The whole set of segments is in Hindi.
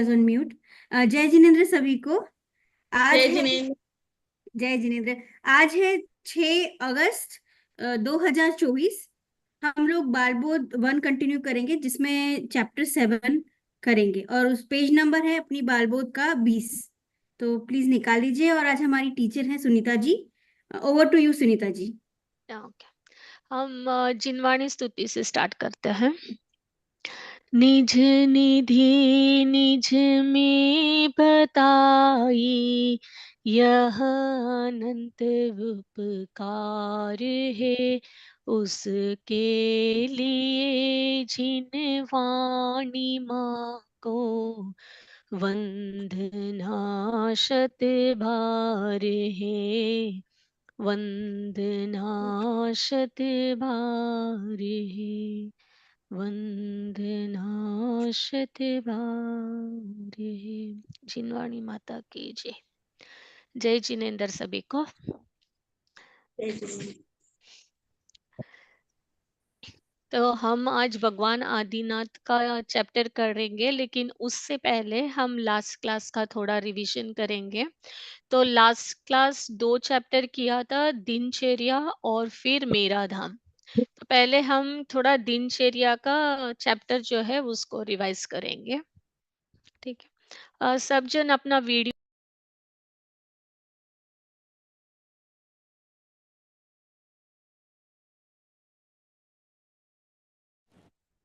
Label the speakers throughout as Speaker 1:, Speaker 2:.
Speaker 1: On mute. जय जिनेन्द्र सभी को। आज
Speaker 2: जय
Speaker 1: है
Speaker 2: जिनेन्द्र।
Speaker 1: जय जिनेन्द्र। आज है 6 अगस्त 2024। हम लोग बालबोध 1 कंटिन्यू करेंगे, जिसमें चैप्टर 7 करेंगे, और उस पेज नंबर है अपनी बालबोध का 20। तो प्लीज निकाल लीजिए। और आज हमारी टीचर हैं Sunita ji. Over to you Sunita ji.
Speaker 2: Okay, हम जिनवाणी स्तुति से स्टार्ट करते हैं। निज निधि निज में बताई, यह अनंत उपकार है उसके लिए जिन वाणी माँ को वंदना शत बार है, वंदना शत बार है, वंदना शत बार है। जिनवाणी माता की जय। जय जिनेन्द्र सभी को।
Speaker 1: जय जिनेन्द्र।
Speaker 2: तो हम आज भगवान आदिनाथ का चैप्टर करेंगे, लेकिन उससे पहले हम लास्ट क्लास का थोड़ा रिवीजन करेंगे। तो लास्ट क्लास 2 चैप्टर किया था, दिनचर्या और फिर मेरा धाम। तो पहले हम थोड़ा दिनचर्या का चैप्टर जो है उसको रिवाइज करेंगे। ठीक है। सब जन अपना वीडियो।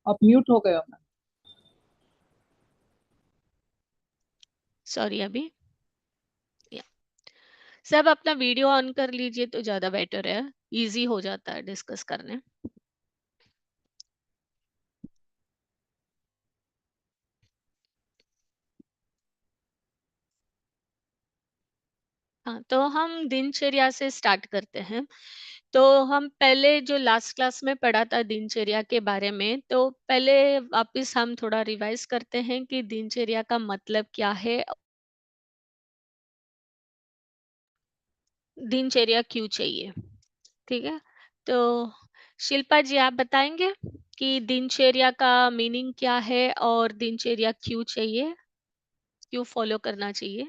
Speaker 3: आप म्यूट हो गए हो मैम।
Speaker 2: सॉरी, अभी या सब अपना वीडियो ऑन कर लीजिए तो ज्यादा बेटर है, इजी हो जाता है डिस्कस करने। हाँ, तो हम दिनचर्या से स्टार्ट करते हैं। तो हम पहले जो लास्ट क्लास में पढ़ा था दिनचर्या के बारे में, तो पहले वापस हम थोड़ा रिवाइज करते हैं कि दिनचर्या का मतलब क्या है, दिनचर्या क्यों चाहिए। ठीक है। तो शिल्पा जी, आप बताएंगे कि दिनचर्या का मीनिंग क्या है और दिनचर्या क्यों चाहिए, क्यों फॉलो करना चाहिए।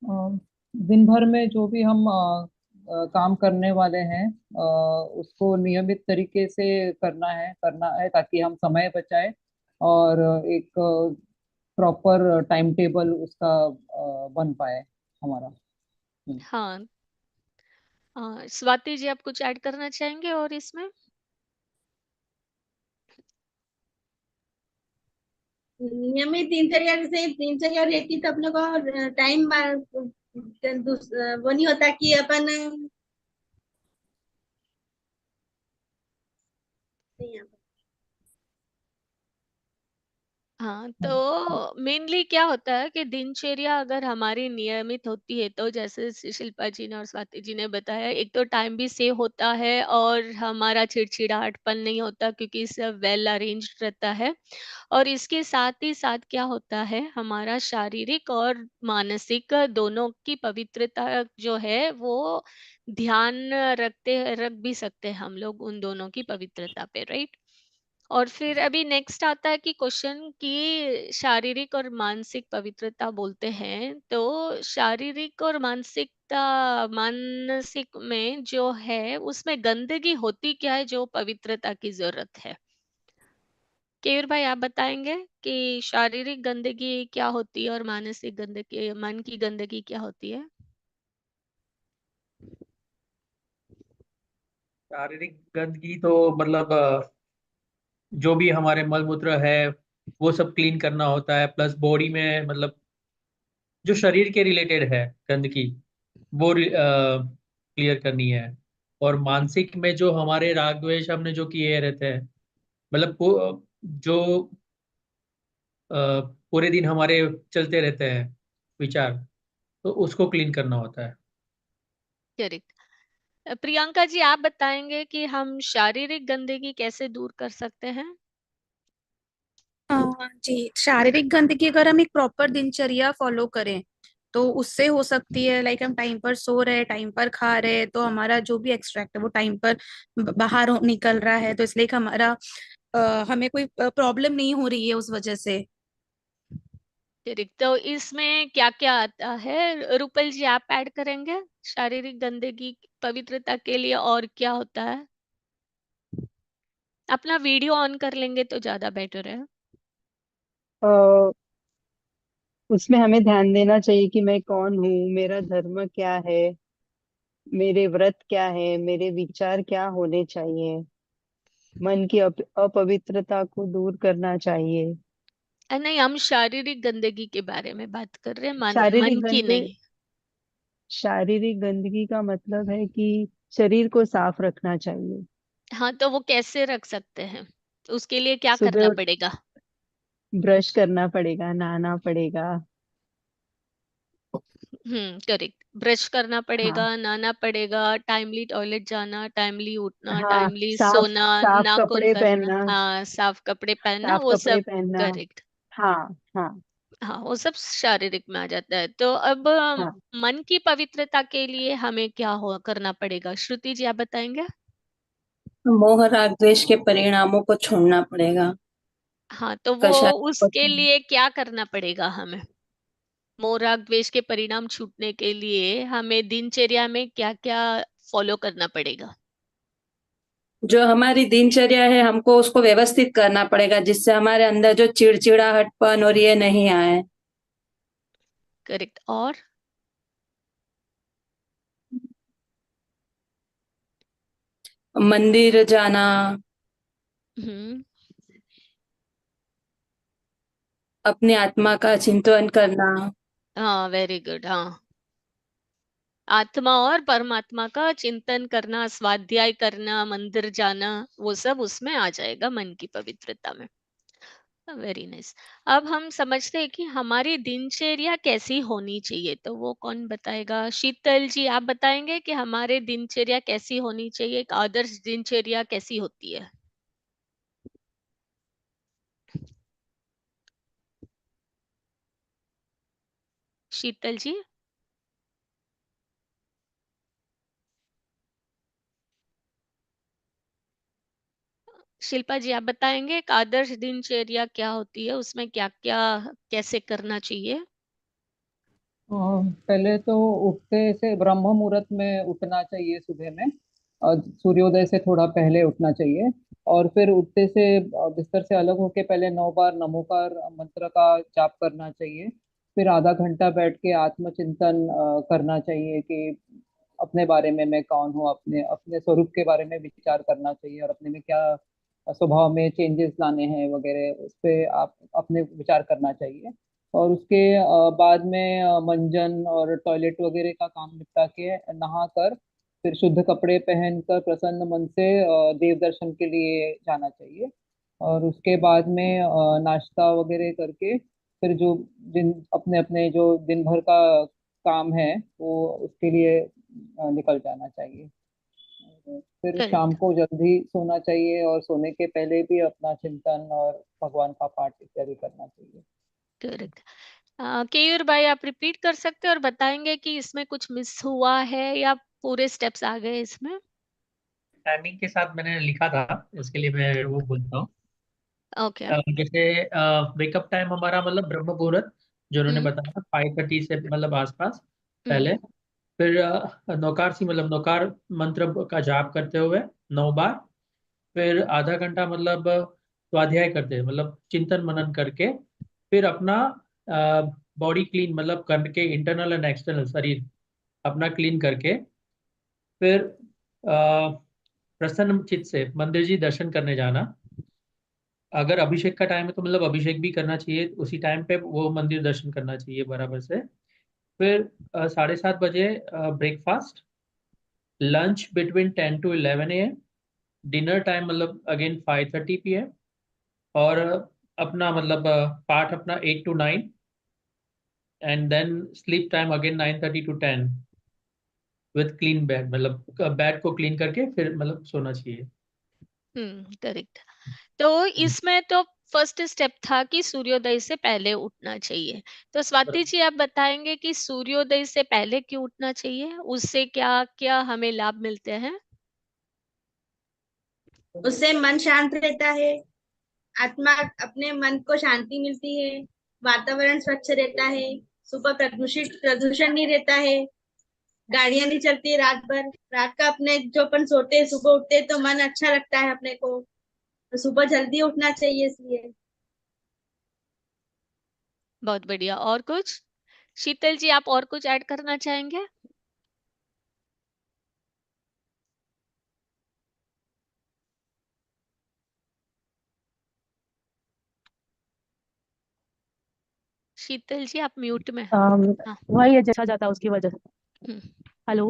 Speaker 3: अ, दिन भर में जो भी हम काम करने वाले हैं, उसको नियमित तरीके से करना है ताकि हम समय बचाए और एक प्रॉपर टाइम टेबल उसका बन पाए हमारा।
Speaker 2: हाँ। स्वाति जी, आप कुछ ऐड करना चाहेंगे और इसमें।
Speaker 4: नियमित दिनचर्या से दिनचर्या रहती तो अपने को टाइम वो नहीं होता कि अपन
Speaker 2: हाँ, तो मेनली क्या होता है कि दिनचर्या अगर हमारी नियमित होती है, तो जैसे शिल्पा जी ने और स्वाति जी ने बताया, एक तो टाइम भी सेव होता है और हमारा चिड़चिड़ाहटपन नहीं होता क्योंकि सब वेल अरेंज्ड रहता है। और इसके साथ ही साथ क्या होता है, हमारा शारीरिक और मानसिक दोनों की पवित्रता जो है वो ध्यान रख भी सकते हैं हम लोग उन दोनों की पवित्रता पे, राइट। और फिर अभी नेक्स्ट आता है कि क्वेश्चन की शारीरिक और मानसिक पवित्रता बोलते हैं, तो शारीरिक और मानसिक में जो है उसमें गंदगी होती क्या है जो पवित्रता की जरूरत है। केयूर भाई, आप बताएंगे कि शारीरिक गंदगी क्या होती है और मानसिक गंदगी, मन की गंदगी क्या होती है।
Speaker 5: शारीरिक गंदगी तो मतलब जो भी हमारे मल मूत्र है वो सब क्लीन करना होता है, प्लस बॉडी में मतलब जो शरीर के रिलेटेड है गंदगी वो क्लियर करनी है। और मानसिक में जो हमारे राग द्वेष हमने जो किए रहते हैं, मतलब जो पूरे दिन हमारे चलते रहते हैं विचार, तो उसको क्लीन करना होता है।
Speaker 2: करेक्ट। प्रियंका जी, आप बताएंगे कि हम शारीरिक गंदगी कैसे दूर कर सकते हैं।
Speaker 6: जी, शारीरिक गंदगी अगर हम एक प्रॉपर दिनचर्या फॉलो करें तो उससे हो सकती है। लाइक हम टाइम पर सो रहे, टाइम पर खा रहे, तो हमारा जो भी एक्सट्रैक्ट है वो टाइम पर बाहर निकल रहा है, तो इसलिए हमारा हमें कोई प्रॉब्लम नहीं हो रही है उस वजह से।
Speaker 2: करेक्ट। तो इसमें क्या क्या आता है, रूपल जी आप ऐड करेंगे शारीरिक गंदगी पवित्रता के लिए, और क्या होता है? अपना वीडियो ऑन कर लेंगे तो ज्यादा बेटर है।
Speaker 7: अ, उसमें हमें ध्यान देना चाहिए कि मैं कौन हूँ, मेरा धर्म क्या है, मेरे व्रत क्या है, मेरे विचार क्या होने चाहिए। मन की अपवित्रता को दूर करना चाहिए।
Speaker 2: नहीं, हम शारीरिक गंदगी के बारे में बात कर रहे हैं, मन
Speaker 7: शारीरिक
Speaker 2: की
Speaker 7: गंदगी
Speaker 2: नहीं।
Speaker 7: शारीरिक गंदगी का मतलब है कि शरीर को साफ रखना चाहिए।
Speaker 2: हाँ, तो वो कैसे रख सकते हैं? उसके लिए क्या
Speaker 7: सुबह
Speaker 2: करना
Speaker 7: उठ
Speaker 2: पड़ेगा?
Speaker 7: ब्रश करना पड़ेगा, नहाना पड़ेगा।
Speaker 2: करेक्ट। ब्रश करना पड़ेगा,
Speaker 7: हाँ
Speaker 2: नहाना पड़ेगा, टाइमली टॉयलेट जाना, टाइमली उठना,
Speaker 7: हाँ,
Speaker 2: टाइमली
Speaker 7: साफ
Speaker 2: सोना,
Speaker 7: साफ
Speaker 2: नाखून
Speaker 7: कपड़े
Speaker 2: करना,
Speaker 7: पहनना।
Speaker 2: हाँ, साफ कपड़े पहनना,
Speaker 7: साफ
Speaker 2: वो
Speaker 7: कपड़े
Speaker 2: सब।
Speaker 7: पहनना।
Speaker 2: करेक्ट।
Speaker 7: हाँ हाँ
Speaker 2: हाँ, वो सब शारीरिक में आ जाता है। तो अब
Speaker 7: हाँ।
Speaker 2: मन की पवित्रता के लिए हमें क्या हो करना पड़ेगा? श्रुति जी आप बताएंगे।
Speaker 8: मोह राग द्वेष के परिणामों को छोड़ना पड़ेगा।
Speaker 2: हाँ, तो वो
Speaker 8: कषाय
Speaker 2: उसके लिए क्या करना पड़ेगा हमें? मोह राग द्वेष के परिणाम छूटने के लिए हमें दिनचर्या में क्या क्या फॉलो करना पड़ेगा?
Speaker 8: जो हमारी दिनचर्या है हमको उसको व्यवस्थित करना पड़ेगा, जिससे हमारे अंदर जो चिड़चिड़ाहटपन और ये नहीं आए।
Speaker 2: करेक्ट। और
Speaker 8: मंदिर जाना,
Speaker 2: हम्म
Speaker 8: अपनी आत्मा का चिंतन करना।
Speaker 2: हाँ, वेरी गुड। हाँ, आत्मा और परमात्मा का चिंतन करना, स्वाध्याय करना, मंदिर जाना, वो सब उसमें आ जाएगा मन की पवित्रता में। Very nice. अब हम समझते हैं कि हमारी दिनचर्या कैसी होनी चाहिए, तो वो कौन बताएगा? शीतल जी आप बताएंगे कि हमारे दिनचर्या कैसी होनी चाहिए, एक आदर्श दिनचर्या कैसी होती है? शीतल जी। शिल्पा जी आप बताएंगे एक आदर्श दिनचर्या क्या होती है, उसमें क्या क्या कैसे करना चाहिए?
Speaker 3: पहले तो उठते से ब्रह्म मुहूर्त में उठना चाहिए सुबह में। सूर्योदय से थोड़ा पहले उठना चाहिए। और फिर उठते से बिस्तर से अलग होके पहले 9 बार नमोकार मंत्र का जाप करना चाहिए। फिर आधा घंटा बैठ के आत्मचिंतन करना चाहिए कि अपने बारे में मैं कौन हूँ, अपने अपने स्वरूप के बारे में विचार करना चाहिए और अपने में क्या स्वभाव में चेंजेस लाने हैं वगैरह, उस पे आप अपने विचार करना चाहिए। और उसके बाद में मंजन और टॉयलेट वगैरह का काम निपटा के नहा कर फिर शुद्ध कपड़े पहनकर प्रसन्न मन से देव दर्शन के लिए जाना चाहिए। और उसके बाद में नाश्ता वगैरह करके फिर जो दिन अपने अपने जो दिन भर का काम है वो उसके लिए निकल जाना चाहिए। फिर शाम
Speaker 2: करेक्ट।
Speaker 3: को जल्दी सोना चाहिए और सोने के पहले भी अपना चिंतन और भगवान का पाठ इत्यादि करना चाहिए।
Speaker 2: करेक्ट। केयूर भाई आप रिपीट कर सकते हैं और बताएंगे कि इसमें कुछ मिस हुआ है या पूरे स्टेप्स आ गए इसमें?
Speaker 5: टाइमिंग के साथ मैंने लिखा था, इसके लिए मैं वो बोलता हूँ।
Speaker 2: ओके।
Speaker 5: जैसे वेकअप टाइम हमारा मतलब ब्रह्म मुहूर्त जो उन्होंने
Speaker 2: हम्म।
Speaker 5: बताया 5:30 से मतलब आसपास
Speaker 2: हम्म।
Speaker 5: पहले। फिर नौकार सी मतलब नौकार मंत्र का जाप करते हुए 9 बार। फिर आधा घंटा मतलब स्वाध्याय करते हैं, मतलब चिंतन मनन करके। फिर अपना बॉडी क्लीन मतलब करके, इंटरनल एंड एक्सटर्नल शरीर अपना क्लीन करके फिर प्रसन्न चित्त से मंदिर जी दर्शन करने जाना। अगर अभिषेक का टाइम है तो मतलब अभिषेक भी करना चाहिए, उसी टाइम पे वो मंदिर दर्शन करना चाहिए बराबर से। फिर 7:30 बजे breakfast, lunch between 10 to 11 AM, dinner time मतलब अगेन 5:30 PM। और अपना मतलब पाठ अपना 8 to 9, and then sleep time again 9:30 to 10 with clean bed, मतलब बेड को क्लीन करके फिर मतलब सोना चाहिए।
Speaker 2: करेक्ट। तो इसमें तो फर्स्ट स्टेप था कि सूर्योदय से पहले उठना चाहिए। तो स्वाति जी आप बताएंगे कि सूर्योदय से पहले क्यों उठना चाहिए, उससे क्या क्या हमें लाभ मिलते हैं?
Speaker 4: उससे मन शांत रहता है, आत्मा अपने मन को शांति मिलती है। वातावरण स्वच्छ रहता है, सुबह प्रदूषण नहीं रहता है, गाड़ियां नहीं चलती रात भर। रात का अपने जो अपन सोते हैं, सुबह उठते हैं तो मन अच्छा लगता है अपने को, तो सुबह जल्दी उठना चाहिए इसलिए।
Speaker 2: बहुत बढ़िया। और कुछ? शीतल जी, आप और कुछ ऐड करना चाहेंगे? शीतल जी, आप म्यूट में। हाँ।
Speaker 9: वही अच्छा जाता है उसकी वजह से।
Speaker 2: हम्म,
Speaker 9: हेलो,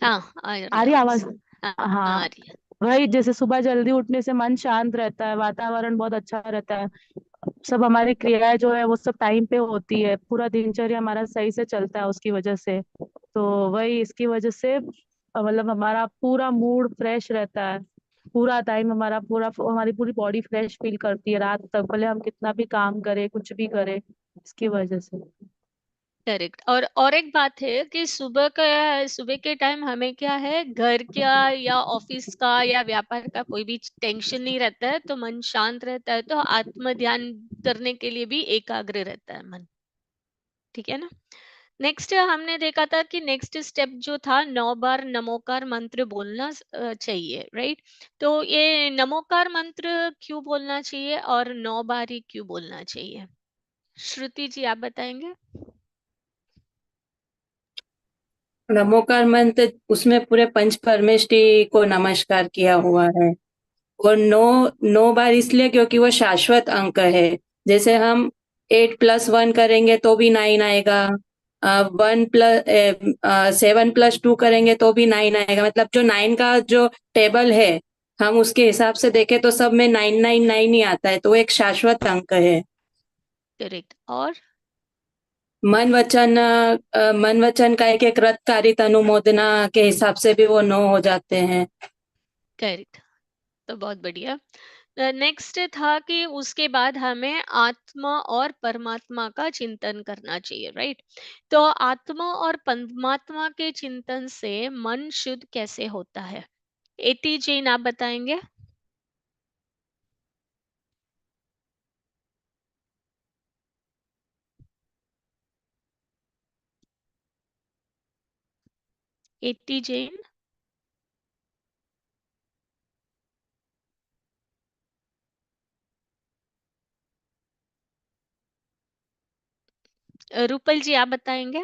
Speaker 2: हाँ, आ रही
Speaker 9: आ रही
Speaker 2: आवाज।
Speaker 9: आवाज?
Speaker 2: हाँ, आ
Speaker 9: हाँ,
Speaker 2: रही है।
Speaker 9: वही जैसे सुबह जल्दी उठने से मन शांत रहता है, वातावरण बहुत अच्छा रहता है, सब हमारी क्रियाएं जो है वो सब टाइम पे होती है, पूरा दिनचर्या हमारा सही से चलता है उसकी वजह से। तो वही इसकी वजह से मतलब हमारा पूरा मूड फ्रेश रहता है, पूरा टाइम हमारा पूरा हमारी पूरी बॉडी फ्रेश फील करती है रात तक, भले हम कितना भी काम करें कुछ भी करें, इसकी वजह से।
Speaker 2: करेक्ट। और एक बात है कि सुबह के टाइम हमें क्या है, घर का या ऑफिस का या व्यापार का कोई भी टेंशन नहीं रहता है, तो मन शांत रहता है, तो आत्म ध्यान करने के लिए भी एकाग्र रहता है मन। ठीक है ना? नेक्स्ट हमने देखा था कि नेक्स्ट स्टेप जो था, 9 बार नमोकार मंत्र बोलना चाहिए, राइट? तो ये नमोकार मंत्र क्यों बोलना चाहिए और 9 बार ही क्यों बोलना चाहिए? श्रुति जी, आप बताएंगे?
Speaker 8: नमोकार मंत्र, उसमें पूरे पंच परमेष्टि को नमस्कार किया हुआ है। और 9 बार इसलिए क्योंकि वो शाश्वत अंक है। जैसे हम 8+1 करेंगे तो भी 9 आएगा, 7+2 करेंगे तो भी 9 आएगा। मतलब जो 9 का जो टेबल है, हम उसके हिसाब से देखें तो सब में 999 ही आता है, तो वो एक शाश्वत अंक है।
Speaker 2: करेक्ट। और
Speaker 8: मन वचन का एक रथ कारित अनुमोदना के हिसाब से भी वो 9 हो जाते हैं।
Speaker 2: करेक्ट। तो बहुत बढ़िया। नेक्स्ट था कि उसके बाद हमें आत्मा और परमात्मा का चिंतन करना चाहिए, राइट? तो आत्मा और परमात्मा के चिंतन से मन शुद्ध कैसे होता है? एटी जैन, आप बताएंगे? एटी जैन। रूपल जी, आप बताएंगे?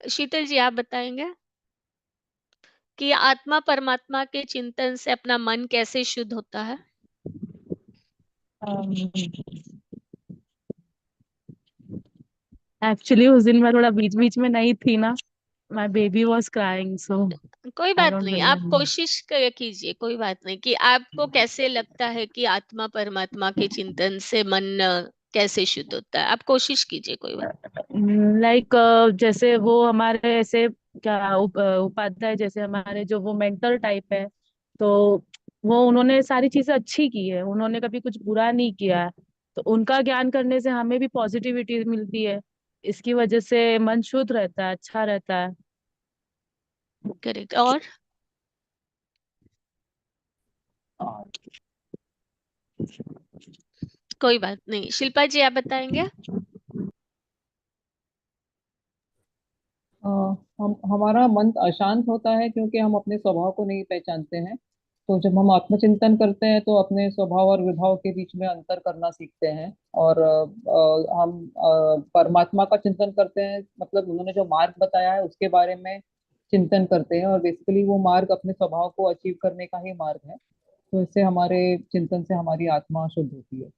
Speaker 2: शीतल जी, आप बताएंगे कि आत्मा परमात्मा के चिंतन से अपना मन कैसे शुद्ध होता है?
Speaker 9: एक्चुअली उस दिन मैं थोड़ा बीच बीच में नहीं थी ना, माय बेबी वाज क्राइंग, सो
Speaker 2: कोई
Speaker 9: आई
Speaker 2: बात
Speaker 9: डोंट
Speaker 2: नहीं, आप
Speaker 9: रिमेम्बर।
Speaker 2: कोशिश कीजिए, कोई बात नहीं, कि आपको कैसे लगता है कि आत्मा परमात्मा के चिंतन से मन कैसे शुद्ध होता है। आप कोशिश कीजिए, कोई बात।
Speaker 9: लाइक जैसे वो हमारे ऐसे क्या उपाध्याय जैसे हमारे जो वो मेंटर टाइप है, तो वो उन्होंने सारी चीजें अच्छी की है, उन्होंने कभी कुछ बुरा नहीं किया है, तो उनका ज्ञान करने से हमें भी पॉजिटिविटी मिलती है, इसकी वजह से मन शुद्ध रहता है, अच्छा रहता है।
Speaker 2: करेक्ट। और कोई बात नहीं, शिल्पा जी, आप बताएंगे?
Speaker 3: अ, हम हमारा मन अशांत होता है क्योंकि हम अपने स्वभाव को नहीं पहचानते हैं। तो जब हम आत्मचिंतन करते हैं तो अपने स्वभाव और विभाव के बीच में अंतर करना सीखते हैं। और हम परमात्मा का चिंतन करते हैं, मतलब उन्होंने जो मार्ग बताया है उसके बारे में चिंतन करते हैं, और बेसिकली वो मार्ग अपने स्वभाव को अचीव करने का ही मार्ग है। तो इससे हमारे चिंतन से हमारी आत्मा शुद्ध होती है।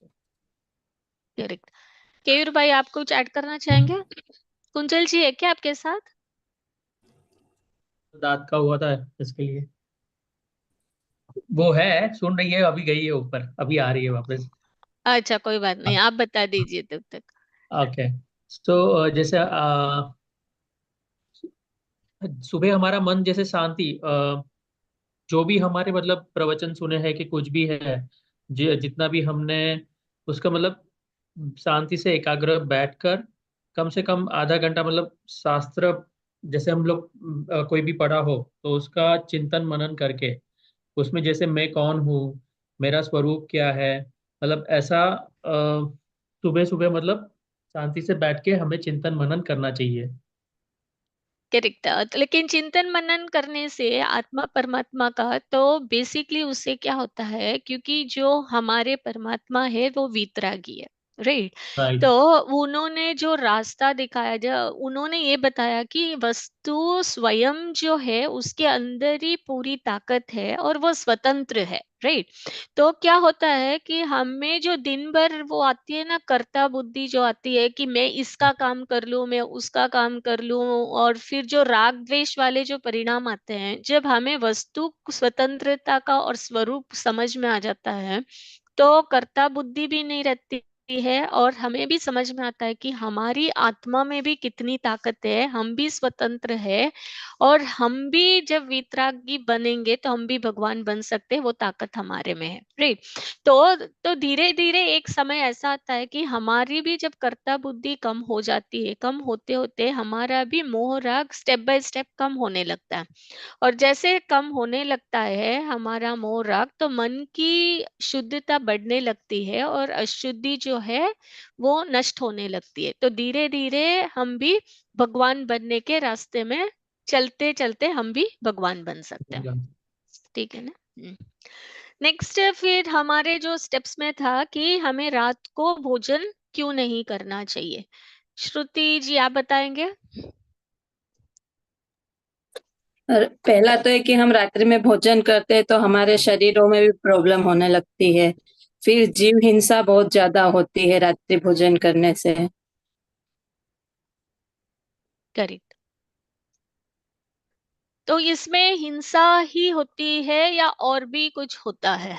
Speaker 2: करेक्ट। केयूर भाई, आप कुछ ऐड करना चाहेंगे? कुंजल जी है क्या आपके साथ?
Speaker 5: दांत का हुआ था इसके लिए। वो है, सुन रही है, अभी गई है ऊपर, अभी आ रही है वापस।
Speaker 2: अच्छा, कोई बात नहीं, आप बता दीजिए तब तक।
Speaker 5: ओके। तो जैसे सुबह हमारा मन जैसे शांति, जो भी हमारे मतलब प्रवचन सुने हैं कि कुछ भी है, जितना भी हमने उसका मतलब शांति से एकाग्र बैठकर कम से कम आधा घंटा मतलब शास्त्र जैसे हम लोग कोई भी पढ़ा हो तो उसका चिंतन मनन करके उसमें जैसे मैं कौन हूँ, मेरा स्वरूप क्या है, मतलब ऐसा सुबह सुबह मतलब शांति से बैठ के हमें चिंतन मनन करना चाहिए।
Speaker 2: करेक्ट। तो लेकिन चिंतन मनन करने से आत्मा परमात्मा का तो बेसिकली उससे क्या होता है, क्योंकि जो हमारे परमात्मा है वो वीतरागी है, राइट। तो
Speaker 5: राइट।
Speaker 2: उन्होंने जो रास्ता दिखाया, जो उन्होंने ये बताया कि वस्तु स्वयं जो है उसके अंदर ही पूरी ताकत है और वो स्वतंत्र है, राइट। तो क्या होता है कि हमें जो दिन भर वो आती है ना, कर्ता बुद्धि जो आती है कि मैं इसका काम कर लूं, मैं उसका काम कर लूं, और फिर जो राग द्वेष वाले जो परिणाम आते हैं, जब हमें वस्तु स्वतंत्रता का और स्वरूप समझ में आ जाता है, तो कर्ता बुद्धि भी नहीं रहती है, और हमें भी समझ में आता है कि हमारी आत्मा में भी कितनी ताकत है, हम भी स्वतंत्र है, और हम भी जब वितरागी बनेंगे तो हम भी भगवान बन सकते हैं, वो ताकत हमारे में है, राइट। तो धीरे धीरे एक समय ऐसा आता है कि हमारी भी जब कर्ता बुद्धि कम हो जाती है, कम होते होते हमारा भी मोह राग स्टेप बाय स्टेप कम होने लगता है। और जैसे कम होने लगता है हमारा मोह राग, तो मन की शुद्धता बढ़ने लगती है और अशुद्धि जो है वो नष्ट होने लगती है। तो धीरे धीरे हम भी भगवान बनने के रास्ते में चलते चलते हम भी भगवान बन सकते हैं। ठीक है ना। नेक्स्ट फिर हमारे जो स्टेप्स में था कि हमें रात को भोजन क्यों नहीं करना चाहिए। श्रुति जी आप बताएंगे।
Speaker 8: और पहला तो है कि हम रात्रि में भोजन करते हैं तो हमारे शरीरों में भी प्रॉब्लम होने लगती है। फिर जीव हिंसा बहुत ज्यादा होती है रात्रि भोजन करने से।
Speaker 2: करेक्ट। तो इसमें हिंसा ही होती है या और भी कुछ होता है।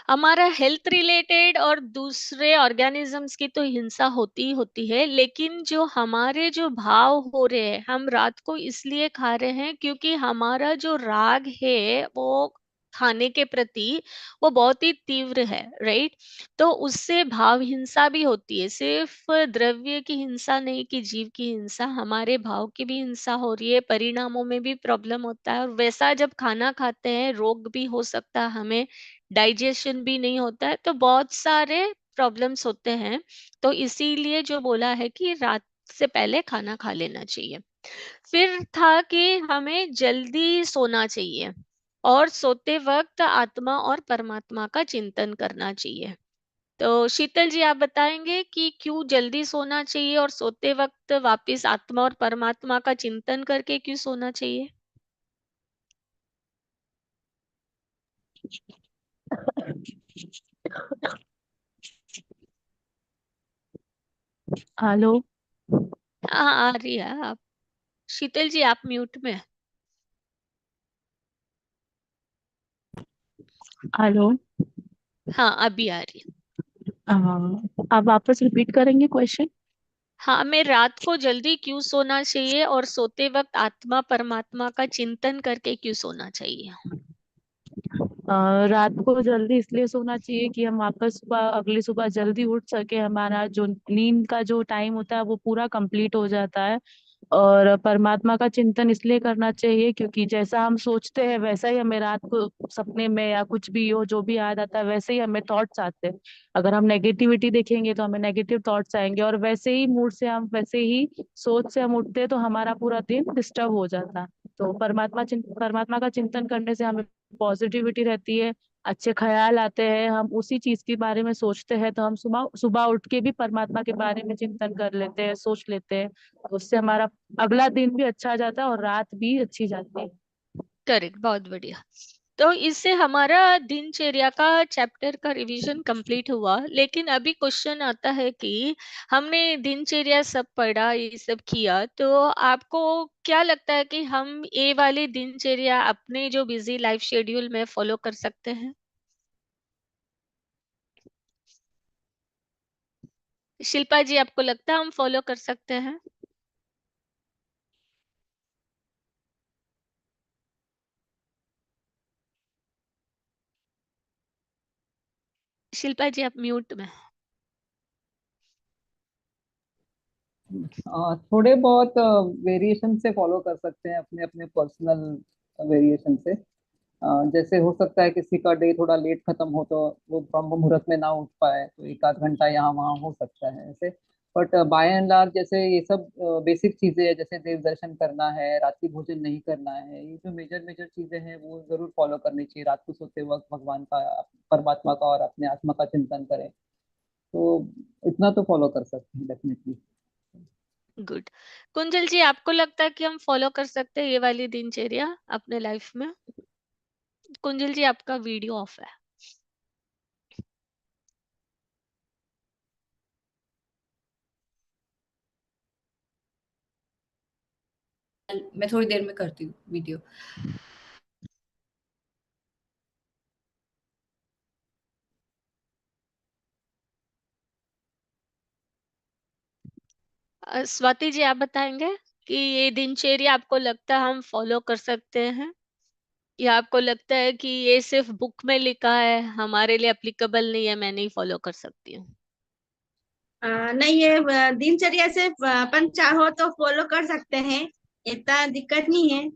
Speaker 2: हमारा हेल्थ रिलेटेड और दूसरे ऑर्गेनिजम्स की तो हिंसा होती ही होती है, लेकिन जो हमारे जो भाव हो रहे हैं, हम रात को इसलिए खा रहे हैं क्योंकि हमारा जो राग है वो खाने के प्रति वो बहुत ही तीव्र है, राइट। तो उससे भाव हिंसा भी होती है, सिर्फ द्रव्य की हिंसा नहीं कि जीव की हिंसा, हमारे भाव की भी हिंसा हो रही है, परिणामों में भी प्रॉब्लम होता है, और वैसा जब खाना खाते हैं रोग भी हो सकता है, हमें डाइजेशन भी नहीं होता है, तो बहुत सारे प्रॉब्लम्स होते हैं। तो इसीलिए जो बोला है कि रात से पहले खाना खा लेना चाहिए। फिर था कि हमें जल्दी सोना चाहिए और सोते वक्त आत्मा और परमात्मा का चिंतन करना चाहिए। तो शीतल जी आप बताएंगे कि क्यों जल्दी सोना चाहिए और सोते वक्त वापस आत्मा और परमात्मा का चिंतन करके क्यों सोना चाहिए।
Speaker 9: हेलो।
Speaker 2: हाँ आ रही है आप। शीतल जी आप म्यूट में हैं।
Speaker 9: हेलो।
Speaker 2: हाँ अभी आ रही है।
Speaker 9: आप वापस रिपीट करेंगे क्वेश्चन।
Speaker 2: हाँ, हमें रात को जल्दी क्यों सोना चाहिए और सोते वक्त आत्मा परमात्मा का चिंतन करके क्यों सोना चाहिए।
Speaker 9: रात को जल्दी इसलिए सोना चाहिए कि हम वापस सुबह अगली सुबह जल्दी उठ सके, हमारा जो नींद का जो टाइम होता है वो पूरा कंप्लीट हो जाता है। और परमात्मा का चिंतन इसलिए करना चाहिए क्योंकि जैसा हम सोचते हैं वैसा ही हमें रात को सपने में या कुछ भी हो जो भी याद आता है वैसे ही हमें थॉट्स आते हैं। अगर हम नेगेटिविटी देखेंगे तो हमें नेगेटिव थॉट्स आएंगे, और वैसे ही मूड से हम वैसे ही सोच से हम उठते हैं तो हमारा पूरा दिन डिस्टर्ब हो जाता है। तो परमात्मा का चिंतन करने से हमें पॉजिटिविटी रहती है, अच्छे ख्याल आते हैं, हम उसी चीज के बारे में सोचते हैं, तो हम सुबह सुबह उठ के भी परमात्मा के बारे में चिंतन कर लेते हैं, सोच लेते हैं। उससे हमारा अगला दिन भी अच्छा जाता है और रात भी अच्छी जाती है।
Speaker 2: करेक्ट, बहुत बढ़िया। तो इससे हमारा दिनचर्या का चैप्टर का रिवीजन कंप्लीट हुआ, लेकिन अभी क्वेश्चन आता है कि हमने दिनचर्या सब पढ़ा, ये सब किया, तो आपको क्या लगता है कि हम ये वाली दिनचर्या अपने जो बिजी लाइफ शेड्यूल में फॉलो कर सकते हैं। शिल्पा जी आपको लगता है हम फॉलो कर सकते हैं। शिल्पा जी आप म्यूट में।
Speaker 3: थोड़े बहुत वेरिएशन से फॉलो कर सकते हैं, अपने अपने पर्सनल वेरिएशन से। जैसे हो सकता है किसी का डे थोड़ा लेट खत्म हो तो वो ब्रह्म मुहूर्त में ना उठ पाए, तो एक आध घंटा यहाँ वहाँ हो सकता है ऐसे। बट बाय एंड लार्ज जैसे ये सब बेसिक चीजें हैं, जैसे देव दर्शन करना है, रात्रि भोजन नहीं करना है, ये जो मेजर मेजर चीजें हैं वो जरूर फॉलो करनी चाहिए। रात को सोते वक्त भगवान का, परमात्मा का और अपने आत्मा का चिंतन करें, तो इतना तो फॉलो कर सकते हैं डेफिनेटली।
Speaker 2: गुड। कुंजल जी आपको लगता है कि हम फॉलो कर सकते हैं ये वाली दिनचर्या अपने लाइफ में? कुंजल जी आपका वीडियो ऑफ है।
Speaker 10: मैं थोड़ी देर में करती हूँ वीडियो।
Speaker 2: स्वाति जी आप बताएंगे कि ये दिनचर्या आपको लगता है हम फॉलो कर सकते हैं, या आपको लगता है कि ये सिर्फ बुक में लिखा है, हमारे लिए एप्लीकेबल नहीं है, मैं नहीं फॉलो कर सकती हूँ?
Speaker 4: नहीं, ये दिनचर्या से अपन चाहो तो फॉलो कर सकते हैं, इतना दिक्कत नहीं है,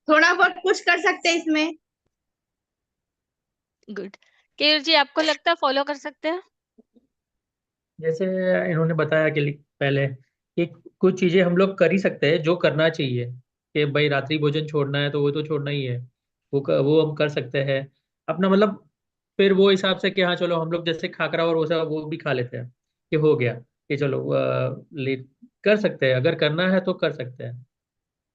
Speaker 4: थोड़ा बहुत कुछ कर सकते हैं इसमें।
Speaker 2: गुड। केर जी आपको लगता है फॉलो कर सकते हैं?
Speaker 5: जैसे इन्होंने बताया कि पहले कि कुछ चीजें हम लोग कर ही सकते हैं, जो करना चाहिए कि भाई रात्रि भोजन छोड़ना है तो वो तो छोड़ना ही है, वो हम कर सकते हैं अपना मतलब। फिर वो हिसाब से कि हाँ चलो हम लोग जैसे खाकरा और वो सब वो भी खा लेते हैं कि हो गया, कि चलो ले कर सकते हैं, अगर करना है तो कर सकते हैं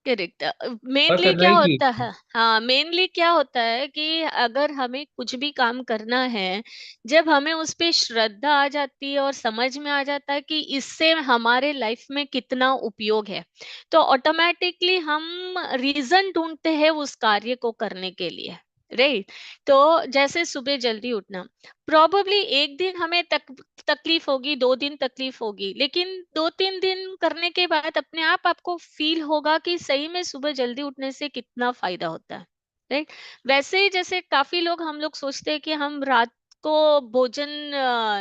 Speaker 2: करेक्ट।
Speaker 5: और
Speaker 2: मेनली
Speaker 5: करना
Speaker 2: क्या
Speaker 5: ही
Speaker 2: होता
Speaker 5: चाहिए।
Speaker 2: है, हाँ मेनली क्या होता है कि अगर हमें कुछ भी काम करना है, जब हमें उस पे श्रद्धा आ जाती है और समझ में आ जाता है कि इससे हमारे लाइफ में कितना उपयोग है, तो ऑटोमेटिकली हम रीजन ढूंढते हैं उस कार्य को करने के लिए। राइट। तो जैसे सुबह जल्दी उठना, प्रॉबेबली एक दिन हमें तकलीफ होगी, 2 दिन तकलीफ होगी, लेकिन 2-3 दिन करने के बाद अपने आप आपको फील होगा कि सही में सुबह जल्दी उठने से कितना फायदा होता है। राइट। वैसे ही जैसे काफी लोग, हम लोग सोचते हैं कि हम रात को भोजन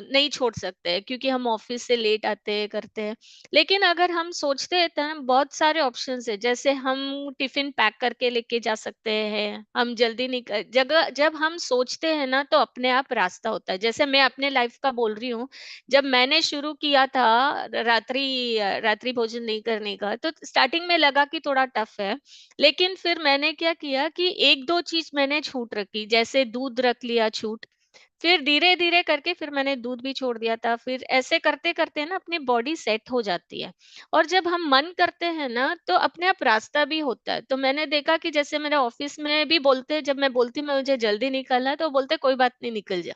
Speaker 2: नहीं छोड़ सकते क्योंकि हम ऑफिस से लेट आते हैं करते हैं, लेकिन अगर हम सोचते हैं तो बहुत सारे ऑप्शंस है। जैसे हम टिफिन पैक करके लेके जा सकते हैं, हम जल्दी निकल जगह, जब हम सोचते हैं ना तो अपने आप रास्ता होता है। जैसे मैं अपने लाइफ का बोल रही हूँ, जब मैंने शुरू किया था रात्रि भोजन नहीं करने का, तो स्टार्टिंग में लगा कि थोड़ा टफ है, लेकिन फिर मैंने क्या किया कि एक दो चीज मैंने छूट रखी, जैसे दूध रख लिया छूट, फिर धीरे धीरे करके फिर मैंने दूध भी छोड़ दिया था। फिर ऐसे करते करते ना अपनी बॉडी सेट हो जाती है, और जब हम मन करते हैं ना तो अपने आप रास्ता भी होता है। तो मैंने देखा कि जैसे मेरे ऑफिस में भी बोलते हैं, जब मैं बोलती हूँ मुझे जल्दी निकलना है, तो बोलते हैं, कोई बात नहीं निकल जा।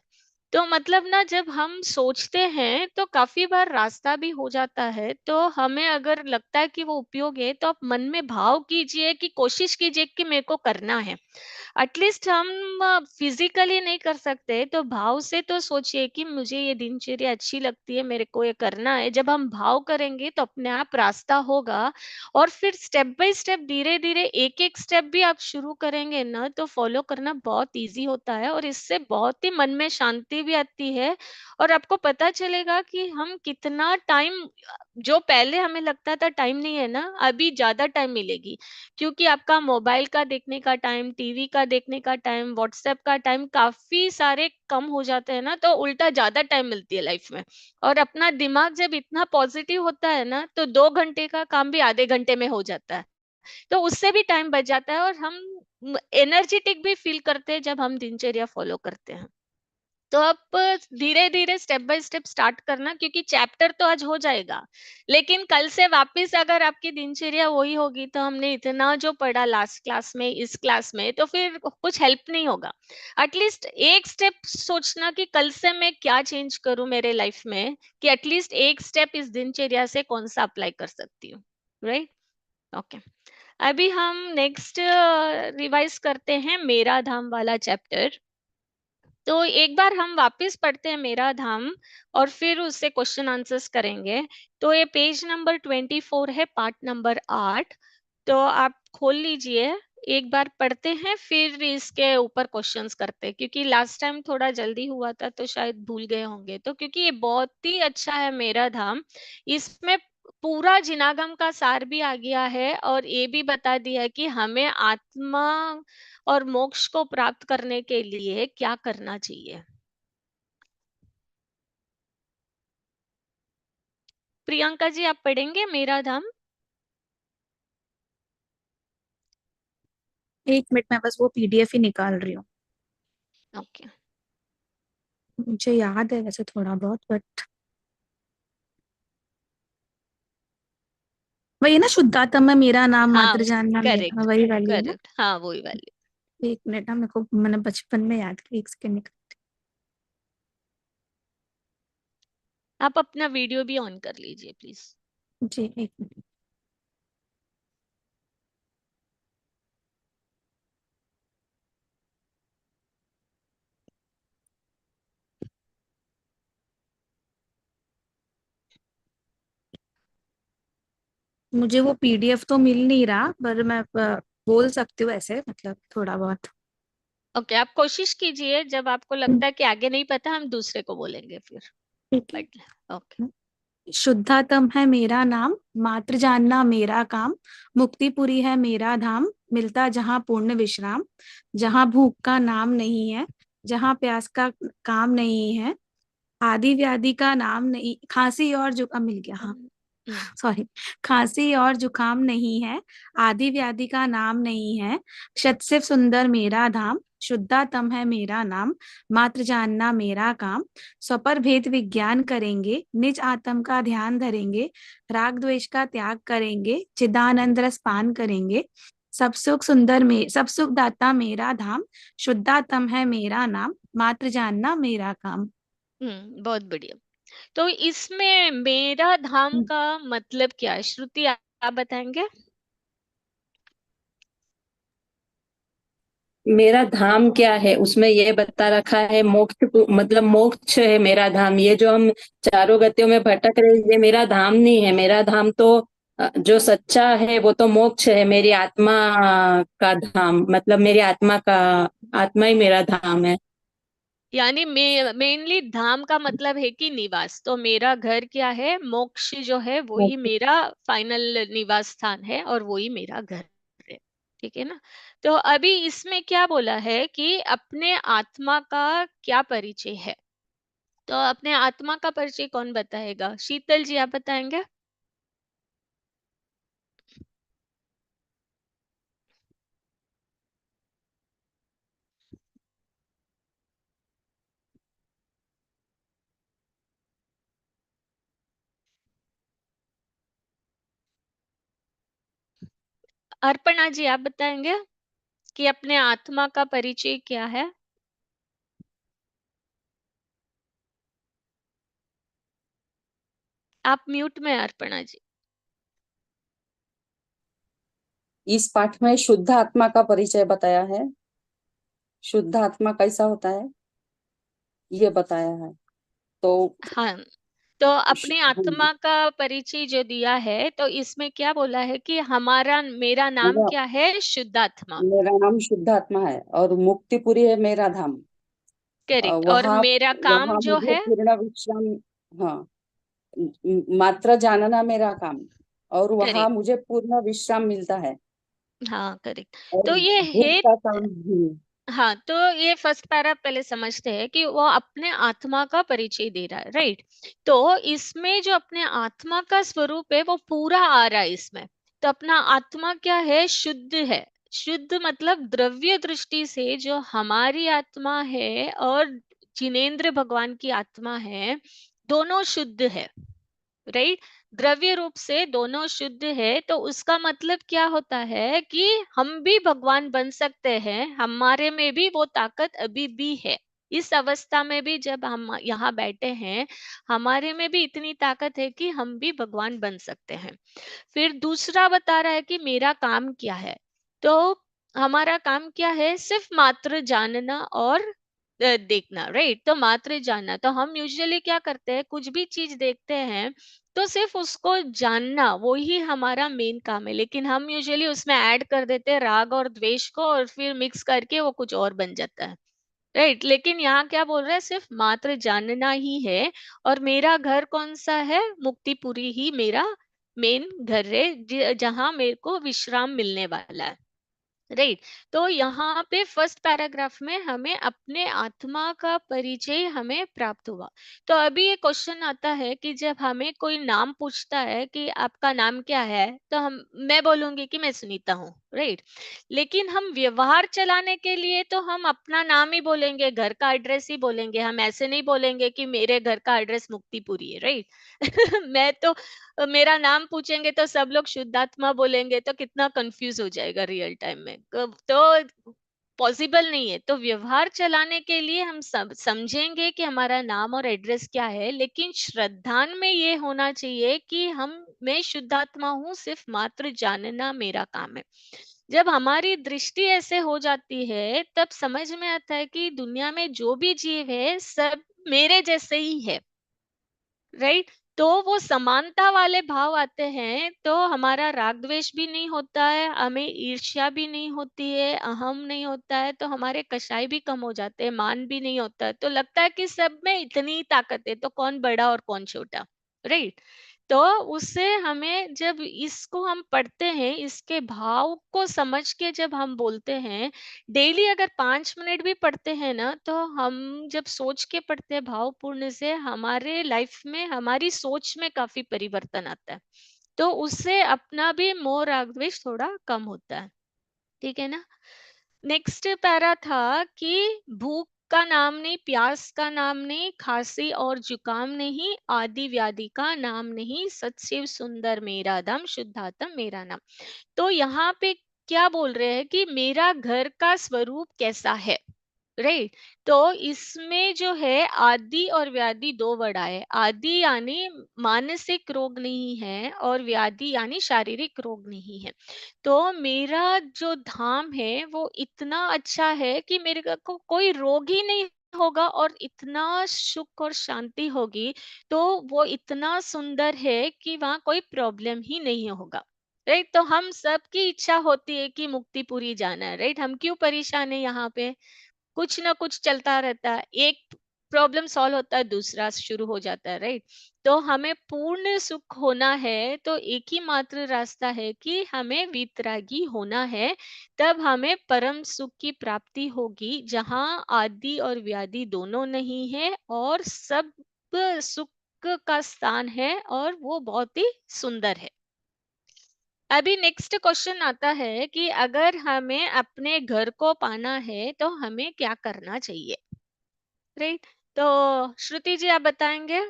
Speaker 2: तो मतलब ना जब हम सोचते हैं तो काफी बार रास्ता भी हो जाता है। तो हमें अगर लगता है कि वो उपयोग है, तो आप मन में भाव कीजिए, कि कोशिश कीजिए कि मेरे को करना है। एटलीस्ट हम फिजिकली नहीं कर सकते तो भाव से तो सोचिए कि मुझे ये दिनचर्या अच्छी लगती है, मेरे को ये करना है। जब हम भाव करेंगे तो अपने आप रास्ता होगा, और फिर स्टेप बाय स्टेप, धीरे धीरे एक एक स्टेप भी आप शुरू करेंगे ना, तो फॉलो करना बहुत इजी होता है, और इससे बहुत ही मन में शांति भी आती है। और आपको पता चलेगा कि हम कितना टाइम, जो पहले हमें लगता था टाइम नहीं है ना, अभी ज्यादा टाइम मिलेगी, क्योंकि आपका मोबाइल का देखने का टाइम, टीवी का देखने का टाइम, व्हाट्सएप का टाइम काफी सारे कम हो जाते हैं ना, तो उल्टा ज्यादा टाइम मिलती है लाइफ में। और अपना दिमाग जब इतना पॉजिटिव होता है ना, तो 2 घंटे का काम भी आधे घंटे में हो जाता है। तो उससे भी टाइम बच जाता है, और हम एनर्जेटिक भी फील करते हैं जब हम दिनचर्या फॉलो करते हैं। तो आप धीरे धीरे स्टेप बाय स्टेप स्टार्ट करना, क्योंकि चैप्टर तो आज हो जाएगा, लेकिन कल से वापस अगर आपकी दिनचर्या वही होगी, तो हमने इतना जो पढ़ा लास्ट क्लास में, इस क्लास में, तो फिर कुछ हेल्प नहीं होगा। एटलीस्ट एक स्टेप सोचना कि कल से मैं क्या चेंज करूं मेरे लाइफ में, कि एटलीस्ट एक स्टेप इस दिनचर्या से कौन सा अप्लाई कर सकती हूँ। राइट। ओके। अभी हम नेक्स्ट रिवाइज करते हैं मेरा धाम वाला चैप्टर। तो एक बार हम वापस पढ़ते हैं मेरा धाम, और फिर उससे क्वेश्चन आंसर्स करेंगे। तो ये पेज नंबर 24 है, पार्ट नंबर 8। तो आप खोल लीजिए एक बार पढ़ते हैं फिर इसके ऊपर क्वेश्चंस करते हैं, क्योंकि लास्ट टाइम थोड़ा जल्दी हुआ था तो शायद भूल गए होंगे। तो क्योंकि ये बहुत ही अच्छा है मेरा धाम, इसमें पूरा जिनागम का सार भी आ गया है और ये भी बता दिया है कि हमें आत्मा और मोक्ष को प्राप्त करने के लिए क्या करना चाहिए। प्रियंका जी आप पढ़ेंगे मेरा धाम?
Speaker 6: एक मिनट, मैं बस वो पीडीएफ ही निकाल रही हूँ।
Speaker 2: ओके।
Speaker 6: मुझे याद है वैसे थोड़ा बहुत, बट वही है ना, शुद्धात्मा में मेरा नाम,
Speaker 2: हाँ,
Speaker 6: मात्र जानना मेरा,
Speaker 2: करेक्ट
Speaker 6: वही वाली है ना।
Speaker 2: करेक्ट, हाँ वही वाली।
Speaker 6: एक मिनट ना, मेरे को मैंने बचपन में याद किया, एक सेकंड निकाल।
Speaker 2: आप अपना वीडियो भी ऑन कर लीजिए प्लीज।
Speaker 6: जी एक मिनट। मुझे वो पीडीएफ तो मिल नहीं रहा, पर मैं बोल सकती हूँ ऐसे, मतलब थोड़ा बहुत।
Speaker 2: ओके, आप कोशिश कीजिए, जब आपको लगता है कि आगे नहीं पता हम दूसरे को बोलेंगे फिर।
Speaker 6: ठीक है।
Speaker 2: ओके।
Speaker 6: शुद्धातम है मेरा नाम, मात्र जानना मेरा काम, मुक्तिपुरी है मेरा धाम, मिलता जहाँ पूर्ण विश्राम, जहाँ भूख का नाम नहीं है, जहाँ प्यास का काम नहीं है, आदि व्याधि का नाम नहीं, खांसी और जुकाम मिल गया, हाँ सॉरी, खांसी और जुकाम नहीं है, आदि व्याधि का नाम नहीं है, शत सिर्फ सुंदर मेरा धाम, शुद्धातम है मेरा नाम, मात्र जानना मेरा काम, स्वपर भेद विज्ञान करेंगे, निज आत्म का ध्यान धरेंगे, राग द्वेष का त्याग करेंगे, चिदानंद रस पान करेंगे, सब सुख सुंदर में सब सुख दाता मेरा धाम, शुद्धातम है मेरा नाम, मात्र जानना मेरा काम।
Speaker 2: बहुत बढ़िया। तो इसमें मेरा धाम का मतलब क्या है? श्रुति आप बताएंगे?
Speaker 8: मेरा धाम क्या है उसमें ये बता रखा है, मोक्ष मतलब मोक्ष है मेरा धाम। ये जो हम चारों गतियों में भटक रहे ये मेरा धाम नहीं है। मेरा धाम तो जो सच्चा है वो तो मोक्ष है, मेरी आत्मा का धाम, मतलब मेरी आत्मा का, आत्मा ही मेरा धाम है।
Speaker 2: यानी मेनली धाम का मतलब है कि निवास। तो मेरा घर क्या है? मोक्ष जो है वही मेरा फाइनल निवास स्थान है और वही मेरा घर है। ठीक है ना? तो अभी इसमें क्या बोला है कि अपने आत्मा का क्या परिचय है? तो अपने आत्मा का परिचय कौन बताएगा? शीतल जी आप बताएंगे? अर्पणा जी आप बताएंगे कि अपने आत्मा का परिचय क्या है? आप म्यूट में हैं, अर्पणा जी।
Speaker 11: इस पाठ में शुद्ध आत्मा का परिचय बताया है। शुद्ध आत्मा कैसा होता है ये बताया है। तो
Speaker 2: हाँ, तो अपनी आत्मा का परिचय जो दिया है, तो इसमें क्या बोला है कि हमारा मेरा नाम क्या है? शुद्धात्मा।
Speaker 11: मेरा नाम शुद्ध आत्मा है और मुक्तिपुरी है मेरा धाम।
Speaker 2: करेक्ट। और
Speaker 11: वहाँ
Speaker 2: मेरा काम
Speaker 11: वहाँ
Speaker 2: जो
Speaker 11: मुझे
Speaker 2: है?
Speaker 11: पूर्ण विश्राम, हाँ, मात्र जानना मेरा काम, और वहाँ
Speaker 2: करेक्ट।
Speaker 11: मुझे पूर्ण विश्राम मिलता है।
Speaker 2: हाँ करेक्ट।
Speaker 11: और
Speaker 2: तो ये
Speaker 11: भूख
Speaker 2: है।
Speaker 11: का काम
Speaker 2: हाँ, तो ये फर्स्ट पैरा पहले समझते हैं कि वो अपने आत्मा का परिचय दे रहा है, राइट? तो इसमें जो अपने आत्मा का स्वरूप है वो पूरा आ रहा है इसमें। तो अपना आत्मा क्या है? शुद्ध है। शुद्ध मतलब द्रव्य दृष्टि से जो हमारी आत्मा है और जिनेंद्र भगवान की आत्मा है, दोनों शुद्ध है, राइट? द्रव्य रूप से दोनों शुद्ध है। तो उसका मतलब क्या होता है कि हम भी भगवान बन सकते हैं, हमारे में भी वो ताकत अभी भी है। इस अवस्था में भी जब हम यहाँ बैठे हैं, हमारे में भी इतनी ताकत है कि हम भी भगवान बन सकते हैं। फिर दूसरा बता रहा है कि मेरा काम क्या है। तो हमारा काम क्या है? सिर्फ मात्र जानना और देखना, राइट? तो मात्र जानना। तो हम यूजुअली क्या करते हैं, कुछ भी चीज देखते हैं तो सिर्फ उसको जानना वो ही हमारा मेन काम है, लेकिन हम यूजुअली उसमें ऐड कर देते हैं राग और द्वेष को, और फिर मिक्स करके वो कुछ और बन जाता है, राइट। लेकिन यहाँ क्या बोल रहा है, सिर्फ मात्र जानना ही है। और मेरा घर कौन सा है, मुक्तिपुरी ही मेरा मेन घर है, जहाँ मेरे को विश्राम मिलने वाला है, राइट। तो यहाँ पे फर्स्ट पैराग्राफ में हमें अपने आत्मा का परिचय हमें प्राप्त हुआ। तो अभी ये क्वेश्चन आता है कि जब हमें कोई नाम पूछता है कि आपका नाम क्या है, तो मैं बोलूंगी कि मैं सुनीता हूँ, राइट। लेकिन हम व्यवहार चलाने के लिए तो हम अपना नाम ही बोलेंगे, घर का एड्रेस ही बोलेंगे, हम ऐसे नहीं बोलेंगे कि मेरे घर का एड्रेस मुक्तिपुरी है, राइट। मैं तो मेरा नाम पूछेंगे तो सब लोग शुद्धात्मा बोलेंगे, तो कितना कंफ्यूज हो जाएगा रियल टाइम में। तो पॉसिबल नहीं है। तो व्यवहार चलाने के लिए हम सब समझेंगे कि हमारा नाम और एड्रेस क्या है, लेकिन श्रद्धान में ये होना चाहिए कि मैं शुद्धात्मा हूँ, सिर्फ मात्र जानना मेरा काम है। जब हमारी दृष्टि ऐसे हो जाती है, तब समझ में आता है कि दुनिया में जो भी जीव है सब मेरे जैसे ही है, राइट। तो वो समानता वाले भाव आते हैं, तो हमारा राग द्वेष भी नहीं होता है, हमें ईर्ष्या भी नहीं होती है, अहम नहीं होता है, तो हमारे कषाय भी कम हो जाते हैं, मान भी नहीं होता है। तो लगता है कि सब में इतनी ही ताकत है, तो कौन बड़ा और कौन छोटा, राइट। तो उससे हमें, जब इसको हम पढ़ते हैं, इसके भाव को समझ के जब हम बोलते हैं, डेली अगर 5 मिनट भी पढ़ते हैं ना, तो हम जब सोच के पढ़ते हैं भावपूर्ण से, हमारे लाइफ में, हमारी सोच में काफी परिवर्तन आता है। तो उससे अपना भी मोह राग द्वेष थोड़ा कम होता है, ठीक है ना। नेक्स्ट पैरा था कि भूख का नाम नहीं, प्यास का नाम नहीं, खांसी और जुकाम नहीं, आदि व्याधि का नाम नहीं, सत्शिव सुंदर मेरा धाम, शुद्धात्म मेरा नाम। तो यहाँ पे क्या बोल रहे हैं कि मेरा घर का स्वरूप कैसा है, राइट। तो इसमें जो है आदि और व्याधि दो वर्ड आए। आदि यानी मानसिक रोग नहीं है, और व्याधि यानी शारीरिक रोग नहीं है। तो मेरा जो धाम है वो इतना अच्छा है कि मेरे को कोई रोग ही नहीं होगा, और इतना सुख और शांति होगी। तो वो इतना सुंदर है कि वहाँ कोई प्रॉब्लम ही नहीं होगा, राइट। तो हम सब की इच्छा होती है कि मुक्तिपुरी जाना है, राइट। हम क्यों परेशान है यहाँ पे, कुछ ना कुछ चलता रहता है, एक प्रॉब्लम सॉल्व होता है, दूसरा शुरू हो जाता है, राइट। तो हमें पूर्ण सुख होना है, तो एक ही मात्र रास्ता है कि हमें वितरागी होना है। तब हमें परम सुख की प्राप्ति होगी, जहाँ आदि और व्याधि दोनों नहीं है, और सब सुख का स्थान है, और वो बहुत ही सुंदर है। अभी नेक्स्ट क्वेश्चन आता है कि अगर हमें अपने घर को पाना है, तो हमें क्या करना चाहिए, राइट। तो श्रुति जी, आप बताएंगे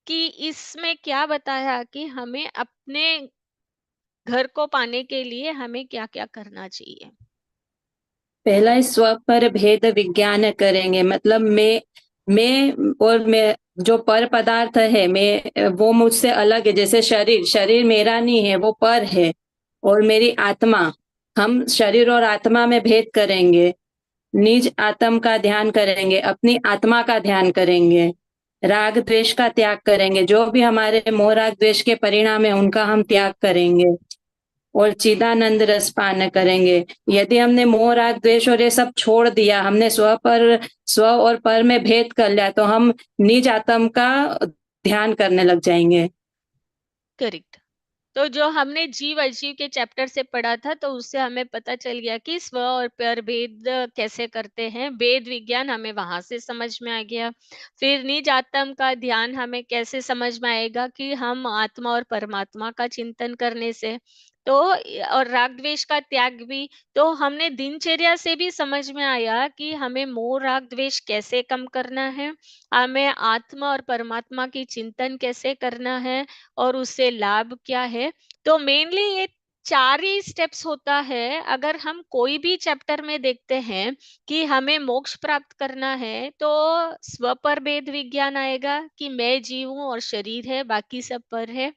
Speaker 2: कि इसमें क्या बताया कि हमें अपने घर को पाने के लिए हमें क्या क्या करना चाहिए।
Speaker 8: पहला स्व पर भेद विज्ञान करेंगे, मतलब मैं और मैं जो पर पदार्थ है, मैं वो मुझसे अलग है। जैसे शरीर मेरा नहीं है, वो पर है। और मेरी आत्मा, हम शरीर और आत्मा में भेद करेंगे। निज आत्म का ध्यान करेंगे, अपनी आत्मा का ध्यान करेंगे। राग द्वेष का त्याग करेंगे, जो भी हमारे मोह राग द्वेष के परिणाम है उनका हम त्याग करेंगे। और चिदानंद रस पान करेंगे। यदि हमने मोह राग द्वेष और ये सब छोड़ दिया, हमने स्व और पर में भेद कर लिया, तो हम निज आत्म का ध्यान करने लग जाएंगे।
Speaker 2: करेक्ट। तो जो हमने जीव अजीव के चैप्टर से पढ़ा था, तो उससे हमें पता चल गया कि स्व और पर भेद कैसे करते हैं, भेद विज्ञान हमें वहां से समझ में आ गया। फिर निज आत्म का ध्यान हमें कैसे समझ में आएगा, कि हम आत्मा और परमात्मा का चिंतन करने से। तो और राग द्वेष का त्याग भी, तो हमने दिनचर्या से भी समझ में आया कि हमें मोह राग द्वेष कैसे कम करना है, हमें आत्मा और परमात्मा की चिंतन कैसे करना है, और उससे लाभ क्या है। तो मेनली ये 4 ही स्टेप्स होता है। अगर हम कोई भी चैप्टर में देखते हैं कि हमें मोक्ष प्राप्त करना है, तो स्व पर भेद विज्ञान आएगा कि मैं जीव हूं और शरीर है, बाकी सब पर है।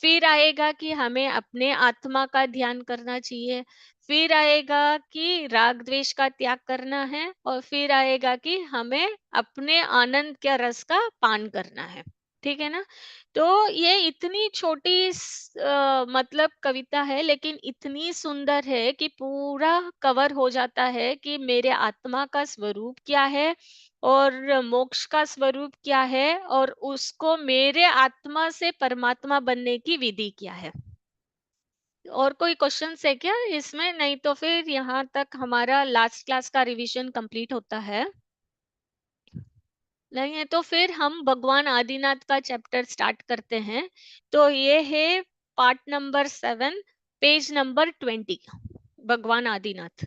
Speaker 2: फिर आएगा कि हमें अपने आत्मा का ध्यान करना चाहिए। फिर आएगा कि राग द्वेष का त्याग करना है, और फिर आएगा कि हमें अपने आनंद के रस का पान करना है। ठीक है ना। तो ये इतनी छोटी मतलब कविता है, लेकिन इतनी सुंदर है कि पूरा कवर हो जाता है कि मेरे आत्मा का स्वरूप क्या है और मोक्ष का स्वरूप क्या है, और उसको मेरे आत्मा से परमात्मा बनने की विधि क्या है। और कोई क्वेश्चंस है क्या इसमें? नहीं तो फिर यहाँ तक हमारा लास्ट क्लास का रिवीजन कंप्लीट होता है। नहीं है तो फिर हम भगवान आदिनाथ का चैप्टर स्टार्ट करते हैं। तो ये है पार्ट नंबर 7, पेज नंबर 20, भगवान आदिनाथ।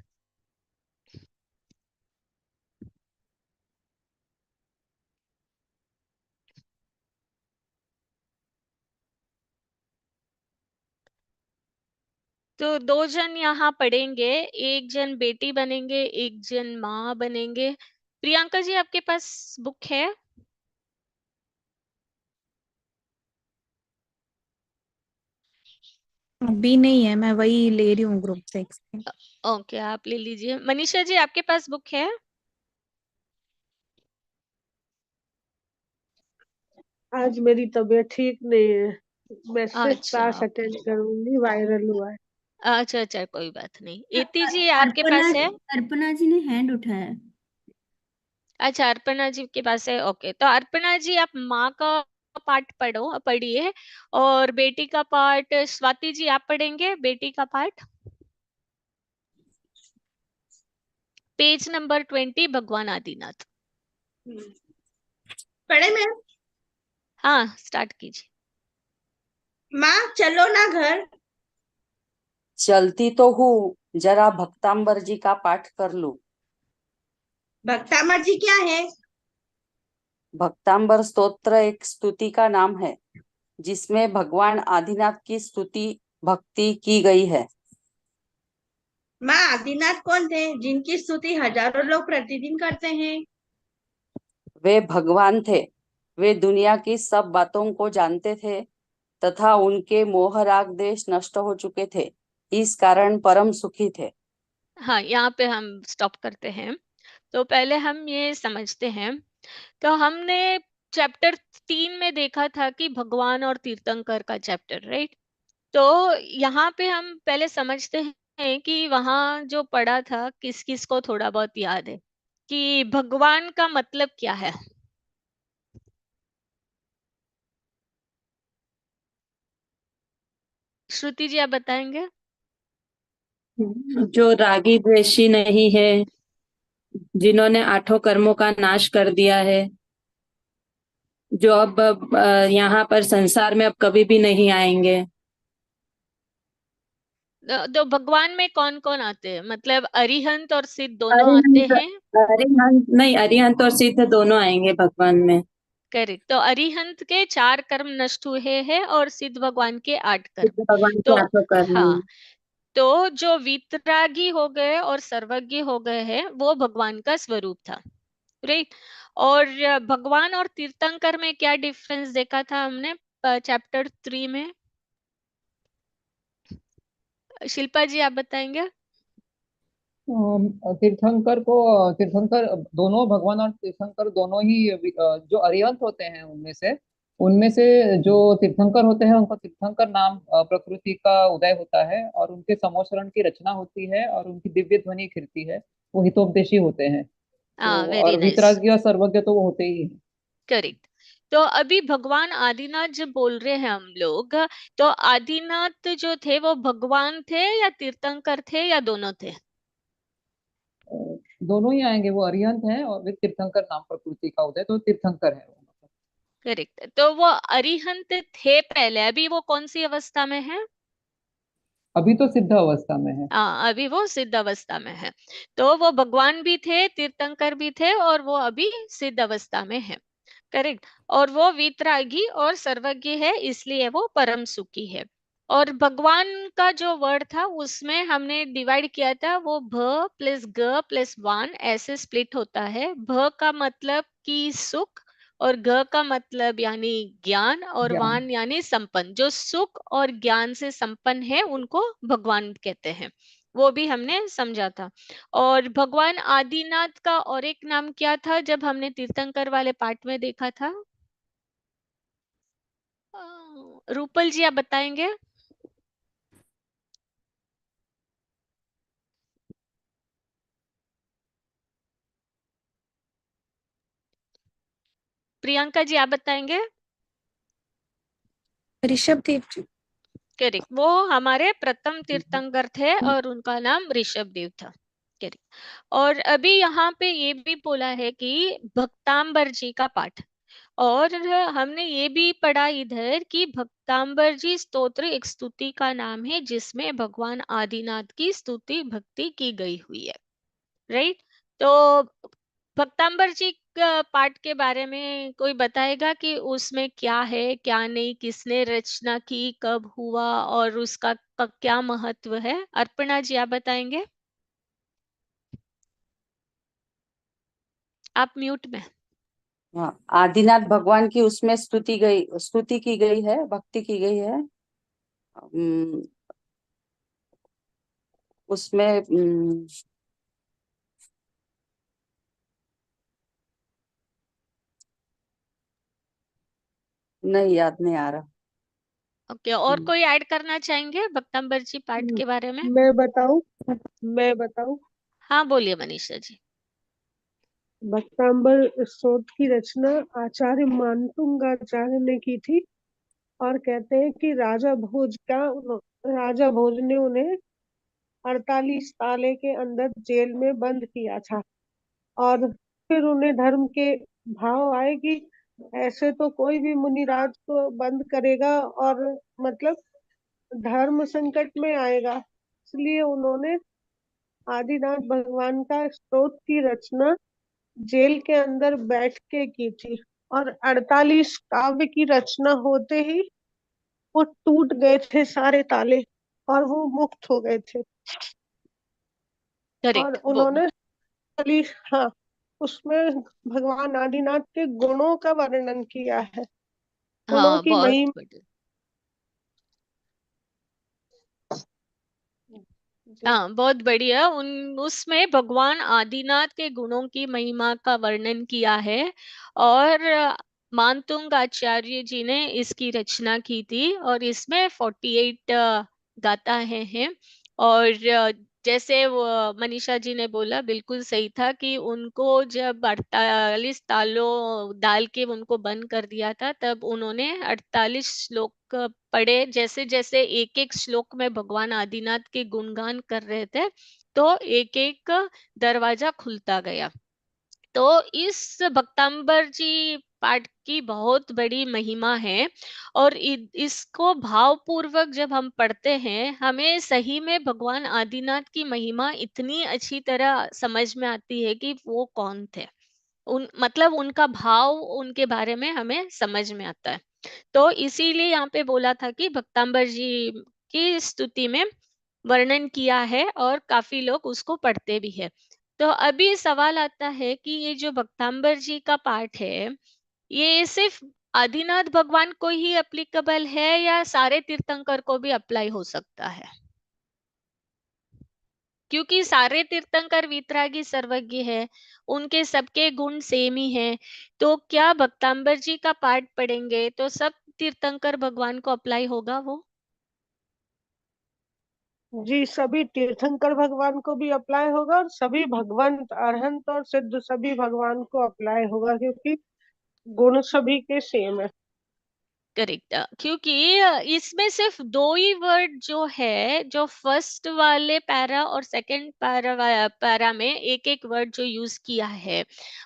Speaker 2: तो 2 जन यहाँ पढ़ेंगे, एक जन बेटी बनेंगे, एक जन माँ बनेंगे। प्रियंका जी, आपके पास बुक है?
Speaker 6: अभी नहीं है, मैं वही ले रही हूँ ग्रुप से
Speaker 2: ओके, आप ले लीजिए। मनीषा जी, आपके पास बुक है?
Speaker 12: आज मेरी तबीयत ठीक नहीं है, मैं सिर्फ
Speaker 2: अच्छा
Speaker 12: क्लास अटेंड करूंगी, वायरल हुआ है।
Speaker 2: अच्छा अच्छा, कोई बात नहीं। इति जी, आपके
Speaker 1: अर्पणा
Speaker 2: पास है?
Speaker 1: अर्पणा जी ने हैंड उठाया है।
Speaker 2: अच्छा, अर्पणा जी के पास है। ओके, तो अर्पणा जी, आप माँ का पार्ट पढ़िए, और बेटी का पार्ट स्वाति जी आप पढ़ेंगे, बेटी का पार्ट पेज नंबर 20, भगवान आदिनाथ।
Speaker 4: पढ़े मैं?
Speaker 2: हाँ, स्टार्ट कीजिए।
Speaker 4: माँ चलो ना घर।
Speaker 11: चलती तो हूँ, जरा भक्तांबर जी का पाठ कर लूं।
Speaker 4: भक्तामर जी क्या है?
Speaker 11: भक्तांबर स्तोत्र एक स्तुति का नाम है, जिसमें भगवान आदिनाथ की स्तुति भक्ति की गई है।
Speaker 4: माँ आदिनाथ कौन थे जिनकी स्तुति हजारों लोग प्रतिदिन करते हैं?
Speaker 11: वे भगवान थे। वे दुनिया की सब बातों को जानते थे तथा उनके मोह राग देश नष्ट हो चुके थे, इस कारण परम सुखी थे।
Speaker 2: हाँ, यहाँ पे हम स्टॉप करते हैं। तो पहले हम ये समझते हैं। तो हमने चैप्टर 3 में देखा था कि भगवान और तीर्थंकर का चैप्टर, राइट? तो यहाँ पे हम पहले समझते हैं कि वहाँ जो पढ़ा था, किस किस को थोड़ा बहुत याद है कि भगवान का मतलब क्या है। श्रुति जी, आप बताएंगे?
Speaker 8: जो रागी द्वेषी नहीं है, जिन्होंने 8 कर्मों का नाश कर दिया है, जो अब यहाँ पर संसार में अब कभी भी नहीं आएंगे।
Speaker 2: तो भगवान में कौन कौन आते हैं? मतलब अरिहंत और सिद्ध दोनों आते
Speaker 8: अरिहंत
Speaker 2: हैं?
Speaker 8: अरिहंत नहीं, अरिहंत और सिद्ध दोनों आएंगे भगवान में।
Speaker 2: करेक्ट। तो अरिहंत के 4 कर्म नष्ट हुए हैं और सिद्ध भगवान के 8 कर्म।
Speaker 8: सिद्ध भगवान
Speaker 2: तो
Speaker 8: के 8 कर्म
Speaker 2: हाँ,
Speaker 8: हैं।
Speaker 2: तो जो वीतरागी हो गए और सर्वज्ञ हो गए हैं, वो भगवान का स्वरूप था, राइट? और भगवान और तीर्थंकर में क्या डिफरेंस देखा था हमने चैप्टर 3 में? शिल्पा जी, आप बताएंगे?
Speaker 3: तीर्थंकर दोनों, भगवान और तीर्थंकर दोनों ही जो अरिहंत होते हैं उनमें से जो तीर्थंकर होते हैं उनको तीर्थंकर नाम प्रकृति का उदय होता है और उनके समोसरण की रचना होती है और उनकी दिव्य ध्वनि खिलती है। वो हितोपदेशी होते हैं।
Speaker 2: हाँ,
Speaker 3: तो
Speaker 2: वेरी
Speaker 3: और
Speaker 2: नाइस,
Speaker 3: वितरागी और सर्वज्ञ तो वो होते ही हैं।
Speaker 2: करेक्ट। तो अभी भगवान आदिनाथ जब बोल रहे हैं हम लोग, तो आदिनाथ जो थे वो भगवान थे या तीर्थंकर थे या दोनों थे?
Speaker 3: दोनों ही आएंगे। वो अरिहंत हैं और वे तीर्थंकर नाम प्रकृति का उदय, तो तीर्थंकर है वो।
Speaker 2: करेक्ट। तो वो अरिहंत थे पहले, अभी वो कौन सी अवस्था में है?
Speaker 3: अभी तो सिद्ध अवस्था में है।
Speaker 2: हाँ, अभी वो सिद्ध अवस्था में है। तो वो भगवान भी थे, तीर्थंकर भी थे, और वो अभी सिद्ध अवस्था में है, करेक्ट। और वो वीतरागी और सर्वज्ञ है, इसलिए वो परम सुखी है। और भगवान का जो वर्ड था उसमें हमने डिवाइड किया था, वो भ प्लस ग प्लस वान ऐसे स्प्लिट होता है। भ का मतलब कि सुख, और ग का मतलब यानी ज्ञान, और
Speaker 3: ज्ञान।
Speaker 2: वान यानी संपन्न। जो सुख और ज्ञान से संपन्न है उनको भगवान कहते हैं। वो भी हमने समझा था। और भगवान आदिनाथ का और एक नाम क्या था जब हमने तीर्थंकर वाले पार्ट में देखा था? रूपल जी आप बताएंगे? प्रियंका जी आप बताएंगे?
Speaker 6: ऋषभ देव जी।
Speaker 2: करेक्ट, वो हमारे प्रथम तीर्थंकर थे और उनका नाम ऋषभ देव था। करेक्ट। और अभी यहाँ पे ये भी बोला है कि भक्तांबर जी का पाठ, और हमने ये भी पढ़ा इधर कि भक्तांबर जी स्तोत्र एक स्तुति का नाम है जिसमें भगवान आदिनाथ की स्तुति भक्ति की गई हुई है। राइट। तो भक्तांबर जी का पाठ के बारे में कोई बताएगा कि उसमें क्या है क्या नहीं, किसने रचना की, कब हुआ और उसका क्या महत्व है? अर्पणा जी आप बताएंगे? आप म्यूट में।
Speaker 11: हाँ, आदिनाथ भगवान की उसमें स्तुति की गई है, भक्ति की गई है। उसमें नहीं, याद नहीं आ रहा।
Speaker 2: ओके, और कोई ऐड करना चाहेंगे भक्तांबर जी पाठ के बारे में?
Speaker 12: मैं बताऊं?
Speaker 2: हाँ बोलिए मनीषा जी।
Speaker 12: भक्तांबर स्तोत्र की रचना आचार्य मानतुंगाचार्य ने की थी, और कहते हैं कि राजा भोज ने उन्हें 48 ताले के अंदर जेल में बंद किया था, और फिर उन्हें धर्म के भाव आए कि ऐसे तो कोई भी मुनिराज को बंद करेगा और मतलब धर्म संकट में आएगा, इसलिए उन्होंने आदिनाथ भगवान का स्तोत्र की रचना जेल के अंदर बैठ के की थी, और 48 काव्य की रचना होते ही वो टूट गए थे सारे ताले, और वो मुक्त हो गए थे। और
Speaker 2: करेक्ट। वो
Speaker 12: उन्होंने खाली, हाँ, उसमें भगवान आदिनाथ के गुणों का वर्णन किया है, गुणों
Speaker 2: हाँ
Speaker 12: की
Speaker 2: बहुत
Speaker 12: महिमा।
Speaker 2: बढ़िया।
Speaker 12: जी।
Speaker 2: हाँ बहुत बढ़िया, उसमें भगवान आदिनाथ के गुणों की महिमा का वर्णन किया है, और मानतुंग आचार्य जी ने इसकी रचना की थी, और इसमें 48 गाथाएं हैं। और जैसे वो मनीषा जी ने बोला बिल्कुल सही था कि उनको जब 48 तालों डाल के उनको बंद कर दिया था, तब उन्होंने 48 श्लोक पढ़े। जैसे जैसे एक एक श्लोक में भगवान आदिनाथ के गुणगान कर रहे थे, तो एक एक दरवाजा खुलता गया। तो इस भक्तांबर जी पाठ की बहुत बड़ी महिमा है, और इसको भावपूर्वक जब हम पढ़ते हैं, हमें सही में भगवान आदिनाथ की महिमा इतनी अच्छी तरह समझ में आती है कि वो कौन थे, मतलब उनका भाव, उनके बारे में हमें समझ में आता है। तो इसीलिए यहाँ पे बोला था कि भक्तांबर जी की स्तुति में वर्णन किया है, और काफी लोग उसको पढ़ते भी है। तो अभी सवाल आता है कि ये जो भक्तांबर जी का पाठ है, ये सिर्फ आदिनाथ भगवान को ही एप्लीकेबल है या सारे तीर्थंकर को भी अप्लाई हो सकता है? क्योंकि सारे तीर्थंकर वीतरागी सर्वज्ञ है, उनके सबके गुण सेम ही हैं, तो क्या भक्तांबर जी का पाठ पढ़ेंगे तो सब तीर्थंकर भगवान को अप्लाई होगा वो?
Speaker 12: जी, सभी तीर्थंकर भगवान को भी अप्लाई होगा, और सभी भगवान अरहंत और सिद्ध सभी भगवान को अप्लाई होगा, क्योंकि गुण सभी के सेम है।
Speaker 2: करेक्ट। क्योंकि इसमें सिर्फ दो ही वर्ड जो है, जो फर्स्ट वाले पैरा और सेकंड पैरा में एक एक वर्ड जो यूज किया है,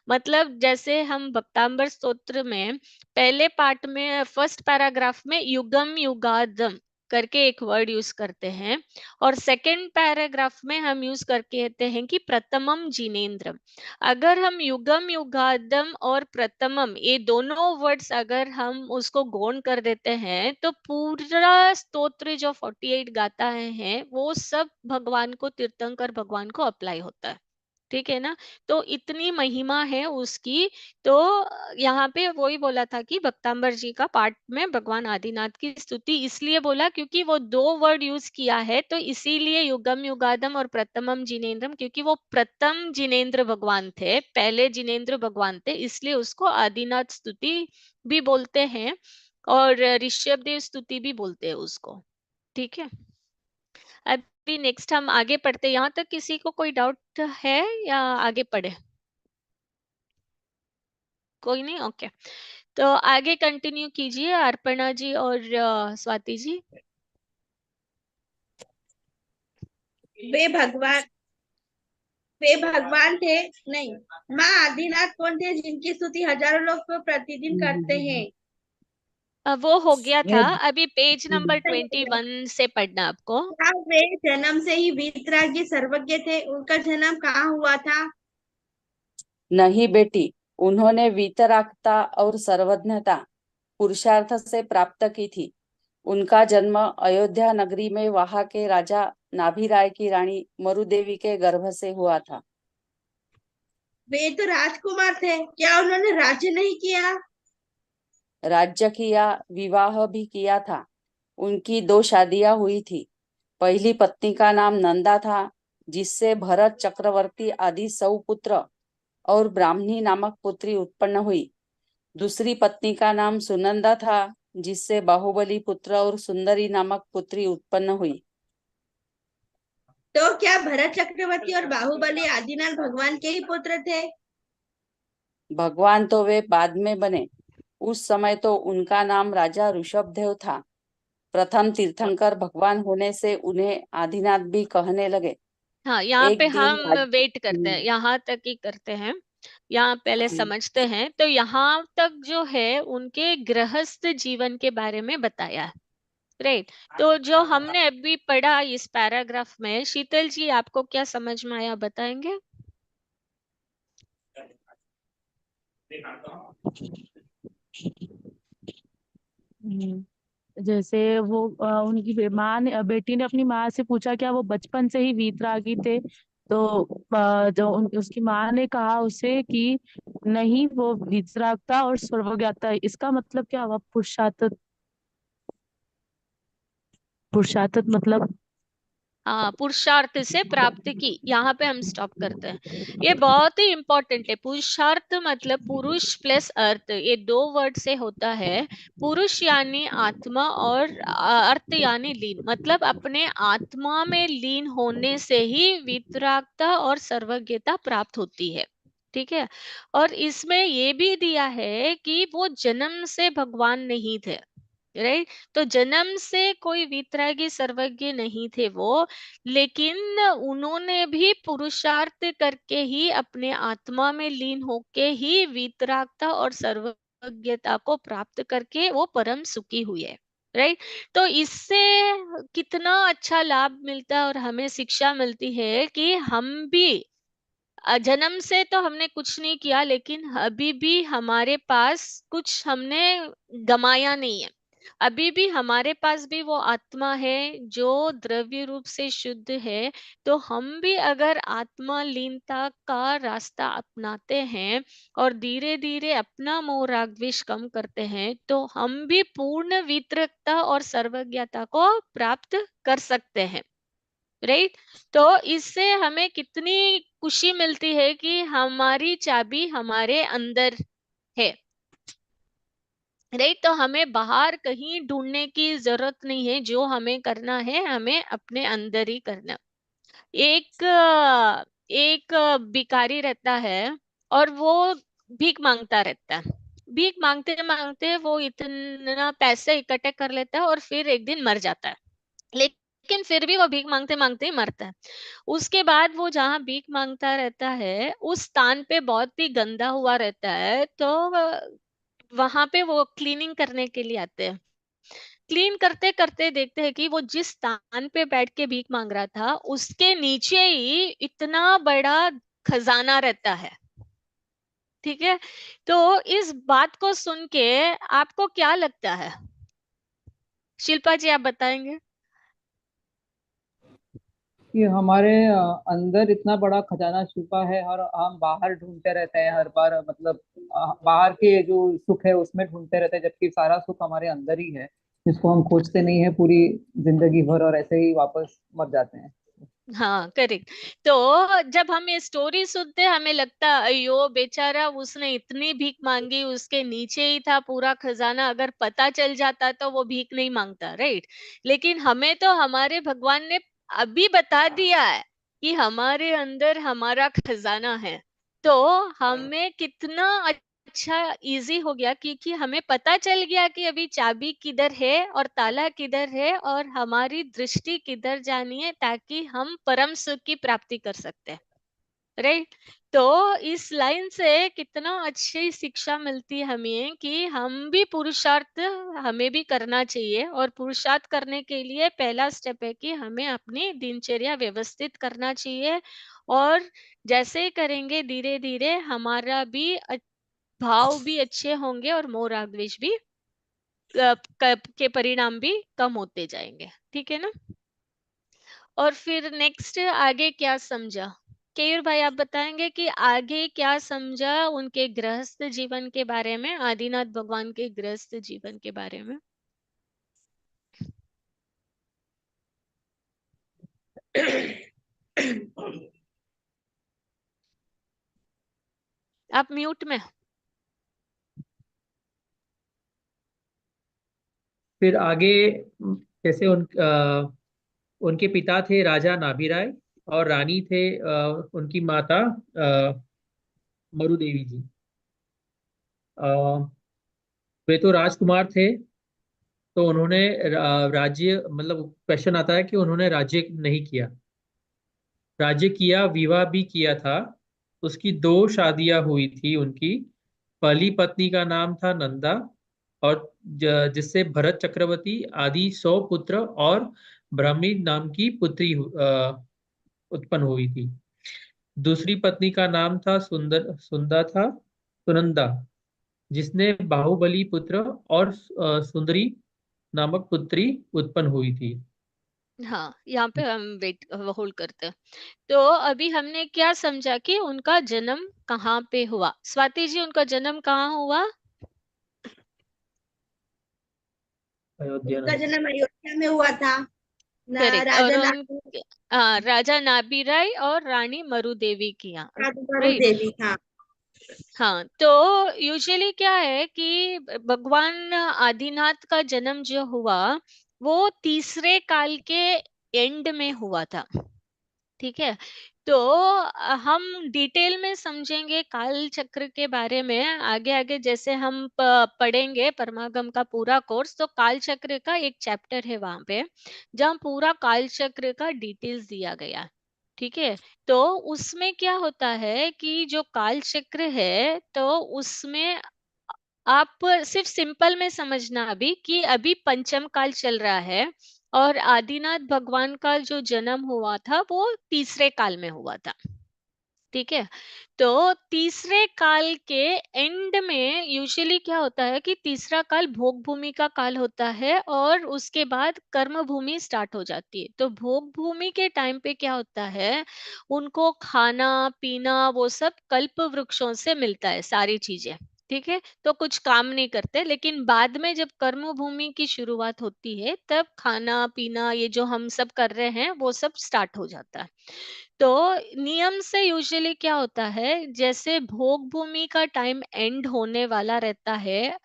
Speaker 2: मतलब जैसे हम भक्तांबर स्तोत्र में पहले पार्ट में फर्स्ट पैराग्राफ में युगम युगादम करके एक वर्ड यूज करते हैं, और सेकंड पैराग्राफ में हम यूज करके कहते हैं कि प्रथमम जिनेन्द्रम। अगर हम युगम युगादम और प्रथमम ये दोनों वर्ड्स अगर हम उसको गौण कर देते हैं, तो पूरा स्तोत्र जो 48 गाथाएं हैं वो सब भगवान को, तीर्थंकर भगवान को अप्लाई होता है। ठीक है ना? तो इतनी महिमा है उसकी। तो यहाँ पे वही बोला था कि भक्तांबर जी का पाठ में भगवान आदिनाथ की स्तुति इसलिए बोला क्योंकि वो दो वर्ड यूज किया है, तो इसीलिए युगम युगादम और प्रथमम जिनेन्द्रम, क्योंकि वो प्रथम जिनेन्द्र भगवान थे, पहले जिनेन्द्र भगवान थे, इसलिए उसको आदिनाथ स्तुति भी बोलते हैं। और ऋषभ देव स्तुति भी बोलते हैं उसको। ठीक है, अभी नेक्स्ट हम आगे पढ़ते हैं। यहाँ तक किसी को कोई डाउट है या आगे पढ़े? कोई नहीं, ओके। तो आगे कंटिन्यू कीजिए अर्पणा जी और स्वाति जी।
Speaker 4: वे भगवान वे भगवान थे, नहीं, माँ आदिनाथ कौन थे जिनकी स्तुति हजारों लोग तो प्रतिदिन करते हैं?
Speaker 2: वो हो गया था,
Speaker 3: ये
Speaker 2: अभी पेज नंबर 21 से पढ़ना आपको।
Speaker 4: क्या वे जन्म से ही वीतरागी सर्वज्ञ थे? उनका जन्म कहाँ हुआ था?
Speaker 11: नहीं बेटी, उन्होंने वीतरागता और सर्वज्ञता पुरुषार्थ से प्राप्त की थी। उनका जन्म अयोध्या नगरी में वहां के राजा नाभिराय की रानी मरुदेवी के गर्भ से हुआ था।
Speaker 4: वे तो राजकुमार थे, क्या उन्होंने राज्य नहीं किया?
Speaker 11: राज्य किया, विवाह भी किया था। उनकी 2 शादियां हुई थी। पहली पत्नी का नाम नंदा था, जिससे भरत चक्रवर्ती आदि 100 पुत्र और ब्राह्मणी नामक पुत्री उत्पन्न हुई। दूसरी पत्नी का नाम सुनंदा था, जिससे बाहुबली पुत्र और सुंदरी नामक पुत्री उत्पन्न हुई।
Speaker 4: तो क्या भरत चक्रवर्ती और बाहुबली आदिनाथ भगवान के ही पुत्र थे?
Speaker 11: भगवान तो वे बाद में बने। उस समय तो उनका नाम राजा ऋषभदेव था। प्रथम तीर्थंकर भगवान होने से उन्हें आदिनाथ भी कहने लगे।
Speaker 2: हाँ, यहाँ पे
Speaker 11: एक दिन
Speaker 2: हम वेट करते हैं, यहाँ तक ही करते हैं। यहाँ पहले समझते हैं। तो यहाँ तक जो है उनके गृहस्थ जीवन के बारे में बताया है, राइट। तो जो हमने अभी पढ़ा इस पैराग्राफ में, शीतल जी आपको क्या समझ में आया, बताएंगे?
Speaker 9: जैसे वो उनकी माँ ने, बेटी ने अपनी माँ से पूछा क्या वो बचपन से ही वीतरागी थे। तो उसकी माँ ने कहा उसे कि नहीं, वो वीतरागता और सर्वज्ञता। इसका मतलब क्या हुआ? पुरुषार्थ, पुरुषार्थ मतलब
Speaker 2: हाँ, पुरुषार्थ से प्राप्त की, यहाँ पे हम स्टॉप करते हैं। ये बहुत ही इंपॉर्टेंट है। पुरुषार्थ मतलब पुरुष प्लस अर्थ, ये 2 वर्ड से होता है। पुरुष यानी आत्मा और अर्थ यानी लीन, मतलब अपने आत्मा में लीन होने से ही वितरागता और सर्वज्ञता प्राप्त होती है। ठीक है, और इसमें ये भी दिया है कि वो जन्म से भगवान नहीं थे, राइट। तो जन्म से कोई वीतरागी सर्वज्ञ नहीं थे वो, लेकिन उन्होंने भी पुरुषार्थ करके ही अपने आत्मा में लीन होके ही वीतरागता और सर्वज्ञता को प्राप्त करके वो परम सुखी हुए, राइट। तो इससे कितना अच्छा लाभ मिलता है और हमें शिक्षा मिलती है कि हम भी जन्म से तो हमने कुछ नहीं किया, लेकिन अभी भी हमारे पास कुछ हमने गमाया नहीं है। अभी भी हमारे पास भी वो आत्मा है जो द्रव्य रूप से शुद्ध है। तो हम भी अगर आत्मा लीनता का रास्ता अपनाते हैं और धीरे धीरे अपना मोह राग द्वेष कम करते हैं, तो हम भी पूर्ण वितरकता और सर्वज्ञता को प्राप्त कर सकते हैं, राइट। तो इससे हमें कितनी खुशी मिलती है कि हमारी चाबी हमारे अंदर है, राइट। तो हमें बाहर कहीं ढूंढने की जरूरत नहीं है। जो हमें करना है हमें अपने अंदर ही करना। एक भिखारी रहता है और वो भीख मांगता रहता है। भीख मांगते मांगते वो इतना पैसे इकट्ठे कर लेता है और फिर एक दिन मर जाता है। लेकिन फिर भी वो भीख मांगते मांगते ही मरता है। उसके बाद वो जहाँ भीख मांगता रहता है उस स्थान पे बहुत ही गंदा हुआ रहता है। तो वहां पे वो क्लीनिंग करने के लिए आते हैं। क्लीन करते करते देखते हैं कि वो जिस स्थान पे बैठ के भीख मांग रहा था उसके नीचे ही इतना बड़ा खजाना रहता है। ठीक है, तो इस बात को सुन के आपको क्या लगता है? शिल्पा जी आप बताएंगे।
Speaker 3: कि हमारे अंदर इतना बड़ा खजाना छुपा है और हम बाहर ढूंढते रहते हैं हर बार, मतलब बाहर के जो सुख है उसमें ढूंढते रहते हैं, जबकि सारा सुख हमारे अंदर ही है, जिसको हम खोजते नहीं है पूरी जिंदगी भर और ऐसे ही वापस मर जाते हैं।
Speaker 2: हाँ, करेक्ट। तो जब हम ये स्टोरी सुनते हैं हमें लगता है अयो बेचारा उसने इतनी भीख मांगी, उसके नीचे ही था पूरा खजाना, अगर पता चल जाता तो वो भीख नहीं मांगता, राइट? लेकिन हमें तो हमारे भगवान ने अभी बता दिया है कि हमारे अंदर हमारा खजाना है। तो हमें कितना अच्छा इजी हो गया, क्योंकि हमें पता चल गया कि अभी चाबी किधर है और ताला किधर है और हमारी दृष्टि किधर जानी है, ताकि हम परम सुख की प्राप्ति कर सकते हैं, राइट? तो इस लाइन से कितना अच्छी शिक्षा मिलती है हमें कि हम भी पुरुषार्थ हमें भी करना चाहिए, और पुरुषार्थ करने के लिए पहला स्टेप है कि हमें अपनी दिनचर्या व्यवस्थित करना चाहिए। और जैसे ही करेंगे धीरे धीरे हमारा भी भाव भी अच्छे होंगे और मोह राग द्वेष भी के परिणाम भी कम होते जाएंगे, ठीक है ना? और फिर नेक्स्ट आगे क्या समझा? केयूर भाई आप बताएंगे कि आगे क्या समझा उनके गृहस्थ जीवन के बारे में, आदिनाथ भगवान के गृहस्थ जीवन के बारे में? आप म्यूट में।
Speaker 5: फिर आगे जैसे उनके पिता थे राजा नाभिराय, और रानी थे उनकी माता मरुदेवी जी। अ, वे तो राजकुमार थे, तो उन्होंने राज्य, मतलब क्वेश्चन आता है कि उन्होंने राज्य नहीं किया। राज्य किया, विवाह भी किया था। उसकी दो शादियां हुई थी उनकी। पहली पत्नी का नाम था नंदा, और जिससे भरत चक्रवर्ती आदि 100 पुत्र और ब्राह्मी नाम की पुत्री उत्पन्न हुई थी। दूसरी पत्नी का नाम था सुनंदा, जिसने बाहुबली पुत्र और सुंदरी नामक पुत्री उत्पन्न हुई थी।
Speaker 2: हाँ, यहाँ पे हम वेट होल्ड करते हैं। तो अभी हमने क्या समझा कि उनका जन्म कहाँ पे हुआ? स्वाति जी, उनका जन्म कहाँ हुआ?
Speaker 5: अयोध्या
Speaker 4: उनका
Speaker 5: नगरी।
Speaker 4: जन्म अयोध्या में हुआ था।
Speaker 2: करेक्ट। और
Speaker 4: राजा
Speaker 2: राजा नाभीराय और रानी मरुदेवी की यहाँ,
Speaker 4: राजकुमारी
Speaker 2: राइट?
Speaker 4: देवी था।
Speaker 2: हाँ, तो यूजुअली क्या है कि भगवान आदिनाथ का जन्म जो हुआ वो तीसरे काल के एंड में हुआ था, ठीक है? तो हम डिटेल में समझेंगे काल चक्र के बारे में आगे आगे, जैसे हम पढ़ेंगे परमागम का पूरा कोर्स, तो काल चक्र का एक चैप्टर है वहां पे जहाँ पूरा काल चक्र का डिटेल्स दिया गया है, ठीक है? तो उसमें क्या होता है कि जो काल चक्र है तो उसमें आप सिर्फ सिंपल में समझना अभी कि अभी पंचम काल चल रहा है, और आदिनाथ भगवान का जो जन्म हुआ था वो तीसरे काल में हुआ था, ठीक है? तो तीसरे काल के एंड में यूजुअली क्या होता है कि तीसरा काल भोग भूमि का काल होता है और उसके बाद कर्म भूमि स्टार्ट हो जाती है। तो भोग भूमि के टाइम पे क्या होता है, उनको खाना पीना वो सब कल्प वृक्षों से मिलता है, सारी चीजें, ठीक है? तो कुछ काम नहीं करते, लेकिन बाद में जब कर्म भूमि की शुरुआत होती है तब खाना पीना ये जो हम सब कर रहे हैं वो सब स्टार्ट हो जाता है। तो नियम से यूजुअली क्या होता है, जैसे भोग भूमि का टाइम एंड होने वाला रहता है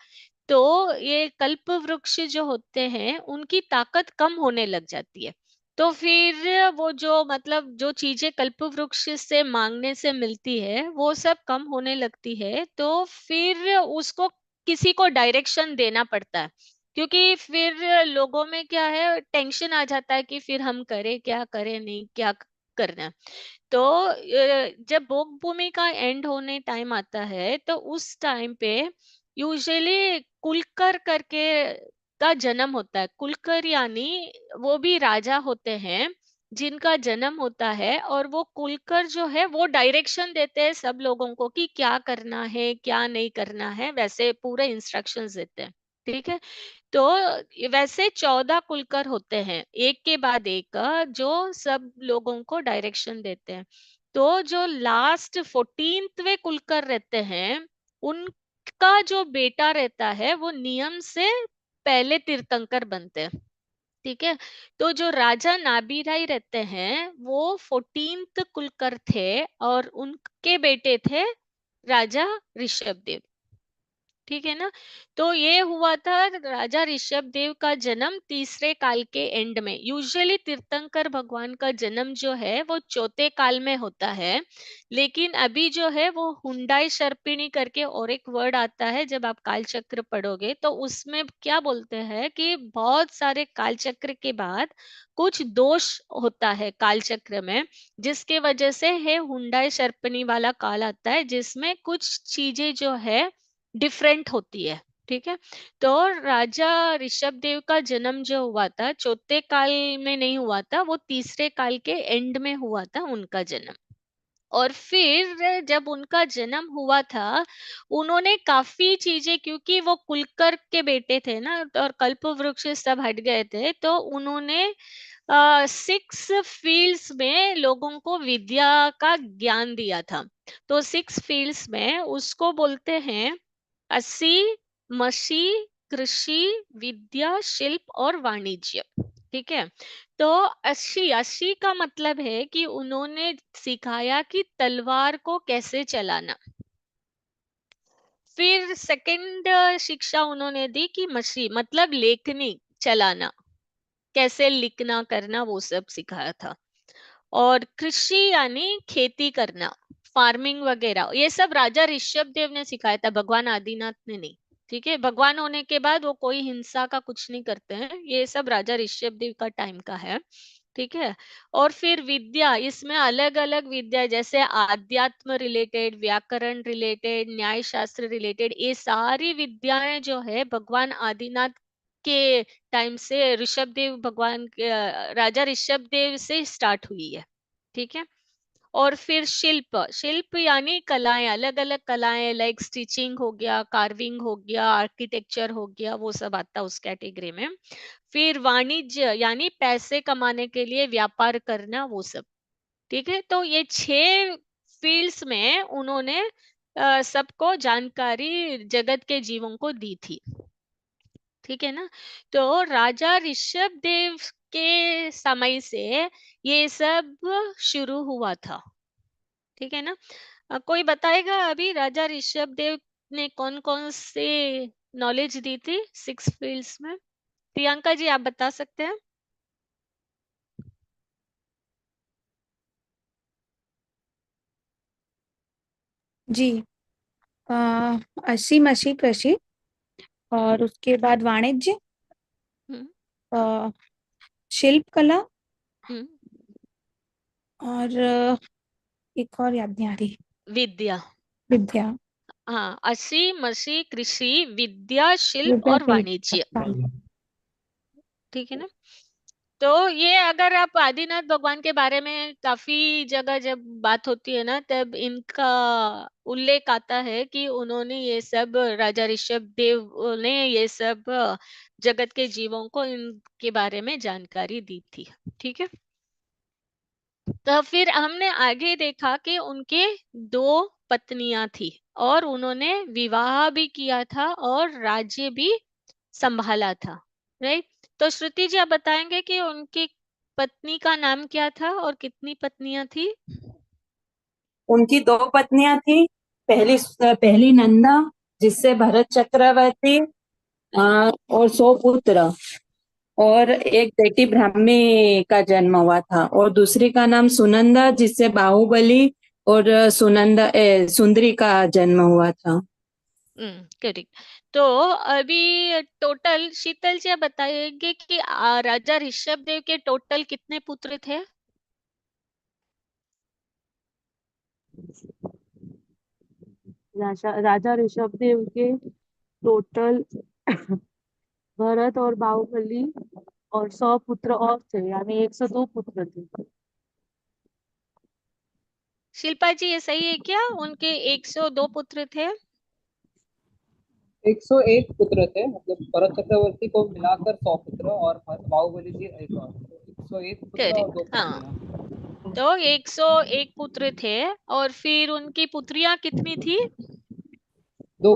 Speaker 2: तो ये कल्प वृक्ष जो होते हैं उनकी ताकत कम होने लग जाती है। तो फिर वो जो मतलब जो चीजें कल्प वृक्ष से मांगने से मिलती है वो सब कम होने लगती है, तो फिर उसको किसी को डायरेक्शन देना पड़ता है, क्योंकि फिर लोगों में क्या है टेंशन आ जाता है कि फिर हम करें क्या करें नहीं क्या करना है। तो जब भोग भूमि का एंड होने टाइम आता है तो उस टाइम पे यूजुअली कुलकर करके का जन्म होता है। कुलकर यानी वो भी राजा होते हैं जिनका जन्म होता है, और वो कुलकर जो है वो डायरेक्शन देते हैं सब लोगों को कि क्या करना है क्या नहीं करना है, वैसे पूरे इंस्ट्रक्शंस देते हैं, ठीक है? तो वैसे 14 कुलकर होते हैं एक के बाद एक जो सब लोगों को डायरेक्शन देते हैं। तो जो लास्ट 14वें कुलकर रहते हैं उनका जो बेटा रहता है वो नियम से पहले तीर्थंकर बनते हैं, ठीक है। तो जो राजा नाबीराई रहते हैं वो 14th कुलकर थे और उनके बेटे थे राजा ऋषभदेव। ठीक है ना। तो ये हुआ था राजा ऋषभ देव का जन्म तीसरे काल के एंड में। यूजुअली तीर्थंकर भगवान का जन्म जो है वो चौथे काल में होता है, लेकिन अभी जो है वो हुंडाई सर्पिणी करके और एक वर्ड आता है जब आप काल चक्र पढ़ोगे तो उसमें क्या बोलते हैं कि बहुत सारे काल चक्र के बाद कुछ दोष होता है काल चक्र में, जिसके वजह से है हुंडाई सर्पिणी वाला काल आता है जिसमें कुछ चीजें जो है डिफरेंट होती है। ठीक है। तो राजा ऋषभ देव का जन्म जो हुआ था चौथे काल में नहीं हुआ था, वो तीसरे काल के एंड में हुआ था उनका जन्म। और फिर जब उनका जन्म हुआ था उन्होंने काफी चीजें, क्योंकि वो कुलकर के बेटे थे ना और कल्प वृक्ष सब हट गए थे, तो उन्होंने 6 फील्ड्स में लोगों को विद्या का ज्ञान दिया था। तो 6 फील्ड्स में उसको बोलते हैं 80, मशी, कृषि, विद्या, शिल्प और वाणिज्य। ठीक है। तो 80 का मतलब है कि उन्होंने सिखाया कि तलवार को कैसे चलाना। फिर सेकंड शिक्षा उन्होंने दी कि मशी मतलब लेखनी चलाना, कैसे लिखना करना वो सब सिखाया था। और कृषि यानी खेती करना, फार्मिंग वगैरह, ये सब राजा ऋषभ देव ने सिखाया था, भगवान आदिनाथ ने नहीं। ठीक है। भगवान होने के बाद वो कोई हिंसा का कुछ नहीं करते हैं, ये सब राजा ऋषभ देव का टाइम का है। ठीक है। और फिर विद्या, इसमें अलग अलग विद्या जैसे आध्यात्म रिलेटेड, व्याकरण रिलेटेड, न्याय शास्त्र रिलेटेड, ये सारी विद्याएं जो है भगवान आदिनाथ के टाइम से ऋषभ देव भगवान राजा ऋषभ देव से स्टार्ट हुई है। ठीक है। और फिर शिल्प, शिल्प यानी कलाएं, अलग अलग कलाएं लाइक स्टिचिंग हो गया, कार्विंग हो गया, आर्किटेक्चर हो गया, वो सब आता है उस कैटेगरी में। फिर वाणिज्य यानी पैसे कमाने के लिए व्यापार करना, वो सब। ठीक है। तो ये 6 फील्ड्स में उन्होंने सबको जानकारी जगत के जीवों को दी थी। ठीक है ना। तो राजा ऋषभ देव के समय से ये सब शुरू हुआ था। ठीक है ना। कोई बताएगा अभी राजा ऋषभ देव ने कौन कौन से नॉलेज दी थी 6 फील्ड्स में? प्रियंका जी आप बता सकते हैं?
Speaker 6: जी। 80 मसी कृषि, और उसके बाद वाणिज्य,
Speaker 2: हम्म
Speaker 6: शिल्प कला,
Speaker 2: हम्म
Speaker 6: और एक और याद नहीं आ रही।
Speaker 2: विद्या।
Speaker 6: विद्या।
Speaker 2: हाँ, 80 मसी कृषि, विद्या, शिल्प
Speaker 6: विद्या
Speaker 2: और वाणिज्य। ठीक है ना। तो ये अगर आप आदिनाथ भगवान के बारे में काफी जगह जब बात होती है ना तब इनका उल्लेख आता है कि उन्होंने ये सब, राजा ऋषभ देव ने ये सब जगत के जीवों को इनके बारे में जानकारी दी थी। ठीक है। तो फिर हमने आगे देखा कि उनके 2 पत्नियां थी और उन्होंने विवाह भी किया था और राज्य भी संभाला था। राइट। तो श्रुति जी आप बताएंगे कि उनकी पत्नी का नाम क्या था और कितनी पत्नियां थी?
Speaker 8: उनकी 2 पत्नियां थी। पहली नंदा, जिससे भरत चक्रवर्ती और 100 पुत्र और एक बेटी ब्राह्मी का जन्म हुआ था, और दूसरी का नाम सुनंदा, जिससे बाहुबली और सुंदरी का जन्म हुआ था।
Speaker 2: करेक्ट। तो अभी टोटल शीतल जी आप बताएंगे कि राजा ऋषभ देव के टोटल कितने पुत्र थे?
Speaker 9: राजा ऋषभ देव के टोटल भरत और बाहुबली और 100 पुत्र और थे, यानी 102 पुत्र थे।
Speaker 2: शिल्पा जी ये सही है क्या? उनके 102 पुत्र थे।
Speaker 3: 101 पुत्र थे, मतलब भरत चक्रवर्ती को मिलाकर 100 पुत्र और बाहुबली जी एक और, 101 पुत्र और 2
Speaker 2: करेक्ट। हाँ,
Speaker 3: पुत्रियां।
Speaker 2: तो 101 पुत्र थे और फिर उनकी पुत्रियां कितनी थी?
Speaker 3: 2।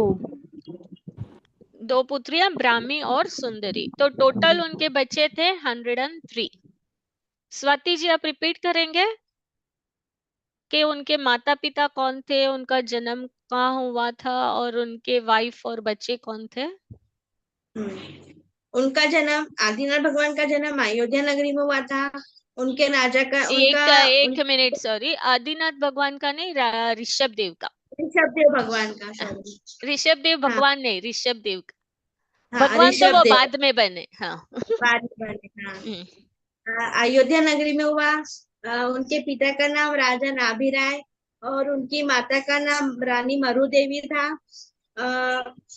Speaker 2: 2 पुत्रियां ब्राह्मी और सुंदरी। तो टोटल उनके बच्चे थे 103। स्वाति जी आप रिपीट करेंगे कि उनके माता पिता कौन थे, उनका जन्म कहाँ हुआ था और उनके वाइफ और बच्चे कौन थे?
Speaker 4: उनका जन्म, आदिनाथ भगवान का जन्म अयोध्या नगरी में हुआ था। उनके राजा का
Speaker 2: एक मिनट, सॉरी, आदिनाथ भगवान का नहीं, ऋषभ देव का।
Speaker 4: ऋषभ देव भगवान का, सॉरी।
Speaker 2: ऋषभ देव
Speaker 4: हाँ,
Speaker 2: भगवान नहीं, ऋषभ देव का।
Speaker 4: हाँ,
Speaker 2: भगवान तो
Speaker 4: ऋषभ
Speaker 2: वो
Speaker 4: देव
Speaker 2: बाद में बने। हाँ।
Speaker 4: बाद में बने। हाँ, अयोध्या नगरी में हुआ। उनके पिता का नाम राजा नाभिराय और उनकी माता का नाम रानी मरु देवी था।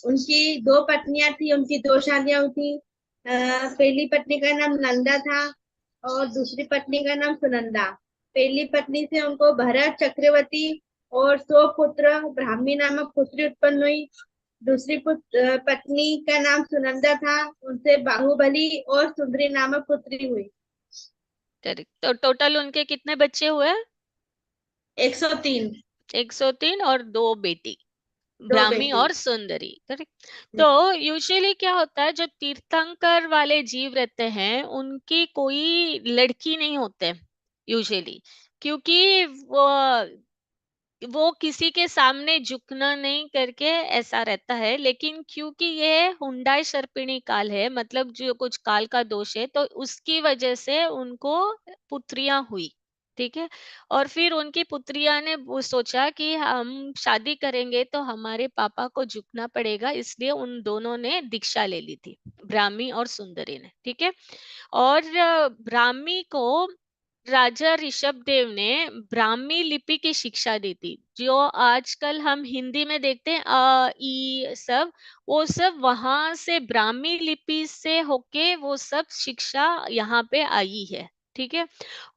Speaker 4: उनकी 2 पत्नियां थी, उनकी 2 शादियां हुई थी। पहली पत्नी का नाम नंदा था और दूसरी पत्नी का नाम सुनंदा। पहली पत्नी से उनको भरत चक्रवर्ती और 100 पुत्र ब्राह्मी नामक पुत्री उत्पन्न हुई। दूसरी पत्नी का नाम सुनंदा था, उनसे बाहुबली और सुंदरी नामक पुत्री हुई।
Speaker 2: करेक्ट। तो टोटल उनके कितने बच्चे हुए?
Speaker 4: 103।
Speaker 2: 103 और 2 बेटी,
Speaker 4: 2
Speaker 2: ब्राह्मी
Speaker 4: बेटी।
Speaker 2: और सुंदरी। करेक्ट। तो यूजुअली क्या होता है, जो तीर्थंकर वाले जीव रहते हैं उनकी कोई लड़की नहीं होते यूजुअली, क्योंकि वो किसी के सामने झुकना नहीं करके ऐसा रहता है। लेकिन क्योंकि ये हुंडाई सर्पिणी काल है, मतलब जो कुछ काल का दोष है, तो उसकी वजह से उनको पुत्रियां हुई। ठीक है। और फिर उनकी पुत्रियां ने वो सोचा कि हम शादी करेंगे तो हमारे पापा को झुकना पड़ेगा, इसलिए उन दोनों ने दीक्षा ले ली थी, ब्राह्मी और सुंदरी ने। ठीक है। और ब्राह्मी को राजा ऋषभ देव ने ब्राह्मी लिपि की शिक्षा दी थी। जो आजकल हम हिंदी में देखते हैं अ ई सब, वो सब वहां से ब्राह्मी लिपि से होके वो सब शिक्षा यहाँ पे आई है। ठीक है।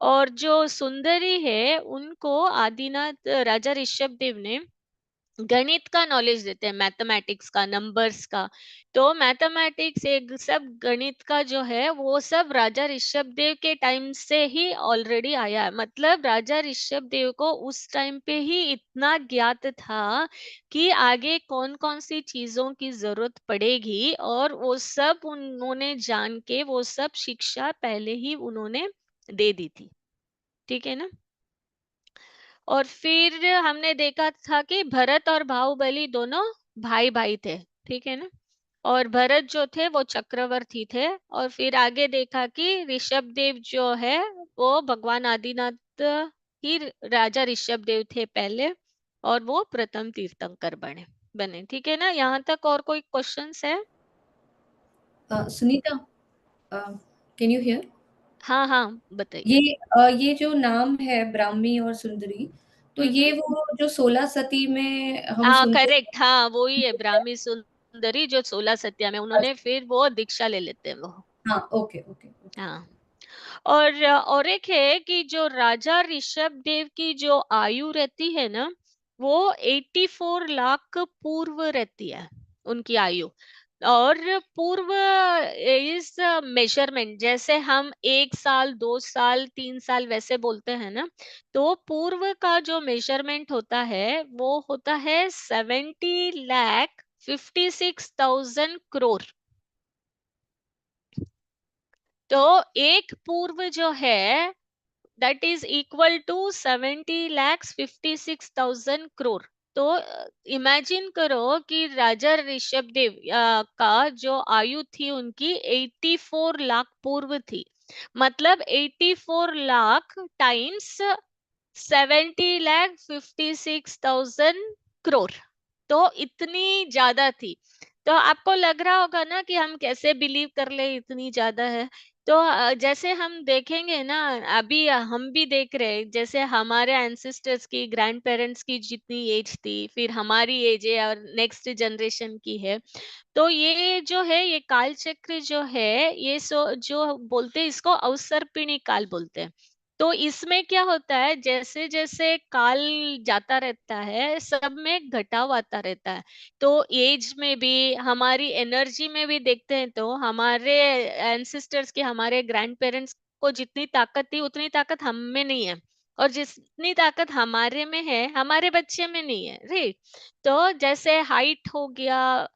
Speaker 2: और जो सुंदरी है उनको आदिनाथ राजा ऋषभ देव ने गणित का नॉलेज देते हैं, मैथमेटिक्स का, नंबर्स का। तो मैथमेटिक्स एक सब गणित का जो है वो सब राजा ऋषभ देव के टाइम से ही ऑलरेडी आया है। मतलब राजा ऋषभ देव को उस टाइम पे ही इतना ज्ञात था कि आगे कौन कौन सी चीजों की जरूरत पड़ेगी, और वो सब उन्होंने जान के वो सब शिक्षा पहले ही उन्होंने दे दी थी। ठीक है ना। और फिर हमने देखा था कि भरत और बाहुबली दोनों भाई भाई थे। ठीक है ना। और भरत जो थे वो चक्रवर्ती थे। और फिर आगे देखा कि ऋषभ देव जो है वो भगवान आदिनाथ ही राजा ऋषभ देव थे पहले, और वो प्रथम तीर्थंकर बने। ठीक है ना। यहाँ तक और कोई क्वेश्चंस है?
Speaker 10: Sunita, can you here?
Speaker 2: हाँ हाँ, बताइए।
Speaker 10: ये जो नाम है ब्राह्मी और सुंदरी, तो ये वो जो 16 सती में हम
Speaker 2: हाँ
Speaker 10: सुनते हैं।
Speaker 2: करेक्ट, हाँ वो ही है ब्राह्मी सुंदरी, जो 16 सत्या में उन्होंने फिर वो दीक्षा ले लेते हैं वो।
Speaker 10: हाँ, ओके ओके।
Speaker 2: हाँ। और एक है कि जो राजा ऋषभ देव की जो आयु रहती है ना, वो 84 लाख पूर्व रहती है उनकी आयु। और पूर्व इज मेजरमेंट, जैसे हम 1 साल 2 साल 3 साल वैसे बोलते हैं ना, तो पूर्व का जो मेजरमेंट होता है वो होता है 70,56,000 करोड़। तो एक पूर्व जो है that is equal to 70,56,000 crore. तो इमेजिन करो कि राजा ऋषभ देव का जो आयु थी उनकी 84 लाख पूर्व थी। मतलब 84 लाख टाइम्स 70,56,000 करोड़। तो इतनी ज्यादा थी। तो आपको लग रहा होगा ना कि हम कैसे बिलीव कर ले इतनी ज्यादा है। तो जैसे हम देखेंगे ना, अभी हम भी देख रहे हैं, जैसे हमारे एंसेस्टर्स की, ग्रैंड पेरेंट्स की जितनी एज थी, फिर हमारी एज है और नेक्स्ट जनरेशन की है। तो ये जो है, ये काल चक्र जो है, ये जो बोलते हैं इसको अवसर्पिणी काल बोलते हैं। तो इसमें क्या होता है, जैसे जैसे काल जाता रहता है सब में घटाव आता रहता है। तो एज में भी, हमारी एनर्जी में भी देखते हैं तो हमारे एंसेस्टर्स की, हमारे ग्रैंड पेरेंट्स को जितनी ताकत थी उतनी ताकत हम में नहीं है। और जितनी ताकत हमारे में है हमारे बच्चे में नहीं है, राइट। तो जैसे हाइट हो गया,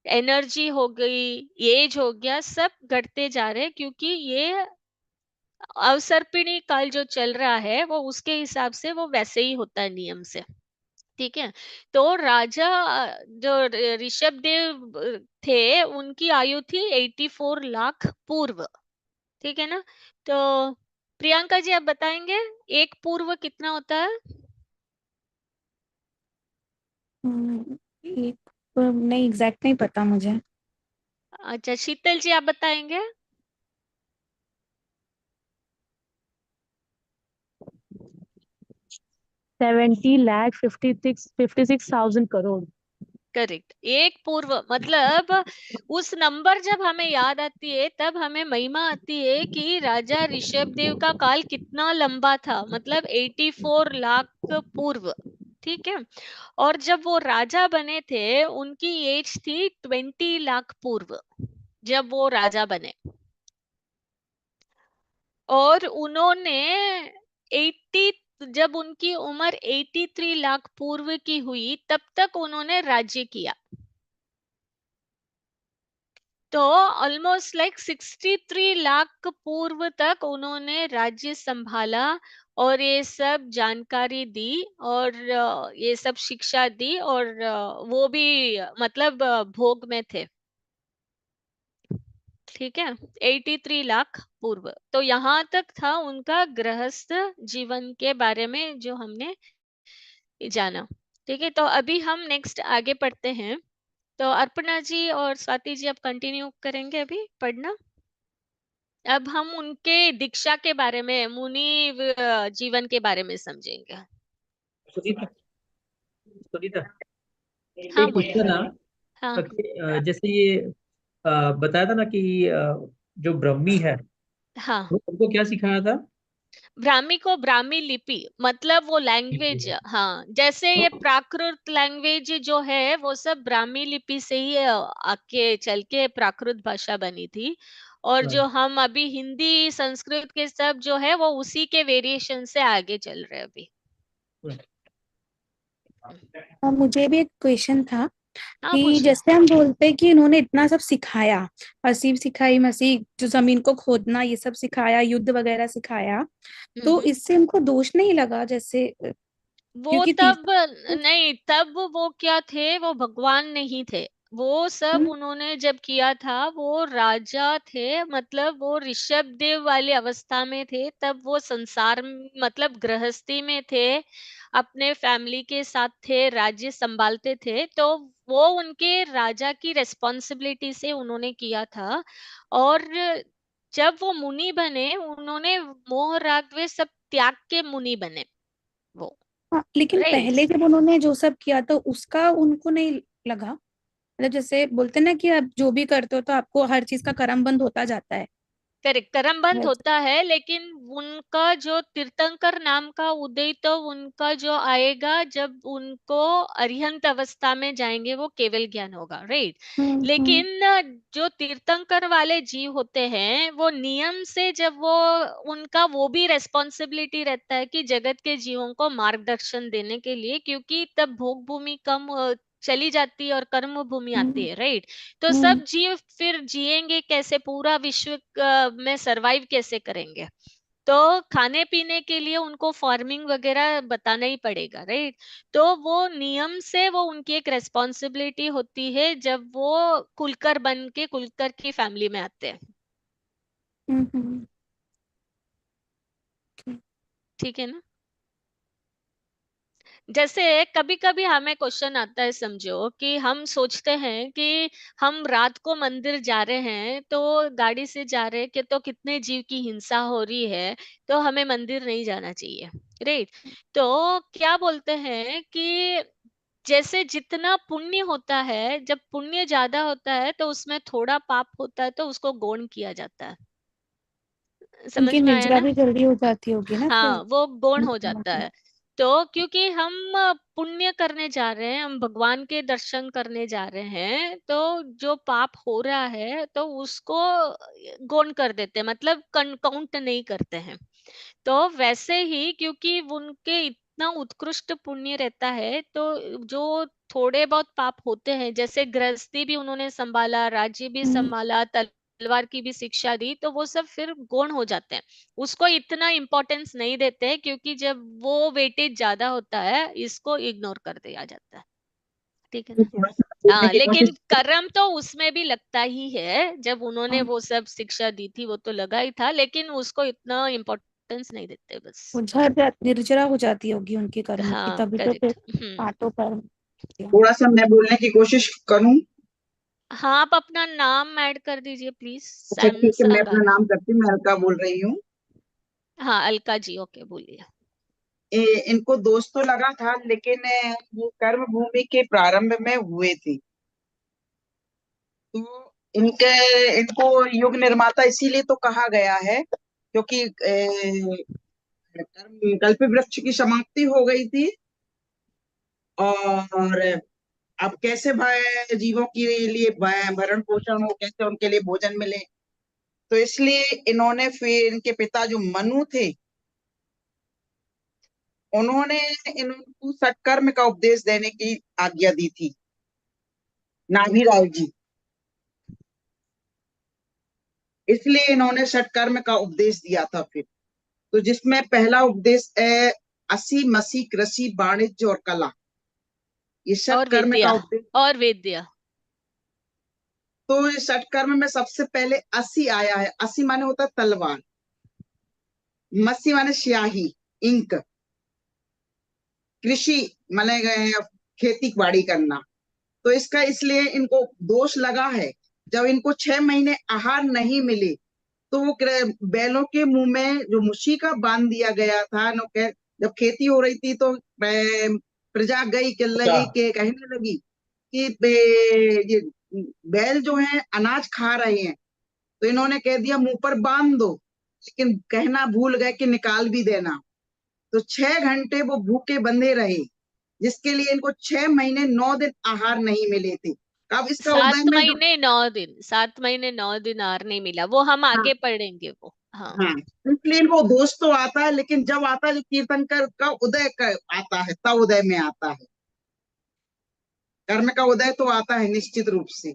Speaker 2: एनर्जी हो गई, एज हो गया, सब घटते जा रहे हैं, क्योंकि ये अवसर्पिणी काल जो चल रहा है वो उसके हिसाब से वो वैसे ही होता है नियम से। ठीक है। तो राजा जो ऋषभ देव थे, उनकी आयु थी 84 लाख पूर्व। ठीक है ना। तो प्रियंका जी आप बताएंगे एक पूर्व कितना होता है?
Speaker 6: एक नहीं, एग्जैक्ट नहीं पता मुझे।
Speaker 2: अच्छा, शीतल जी आप बताएंगे।
Speaker 9: 70,56,56,000 करोड़।
Speaker 2: करेक्ट। एक पूर्व मतलब उस नंबर जब हमें याद आती है तब हमें महिमा आती है कि राजा ऋषभ देव का काल कितना लंबा था, मतलब 84 लाख पूर्व। ठीक है। और जब वो राजा बने थे उनकी एज थी 20 लाख पूर्व, जब वो राजा बने। और उन्होंने 80 जब उनकी उम्र 83 लाख पूर्व की हुई तब तक उन्होंने राज्य किया। तो ऑलमोस्ट लाइक 63 लाख पूर्व तक उन्होंने राज्य संभाला और ये सब जानकारी दी और ये सब शिक्षा दी और वो भी मतलब भोग में थे। ठीक है। 83 लाख पूर्व, तो यहाँ तक था उनका गृहस्थ जीवन के बारे में जो हमने जाना। ठीक है। तो अभी हम नेक्स्ट आगे पढ़ते हैं। तो अर्पणा जी और स्वाति जी आप कंटिन्यू करेंगे अभी पढ़ना। अब हम उनके दीक्षा के बारे में, मुनि जीवन के बारे में समझेंगे।
Speaker 5: सुनीता, सुनीता,
Speaker 2: हाँ
Speaker 5: एक
Speaker 2: बोलिए।
Speaker 5: क्वेश्चन ना।
Speaker 2: हाँ
Speaker 5: जैसे ये बताया था ना कि जो ब्रह्मी है
Speaker 2: हाँ।
Speaker 5: वो उनको क्या सिखाया था?
Speaker 2: ब्राह्मी को ब्राह्मी लिपि मतलब वो लैंग्वेज, हाँ, जैसे ये
Speaker 5: तो
Speaker 2: प्राकृत लैंग्वेज जो है वो सब ब्राह्मी लिपि से ही आके चल के प्राकृत भाषा बनी थी। और जो हम अभी हिंदी संस्कृत के सब जो है वो उसी के वेरिएशन से आगे चल रहे हैं अभी।
Speaker 6: मुझे भी एक क्वेश्चन था
Speaker 2: हाँ
Speaker 6: कि
Speaker 2: पूछिए।
Speaker 6: जैसे हम बोलते हैं कि इन्होंने इतना सब सिखाया, हसीब सिखाई, मसीह जो जमीन को खोदना ये सब सिखाया, युद्ध वगैरह सिखाया, तो इससे उनको दोष नहीं लगा जैसे
Speaker 2: वो
Speaker 6: क्योंकि
Speaker 2: तब
Speaker 6: तीसरा।
Speaker 2: नहीं, तब वो क्या थे, वो भगवान नहीं थे। वो सब उन्होंने जब किया था वो राजा थे, मतलब वो ऋषभ देव वाली अवस्था में थे, तब वो संसार मतलब गृहस्थी में थे, अपने फैमिली के साथ थे, राज्य संभालते थे। तो वो उनके राजा की रेस्पॉन्सिबिलिटी से उन्होंने किया था। और जब वो मुनि बने उन्होंने मोह राग द्वेष सब त्याग के मुनि बने वो।
Speaker 6: हाँ, लेकिन
Speaker 2: राइट।
Speaker 6: पहले जब उन्होंने जो सब किया तो उसका उनको नहीं लगा, मतलब जैसे बोलते हैं ना कि आप जो भी करते हो तो आपको हर चीज का कर्म बंद होता जाता है।
Speaker 2: करेक्ट, कर्म बंद
Speaker 6: वैसे
Speaker 2: होता है, लेकिन उनका जो तीर्थंकर नाम का उदय तो उनका जो आएगा जब उनको अरिहंत अवस्था में जाएंगे, वो केवल ज्ञान होगा। राइट।
Speaker 6: हम्म।
Speaker 2: लेकिन जो तीर्थंकर वाले जीव होते हैं वो नियम से जब वो उनका वो भी रेस्पॉन्सिबिलिटी रहता है कि जगत के जीवों को मार्गदर्शन देने के लिए, क्योंकि तब भोग भूमि कम चली जाती है और कर्म भूमि आती है। राइट। तो
Speaker 6: हम्म।
Speaker 2: सब जीव फिर जिएंगे कैसे, पूरा विश्व में सरवाइव कैसे करेंगे? तो खाने पीने के लिए उनको फार्मिंग वगैरह बताना ही पड़ेगा। राइट। तो वो नियम से वो उनकी एक रेस्पॉन्सिबिलिटी होती है जब वो कुलकर बन के कुलकर की फैमिली में आते हैं।
Speaker 6: हम्म।
Speaker 2: ठीक है ना। जैसे कभी कभी हमें क्वेश्चन आता है, समझो कि हम सोचते हैं कि हम रात को मंदिर जा रहे हैं, तो गाड़ी से जा रहे हैं कि तो कितने जीव की हिंसा हो रही है, तो हमें मंदिर नहीं जाना चाहिए। राइट। तो क्या बोलते हैं कि जैसे जितना पुण्य होता है, जब पुण्य ज्यादा होता है तो उसमें थोड़ा पाप होता है, तो उसको गौण किया जाता है। समझ
Speaker 6: उनकी
Speaker 2: में आया
Speaker 6: निर्जरा
Speaker 2: ना।
Speaker 6: भी जल्दी हो जाती होगी ना फिर।
Speaker 2: हाँ, वो गौण हो जाता
Speaker 6: हम्म।
Speaker 2: है। तो क्योंकि हम पुण्य करने जा रहे हैं, हम भगवान के दर्शन करने जा रहे हैं, तो जो पाप हो रहा है तो उसको गौण कर देते हैं, मतलब काउंट नहीं करते हैं। तो वैसे ही क्योंकि उनके इतना उत्कृष्ट पुण्य रहता है, तो जो थोड़े बहुत पाप होते हैं, जैसे गृहस्थी भी उन्होंने संभाला, राज्य भी संभाला, तलवार की भी शिक्षा दी, तो वो सब फिर गौण हो जाते हैं। उसको इतना इम्पोर्टेंस नहीं देते हैं, क्योंकि जब वो वेटेज ज्यादा होता है, इसको इग्नोर कर दिया जाता है। ठीक है
Speaker 13: तो
Speaker 2: ना?
Speaker 13: थोड़ा सा मैं बोलने
Speaker 2: हाँ,
Speaker 13: की
Speaker 2: लेकिन
Speaker 13: कोशिश
Speaker 2: कर्म तो उसमें भी लगता ही है। जब उन्होंने वो सब शिक्षा दी थी, वो तो लगा ही था, लेकिन उसको इतना इम्पोर्टेंस नहीं देते बस।
Speaker 6: वो निर्जरा हो जाती होगी उनकी कर्म की,
Speaker 2: हाँ,
Speaker 6: तभी तो फिर
Speaker 2: करेक्ट।
Speaker 6: काटो कर्म।
Speaker 13: थोड़ा सा मैं बोलने की कोशिश करूं।
Speaker 2: हाँ, आप अपना नाम ऐड कर दीजिए प्लीज।
Speaker 13: अच्छा ठीक है, मैं अपना
Speaker 2: सैमसंग।
Speaker 13: नाम करती हूँ, मैं अलका बोल रही हूँ।
Speaker 2: हाँ, अलका जी, ओके, बोलिए।
Speaker 13: इनको दोष तो लगा था, लेकिन ये कर्म भूमि के प्रारंभ में हुए थे। तो इनके इनको युग निर्माता इसीलिए तो कहा गया है, क्योंकि कल्प वृक्ष की समाप्ति हो गई थी, और अब कैसे जीवों के लिए भरण पोषण हो, कैसे उनके लिए भोजन मिले। तो इसलिए इन्होंने फिर इनके पिता जो मनु थे, उन्होंने इनको सत्कर्म का उपदेश देने की आज्ञा दी थी, नाभीराव जी। इसलिए इन्होंने सत्कर्म का उपदेश दिया था फिर। तो जिसमें पहला उपदेश है असी मसी कृषि वाणिज्य और कला, ये
Speaker 2: और
Speaker 13: सत्कर्म का
Speaker 2: विद्या।
Speaker 13: उपदेश।
Speaker 2: और विद्या।
Speaker 13: तो इस सत्कर्म में सबसे पहले असी आया है। असी माने होता है तलवार, मसी माने स्याही, इंक, कृषि माने खेती बाड़ी करना। तो इसका इसलिए इनको दोष लगा है। जब इनको 6 महीने आहार नहीं मिले, तो वो बैलों के मुंह में जो मूसिका बांध दिया गया था, जब खेती हो रही थी, तो प्रजा गई के लगी के कहने लगी कि ये बैल जो है अनाज खा रहे हैं। तो इन्होंने कह दिया मुंह पर बांध दो, लेकिन कहना भूल गए कि निकाल भी देना। तो 6 घंटे वो भूखे बंधे रहे, जिसके लिए इनको 6 महीने 9 दिन आहार नहीं मिले थे। अब इसका उदय
Speaker 2: 7
Speaker 13: में जो
Speaker 2: महीने 9 दिन, 7 महीने 9 दिन आहार नहीं मिला, वो हम
Speaker 13: हाँ
Speaker 2: आगे पढ़ेंगे वो। हाँ।
Speaker 13: हाँ, इसलिए इनको दोष तो आता है, लेकिन जब आता है तीर्थंकर का उदय आता है, तब उदय में आता है। कर्म का उदय तो आता है निश्चित रूप से।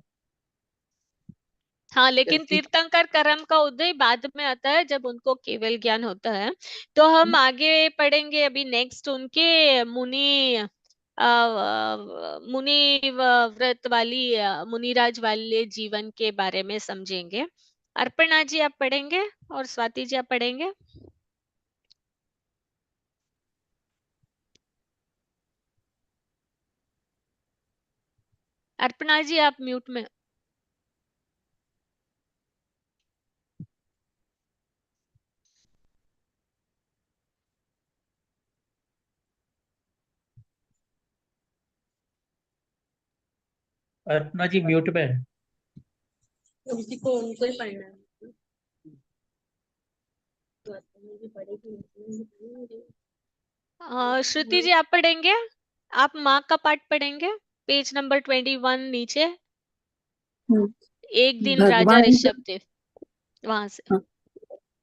Speaker 2: हाँ, लेकिन तीर्थंकर कर्म का उदय बाद में आता है, जब उनको केवल ज्ञान होता है। तो हम आगे पढ़ेंगे अभी नेक्स्ट उनके मुनि व्रत वाली, मुनिराज वाले जीवन के बारे में समझेंगे। अर्पणा जी आप पढ़ेंगे और स्वाति जी आप पढ़ेंगे। अर्पणा जी आप म्यूट में।
Speaker 5: अर्पणा जी म्यूट में है।
Speaker 4: उसी को उनको ही पढ़ना है।
Speaker 2: श्रुति जी आप पढ़ेंगे। आप माँ का पाठ पढ़ेंगे, पेज नंबर 21 नीचे। एक दिन राजा
Speaker 8: भगवान
Speaker 2: ऋषभदेव, वहां से।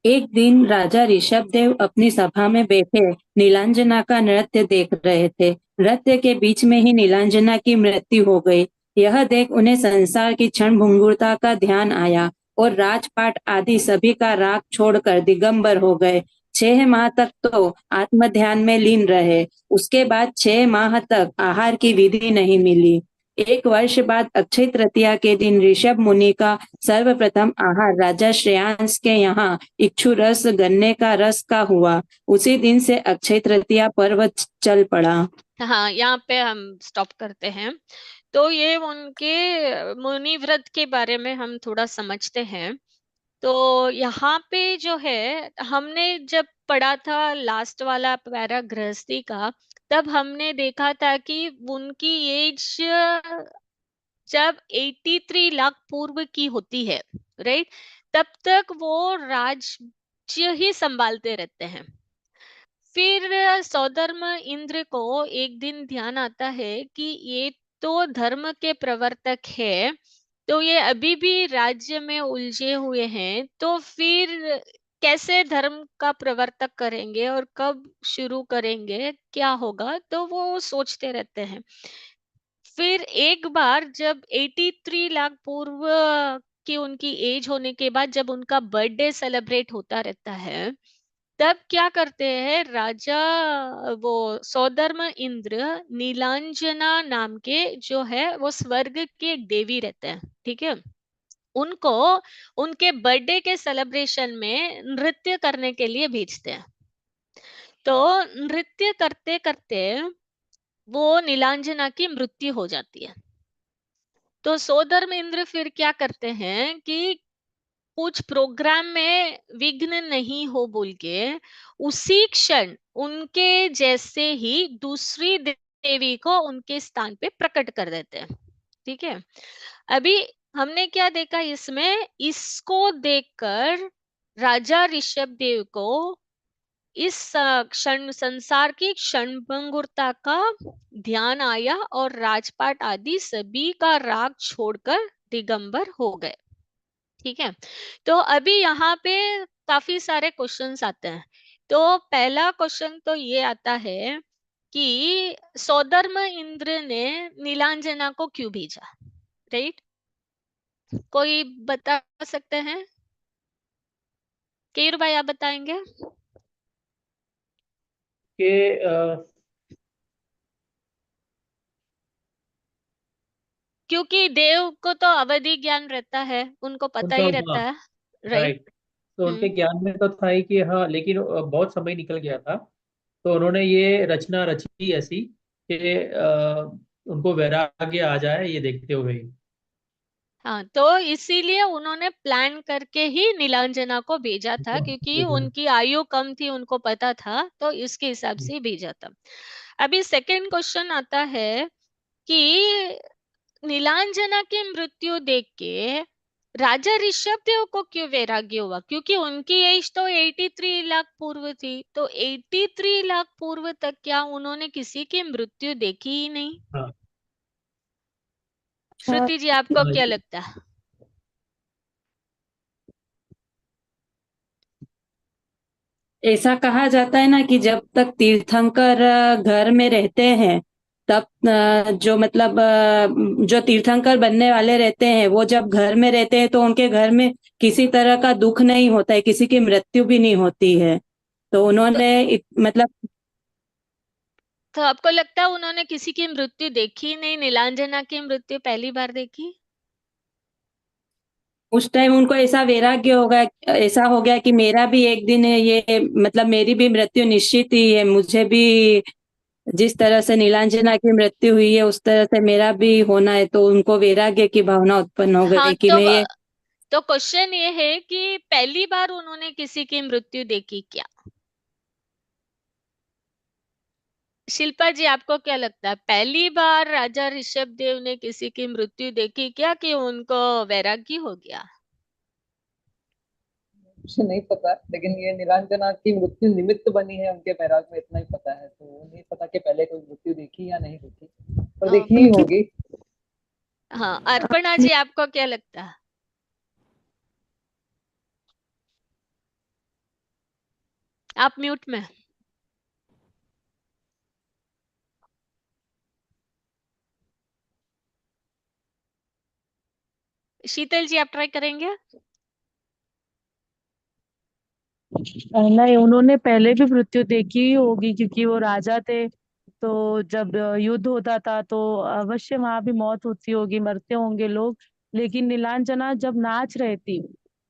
Speaker 8: एक दिन राजा ऋषभदेव अपनी सभा में बैठे नीलांजना का नृत्य देख रहे थे। नृत्य के बीच में ही नीलांजना की मृत्यु हो गई। यह देख उन्हें संसार की क्षण भंगुरता का ध्यान आया और राजपाट आदि सभी का राग छोड़कर दिगंबर हो गए। 6 माह तक तो आत्म ध्यान में लीन रहे। उसके बाद 6 माह तक आहार की विधि नहीं मिली। 1 वर्ष बाद अक्षय तृतीया के दिन ऋषभ मुनि का सर्वप्रथम आहार राजा श्रेयांस के यहाँ इक्षु रस गन्ने का रस का हुआ। उसी दिन से अक्षय तृतीया पर्व चल पड़ा।
Speaker 2: हाँ, यहाँ पे हम स्टॉप करते हैं। तो ये उनके मुनि व्रत के बारे में हम थोड़ा समझते हैं। तो यहाँ पे जो है, हमने जब पढ़ा था लास्ट वाला पैरा गृहस्थी का, तब हमने देखा था कि उनकी एज जब 83 लाख पूर्व की होती है, राइट, तब तक वो राज्य ही संभालते रहते हैं। फिर सौधर्म इंद्र को एक दिन ध्यान आता है कि ये तो धर्म के प्रवर्तक है, तो ये अभी भी राज्य में उलझे हुए हैं, तो फिर कैसे धर्म का प्रवर्तक करेंगे और कब शुरू करेंगे, क्या होगा, तो वो सोचते रहते हैं। फिर एक बार जब 83 लाख पूर्व की उनकी एज होने के बाद जब उनका बर्थडे सेलिब्रेट होता रहता है, तब क्या करते हैं राजा, वो सौधर्म इंद्र नीलांजना नाम के जो है वो स्वर्ग के एक देवी रहते हैं, ठीक है, उनको उनके बर्थडे के सेलिब्रेशन में नृत्य करने के लिए भेजते हैं। तो नृत्य करते करते वो नीलांजना की मृत्यु हो जाती है। तो सौधर्म इंद्र फिर क्या करते हैं कि कुछ प्रोग्राम में विघ्न नहीं हो बोल के उसी क्षण उनके जैसे ही दूसरी देवी को उनके स्थान पे प्रकट कर देते हैं, ठीक है। अभी हमने क्या देखा इसमें, इसको देखकर राजा ऋषभ देव को इस क्षण संसार की क्षणभंगुरता का ध्यान आया और राजपाट आदि सभी का राग छोड़कर दिगंबर हो गए, ठीक है। तो अभी यहाँ पे काफी सारे क्वेश्चंस आते हैं। तो पहला क्वेश्चन तो ये आता है कि सौधर्म इंद्र ने नीलांजना को क्यों भेजा, राइट? कोई बता सकते हैं? केर भाई आप बताएंगे?
Speaker 5: कि
Speaker 2: क्योंकि देव को तो अवधि ज्ञान रहता है, उनको पता
Speaker 5: उनका,
Speaker 2: ही
Speaker 5: हाँ,
Speaker 2: रहता है, राइट?
Speaker 5: राइट। तो उनके ज्ञान में तो था ही कि हाँ, लेकिन बहुत समय निकल गया था, तो उन्होंने ये रचना रची ऐसी कि उनको वैराग्य आ जाए ये देखते हुए ही।
Speaker 2: हाँ, तो इसीलिए उन्होंने प्लान करके ही नीलांजना को भेजा था, क्योंकि उनकी आयु कम थी, उनको पता था, तो इसके हिसाब से भेजा था। अभी सेकंड क्वेश्चन आता है कि नीलांजना की मृत्यु देख के राजा ऋषभ देव को क्यों वैराग्य हुआ, क्योंकि उनकी एज तो 83 लाख पूर्व थी, तो 83 लाख पूर्व तक क्या उन्होंने किसी की मृत्यु देखी ही नहीं?
Speaker 5: हाँ,
Speaker 2: श्रुति जी आपको क्या लगता है?
Speaker 8: ऐसा कहा जाता है ना कि जब तक तीर्थंकर घर में रहते हैं तब जो मतलब जो तीर्थंकर बनने वाले रहते हैं वो जब घर में रहते हैं तो उनके घर में किसी तरह का दुख नहीं होता है, किसी की मृत्यु भी नहीं होती है। तो उन्होंने मतलब
Speaker 2: तो आपको लगता है उन्होंने किसी की मृत्यु देखी नहीं, नीलांजना की मृत्यु पहली बार देखी?
Speaker 8: उस टाइम उनको ऐसा वैराग्य होगा, ऐसा हो गया कि मेरा भी एक दिन है ये, मतलब मेरी भी मृत्यु निश्चित ही है, मुझे भी जिस तरह से नीलांजना की मृत्यु हुई है उस तरह से मेरा भी होना है। तो उनको वैराग्य की भावना उत्पन्न हो
Speaker 2: हाँ,
Speaker 8: गई कि मैं ये
Speaker 2: तो क्वेश्चन ये है कि पहली बार उन्होंने किसी की मृत्यु देखी क्या? शिल्पा जी आपको क्या लगता है, पहली बार राजा ऋषभ देव ने किसी की मृत्यु देखी क्या कि उनको वैराग्य हो गया?
Speaker 3: मुझे नहीं पता, लेकिन ये नीलांजना की मृत्यु निमित्त बनी है उनके बैराग में, इतना ही पता है। तो नहीं पता कि पहले कोई मृत्यु देखी या नहीं देखी, पर देखी ही होगी।
Speaker 2: हाँ, अर्पणा जी आपको क्या लगता है? आप म्यूट में। शीतल जी आप ट्राई करेंगे?
Speaker 9: नहीं, उन्होंने पहले भी मृत्यु देखी ही होगी क्योंकि वो राजा थे। तो जब युद्ध होता था तो अवश्य वहां भी मौत होती होगी, मरते होंगे लोग। लेकिन नीलांजना जब नाच रही थी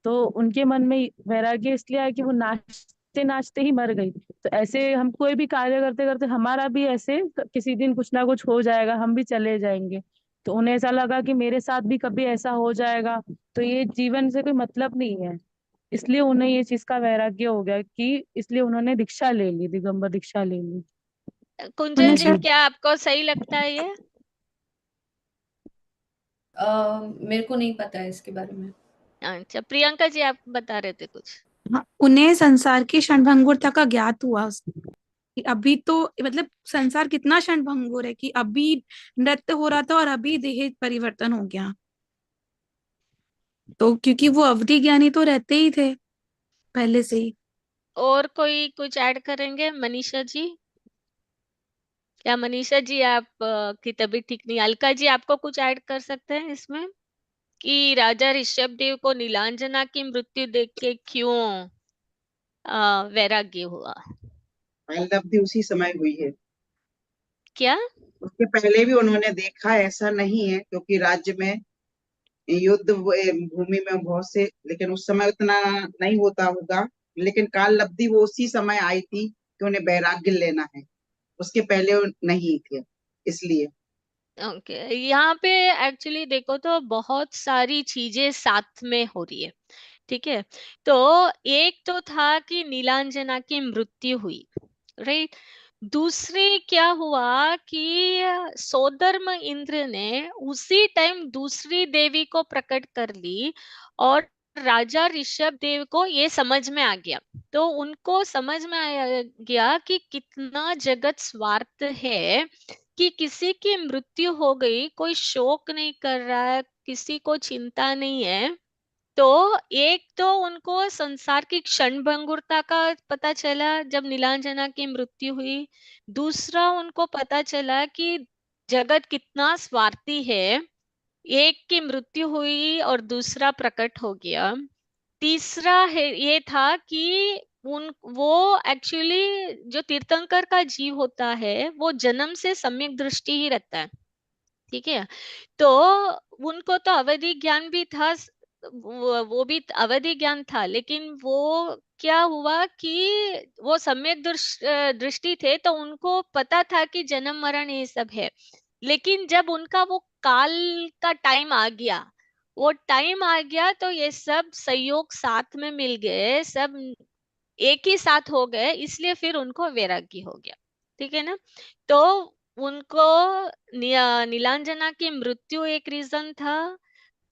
Speaker 9: तो उनके मन में वैराग्य इसलिए आया कि वो नाचते नाचते ही मर गई। तो ऐसे हम कोई भी कार्य करते करते हमारा भी ऐसे किसी दिन कुछ ना कुछ हो जाएगा, हम भी चले जाएंगे। तो उन्हें ऐसा लगा कि मेरे साथ भी कभी ऐसा हो जाएगा, तो ये जीवन से कोई मतलब नहीं है। इसलिए उन्हें ये चीज का वैराग्य हो गया कि इसलिए उन्होंने दीक्षा ले ली, दिगंबर दीक्षा ले ली।
Speaker 2: कुंजल जी क्या आपको सही लगता है ये?
Speaker 10: मेरे को नहीं पता है इसके बारे में।
Speaker 2: अच्छा, प्रियंका जी आप बता रहे थे कुछ।
Speaker 6: हाँ, उन्हें संसार की क्षणभंगुरता का ज्ञात हुआ कि अभी तो मतलब संसार कितना क्षणभंगुर है कि अभी नृत्य हो रहा था और अभी देह परिवर्तन हो गया। तो क्योंकि वो अवधि ज्ञानी तो रहते ही थे, पहले से ही।
Speaker 2: और कोई कुछ ऐड करेंगे? मनीषा जी, या मनीषा जी आप की तबीयत ठीक नहीं, अलका जी आपको कुछ ऐड कर सकते हैं इसमें कि राजा ऋषभ देव को नीलांजना की मृत्यु देख के क्यों वैराग्य हुआ?
Speaker 13: लब्धि उसी समय हुई है।
Speaker 2: क्या?
Speaker 13: उसके पहले भी उन्होंने देखा, ऐसा नहीं है, क्योंकि राज्य में युद्ध भूमि में बहुत से, लेकिन उस समय उतना नहीं होता होगा। लेकिन काल लब्धि वो उसी समय आई थी कि उन्हें वैराग्य लेना है, उसके पहले वो नहीं थे, इसलिए।
Speaker 2: ओके, यहाँ पे एक्चुअली देखो तो बहुत सारी चीजें साथ में हो रही है, ठीक है। तो एक तो था कि नीलांजना की मृत्यु हुई, राइट। दूसरे क्या हुआ कि सोदर्म इंद्र ने उसी टाइम दूसरी देवी को प्रकट कर ली, और राजा ऋषभ देव को ये समझ में आ गया। तो उनको समझ में आ गया कि कितना जगत स्वार्थ है, कि किसी की मृत्यु हो गई, कोई शोक नहीं कर रहा है, किसी को चिंता नहीं है। तो एक तो उनको संसार की क्षणभंगुरता का पता चला जब नीलांजना की मृत्यु हुई। दूसरा उनको पता चला कि जगत कितना स्वार्थी है, एक की मृत्यु हुई और दूसरा प्रकट हो गया। तीसरा है ये था कि उन वो एक्चुअली जो तीर्थंकर का जीव होता है वो जन्म से सम्यक दृष्टि ही रहता है, ठीक है। तो उनको तो अवधि ज्ञान भी था, वो भी अवधि ज्ञान था, लेकिन वो क्या हुआ कि वो सम्यक दृष्टि थे, तो उनको पता था कि जन्म मरण ये सब है। लेकिन जब उनका वो काल का टाइम आ गया, वो टाइम आ गया, तो ये सब संयोग साथ में मिल गए, सब एक ही साथ हो गए, इसलिए फिर उनको वैराग्य हो गया, ठीक है ना। तो उनको नीलांजना की मृत्यु एक रीजन था,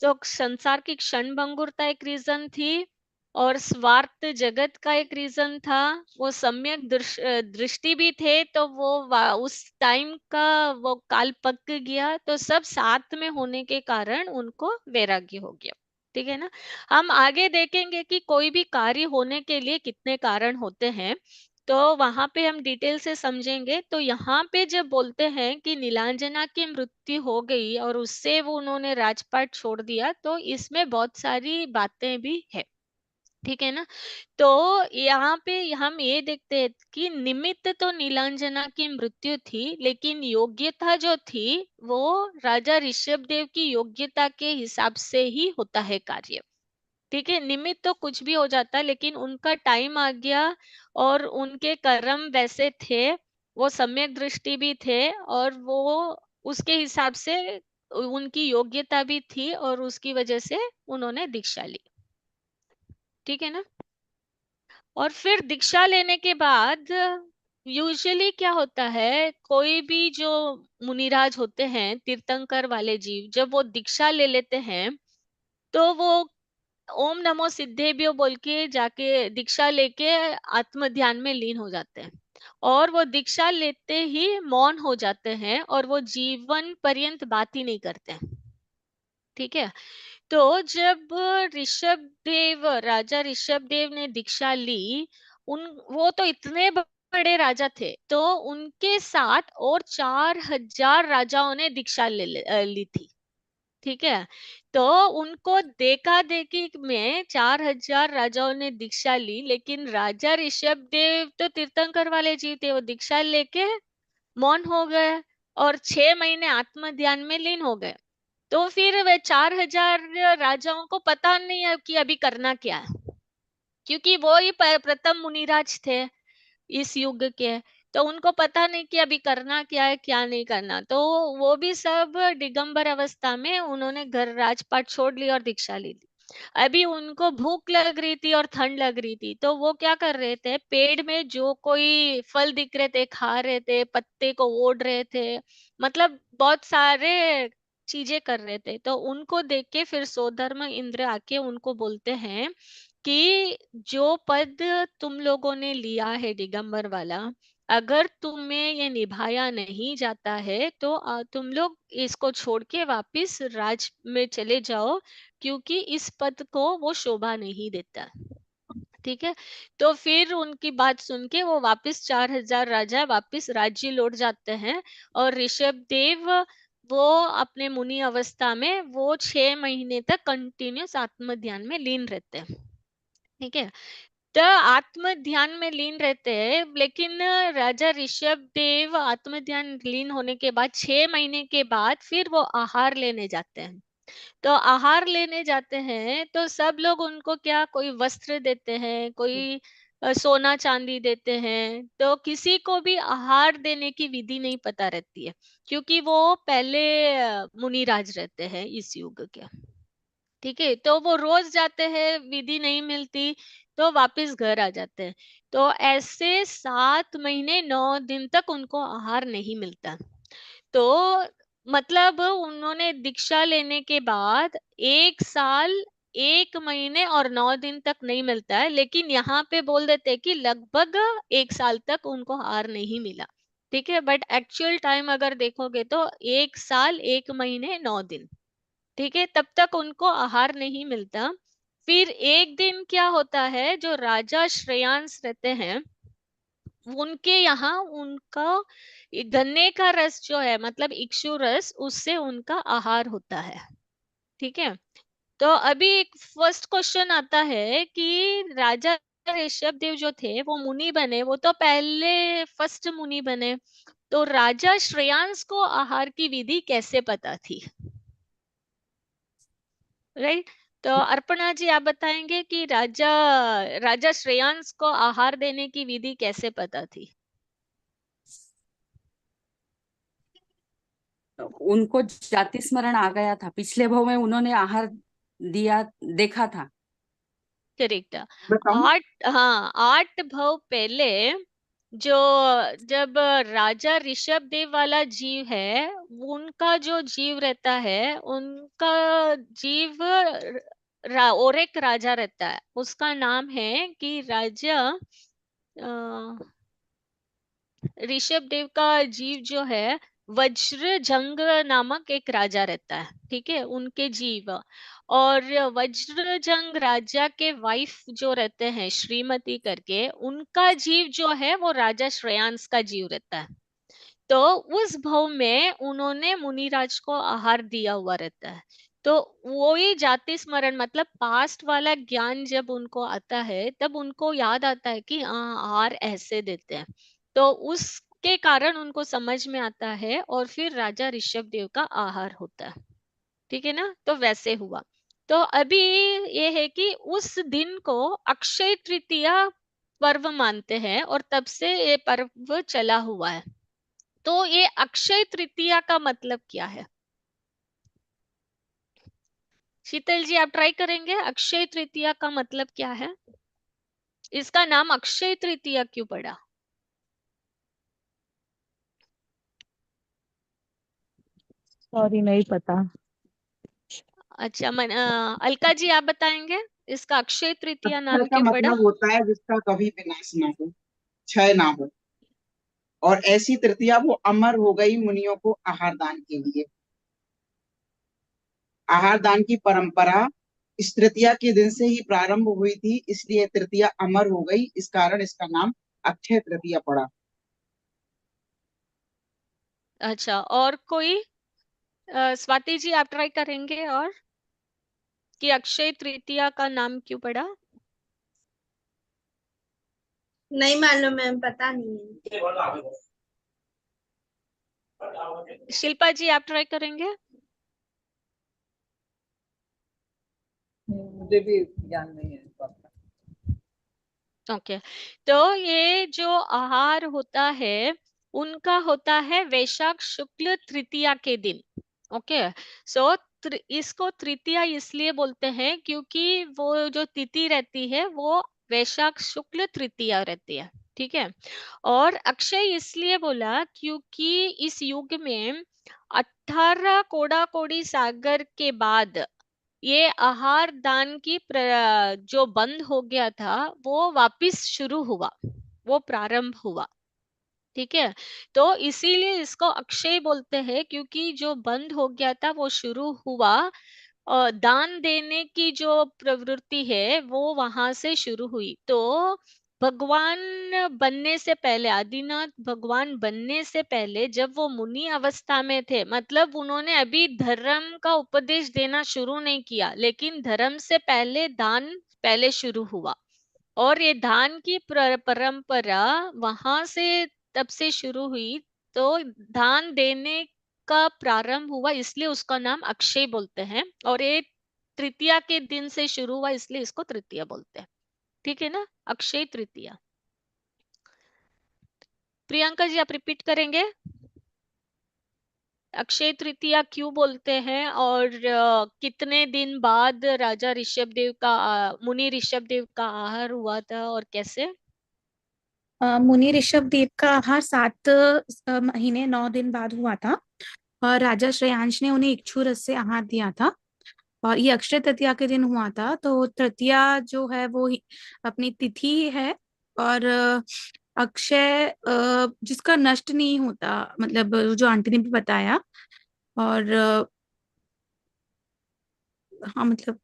Speaker 2: तो संसार की क्षणभंगुरता एक रीजन थी, और स्वार्थ जगत का एक रीजन था। वो सम्यक दृष्टि भी थे, तो वो उस टाइम का वो काल पक गया, तो सब साथ में होने के कारण उनको वैराग्य हो गया, ठीक है ना। हम आगे देखेंगे कि कोई भी कार्य होने के लिए कितने कारण होते हैं, तो वहां पे हम डिटेल से समझेंगे। तो यहाँ पे जब बोलते हैं कि नीलांजना की मृत्यु हो गई और उससे वो उन्होंने राजपाट छोड़ दिया, तो इसमें बहुत सारी बातें भी है, ठीक है ना। तो यहाँ पे हम ये देखते हैं कि निमित्त तो नीलांजना की मृत्यु थी, लेकिन योग्यता जो थी वो राजा ऋषभ देव की योग्यता के हिसाब से ही होता है कार्य, ठीक है। निमित्त तो कुछ भी हो जाता है, लेकिन उनका टाइम आ गया और उनके कर्म वैसे थे, वो सम्यक दृष्टि भी थे, और वो उसके हिसाब से उनकी योग्यता भी थी, और उसकी वजह से उन्होंने दीक्षा ली, ठीक है ना। और फिर दीक्षा लेने के बाद यूजुअली क्या होता है, कोई भी जो मुनिराज होते हैं, तीर्थंकर वाले जीव, जब वो दीक्षा ले लेते हैं, तो वो ओम नमो सिद्धेभ्यो बोल के जाके दीक्षा लेके आत्म ध्यान में लीन हो जाते हैं, और वो दीक्षा लेते ही मौन हो जाते हैं, और वो जीवन पर्यंत बात ही नहीं करते हैं, ठीक है। तो जब ऋषभ देव राजा ऋषभ देव ने दीक्षा ली, उन वो तो इतने बड़े राजा थे, तो उनके साथ और 4000 राजाओं ने दीक्षा ली थी, ठीक है। तो उनको देखा देखी में 4000 राजाओं ने दीक्षा ली, लेकिन राजा ऋषभ देव तो तीर्थंकर वाले जीव थे, वो दीक्षा लेके मौन हो गए और 6 महीने आत्म ध्यान में लीन हो गए। तो फिर वे 4000 राजाओं को पता नहीं है कि अभी करना क्या है, क्योंकि वो ही प्रथम मुनिराज थे इस युग के। तो उनको पता नहीं कि अभी करना क्या है, क्या नहीं करना। तो वो भी सब दिगंबर अवस्था में उन्होंने घर राजपाट छोड़ लिया और दीक्षा ली थी। अभी उनको भूख लग रही थी और ठंड लग रही थी, तो वो क्या कर रहे थे, पेड़ में जो कोई फल दिख रहे थे खा रहे थे, पत्ते को ओढ़ रहे थे, मतलब बहुत सारे चीजें कर रहे थे। तो उनको देख के फिर सोधर्म इंद्र आके उनको बोलते हैं कि जो पद तुम लोगों ने लिया है दिगंबर वाला, अगर तुम्हें ये निभाया नहीं जाता है, तो तुम लोग इसको छोड़ के वापिस राज में चले जाओ, क्योंकि इस पद को वो शोभा नहीं देता, ठीक है। तो फिर उनकी बात सुन के वो वापस 4000 राजा वापस राज्य लौट जाते हैं और ऋषभ देव वो अपने मुनि अवस्था में वो 6 महीने तक कंटिन्यूस आत्म ध्यान में लीन रहते हैं। ठीक है। तो आत्म ध्यान में लीन रहते हैं, लेकिन राजा ऋषभ देव आत्म ध्यान लीन होने के बाद 6 महीने के बाद फिर वो आहार लेने जाते हैं। तो आहार लेने जाते हैं तो सब लोग उनको क्या कोई वस्त्र देते हैं, कोई सोना चांदी देते हैं। तो किसी को भी आहार देने की विधि नहीं पता रहती है, क्योंकि वो पहले मुनिराज रहते हैं इस युग के। ठीक है। तो वो रोज जाते हैं, विधि नहीं मिलती तो वापस घर आ जाते हैं। तो ऐसे 7 महीने 9 दिन तक उनको आहार नहीं मिलता। तो मतलब उन्होंने दीक्षा लेने के बाद 1 साल 1 महीने और 9 दिन तक नहीं मिलता है, लेकिन यहाँ पे बोल देते हैं कि लगभग 1 साल तक उनको आहार नहीं मिला। ठीक है। बट एक्चुअल टाइम अगर देखोगे तो 1 साल 1 महीने 9 दिन। ठीक है। तब तक उनको आहार नहीं मिलता। फिर एक दिन क्या होता है, जो राजा श्रेयांस रहते हैं उनके यहाँ उनका गन्ने का रस जो है मतलब इक्षु रस, उससे उनका आहार होता है। ठीक है। तो अभी एक फर्स्ट क्वेश्चन आता है कि राजा ऋषभ देव जो थे वो मुनि बने, वो तो पहले फर्स्ट मुनि बने, तो राजा श्रेयांस को आहार की विधि कैसे पता थी? राइट। तो अर्पणा जी आप बताएंगे कि राजा राजा श्रेयांस को आहार देने की विधि कैसे पता थी?
Speaker 11: उनको जाति स्मरण आ गया था, पिछले भाव में उन्होंने आहार दिया देखा था।
Speaker 2: करेक्ट।
Speaker 13: बताऊं?
Speaker 2: 8 भव पहले जो जब राजा ऋषभ देव वाला जीव है, उनका जो जीव रहता है उनका जीव और एक राजा रहता है, उसका नाम है कि राजा ऋषभ देव का जीव जो है वज्र जंग नामक एक राजा रहता है। ठीक है। उनके जीव और वज्र जंग राजा के वाइफ जो रहते हैं श्रीमती करके, उनका जीव जो है वो राजा श्रेयांस का जीव रहता है। तो उस भव में उन्होंने मुनिराज को आहार दिया हुआ रहता है। तो वो ही जाति स्मरण मतलब पास्ट वाला ज्ञान जब उनको आता है तब उनको याद आता है कि आहार ऐसे देते हैं। तो उसके कारण उनको समझ में आता है और फिर राजा ऋषभ देव का आहार होता है। ठीक है ना। तो वैसे हुआ। तो अभी ये है कि उस दिन को अक्षय तृतीया पर्व मानते हैं और तब से ये पर्व चला हुआ है। तो ये अक्षय तृतीया का मतलब क्या है? शीतल जी आप ट्राई करेंगे, अक्षय तृतीया का मतलब क्या है? इसका नाम अक्षय तृतीया क्यों पड़ा?
Speaker 9: सॉरी, नहीं पता।
Speaker 2: अच्छा अलका जी आप बताएंगे इसका अक्षय तृतीया
Speaker 13: अक्षय
Speaker 2: नाम
Speaker 13: का
Speaker 2: क्यों पड़ा?
Speaker 13: मतलब होता है जिसका कभी विनाश ना हो, क्षय ना हो। और ऐसी तृतीया वो अमर हो गई मुनियों को आहार दान के लिए। आहार दान की परंपरा इस तृतीया के दिन से ही प्रारंभ हुई थी, इसलिए तृतीया अमर हो गई, इस कारण इसका नाम अक्षय तृतीया पड़ा।
Speaker 2: अच्छा, और कोई? स्वाति जी आप ट्राई करेंगे और कि अक्षय तृतीया का नाम क्यों पड़ा?
Speaker 4: नहीं मालूम मैम, पता नहीं है।
Speaker 2: शिल्पा जी आप ट्राई करेंगे?
Speaker 3: मुझे भी ज्ञान नहीं है इस बात का।
Speaker 2: ओके। तो ये जो आहार होता है उनका होता है वैशाख शुक्ल तृतीया के दिन। ओके। सो इसको तृतीया इसलिए बोलते हैं क्योंकि वो जो तिथि रहती है वो वैशाख शुक्ल तृतीया रहती है। ठीक है। और अक्षय इसलिए बोला क्योंकि इस युग में 18 कोड़ा कोड़ी सागर के बाद ये आहार दान की जो बंद हो गया था वो वापिस शुरू हुआ, वो प्रारंभ हुआ। ठीक है। तो इसीलिए इसको अक्षय बोलते हैं क्योंकि जो बंद हो गया था वो शुरू हुआ दान देने की जो प्रवृत्ति है वो वहां से शुरू हुई। तो भगवान बनने से पहले, आदिनाथ भगवान बनने से पहले, जब वो मुनि अवस्था में थे, मतलब उन्होंने अभी धर्म का उपदेश देना शुरू नहीं किया, लेकिन धर्म से पहले दान पहले शुरू हुआ। और ये दान की परंपरा वहां से तब से शुरू हुई। तो दान देने का प्रारंभ हुआ, इसलिए उसका नाम अक्षय बोलते हैं। और ये तृतीया के दिन से शुरू हुआ, इसलिए इसको तृतीया बोलते हैं। ठीक है ना, अक्षय तृतीया। प्रियंका जी, आप रिपीट करेंगे अक्षय तृतीया क्यों बोलते हैं, और कितने दिन बाद राजा ऋषभदेव का मुनि ऋषभदेव का आहार हुआ था, और कैसे?
Speaker 6: मुनि ऋषभ देव का आहार 7 महीने 9 दिन बाद हुआ था, और राजा श्रेयांश ने उन्हें इक्षु रस से आहार दिया था, और ये अक्षय तृतीया के दिन हुआ था। तो तृतीया जो है वो अपनी तिथि है, और अक्षय जिसका नष्ट नहीं होता, मतलब जो आंटी ने भी बताया। और हाँ, मतलब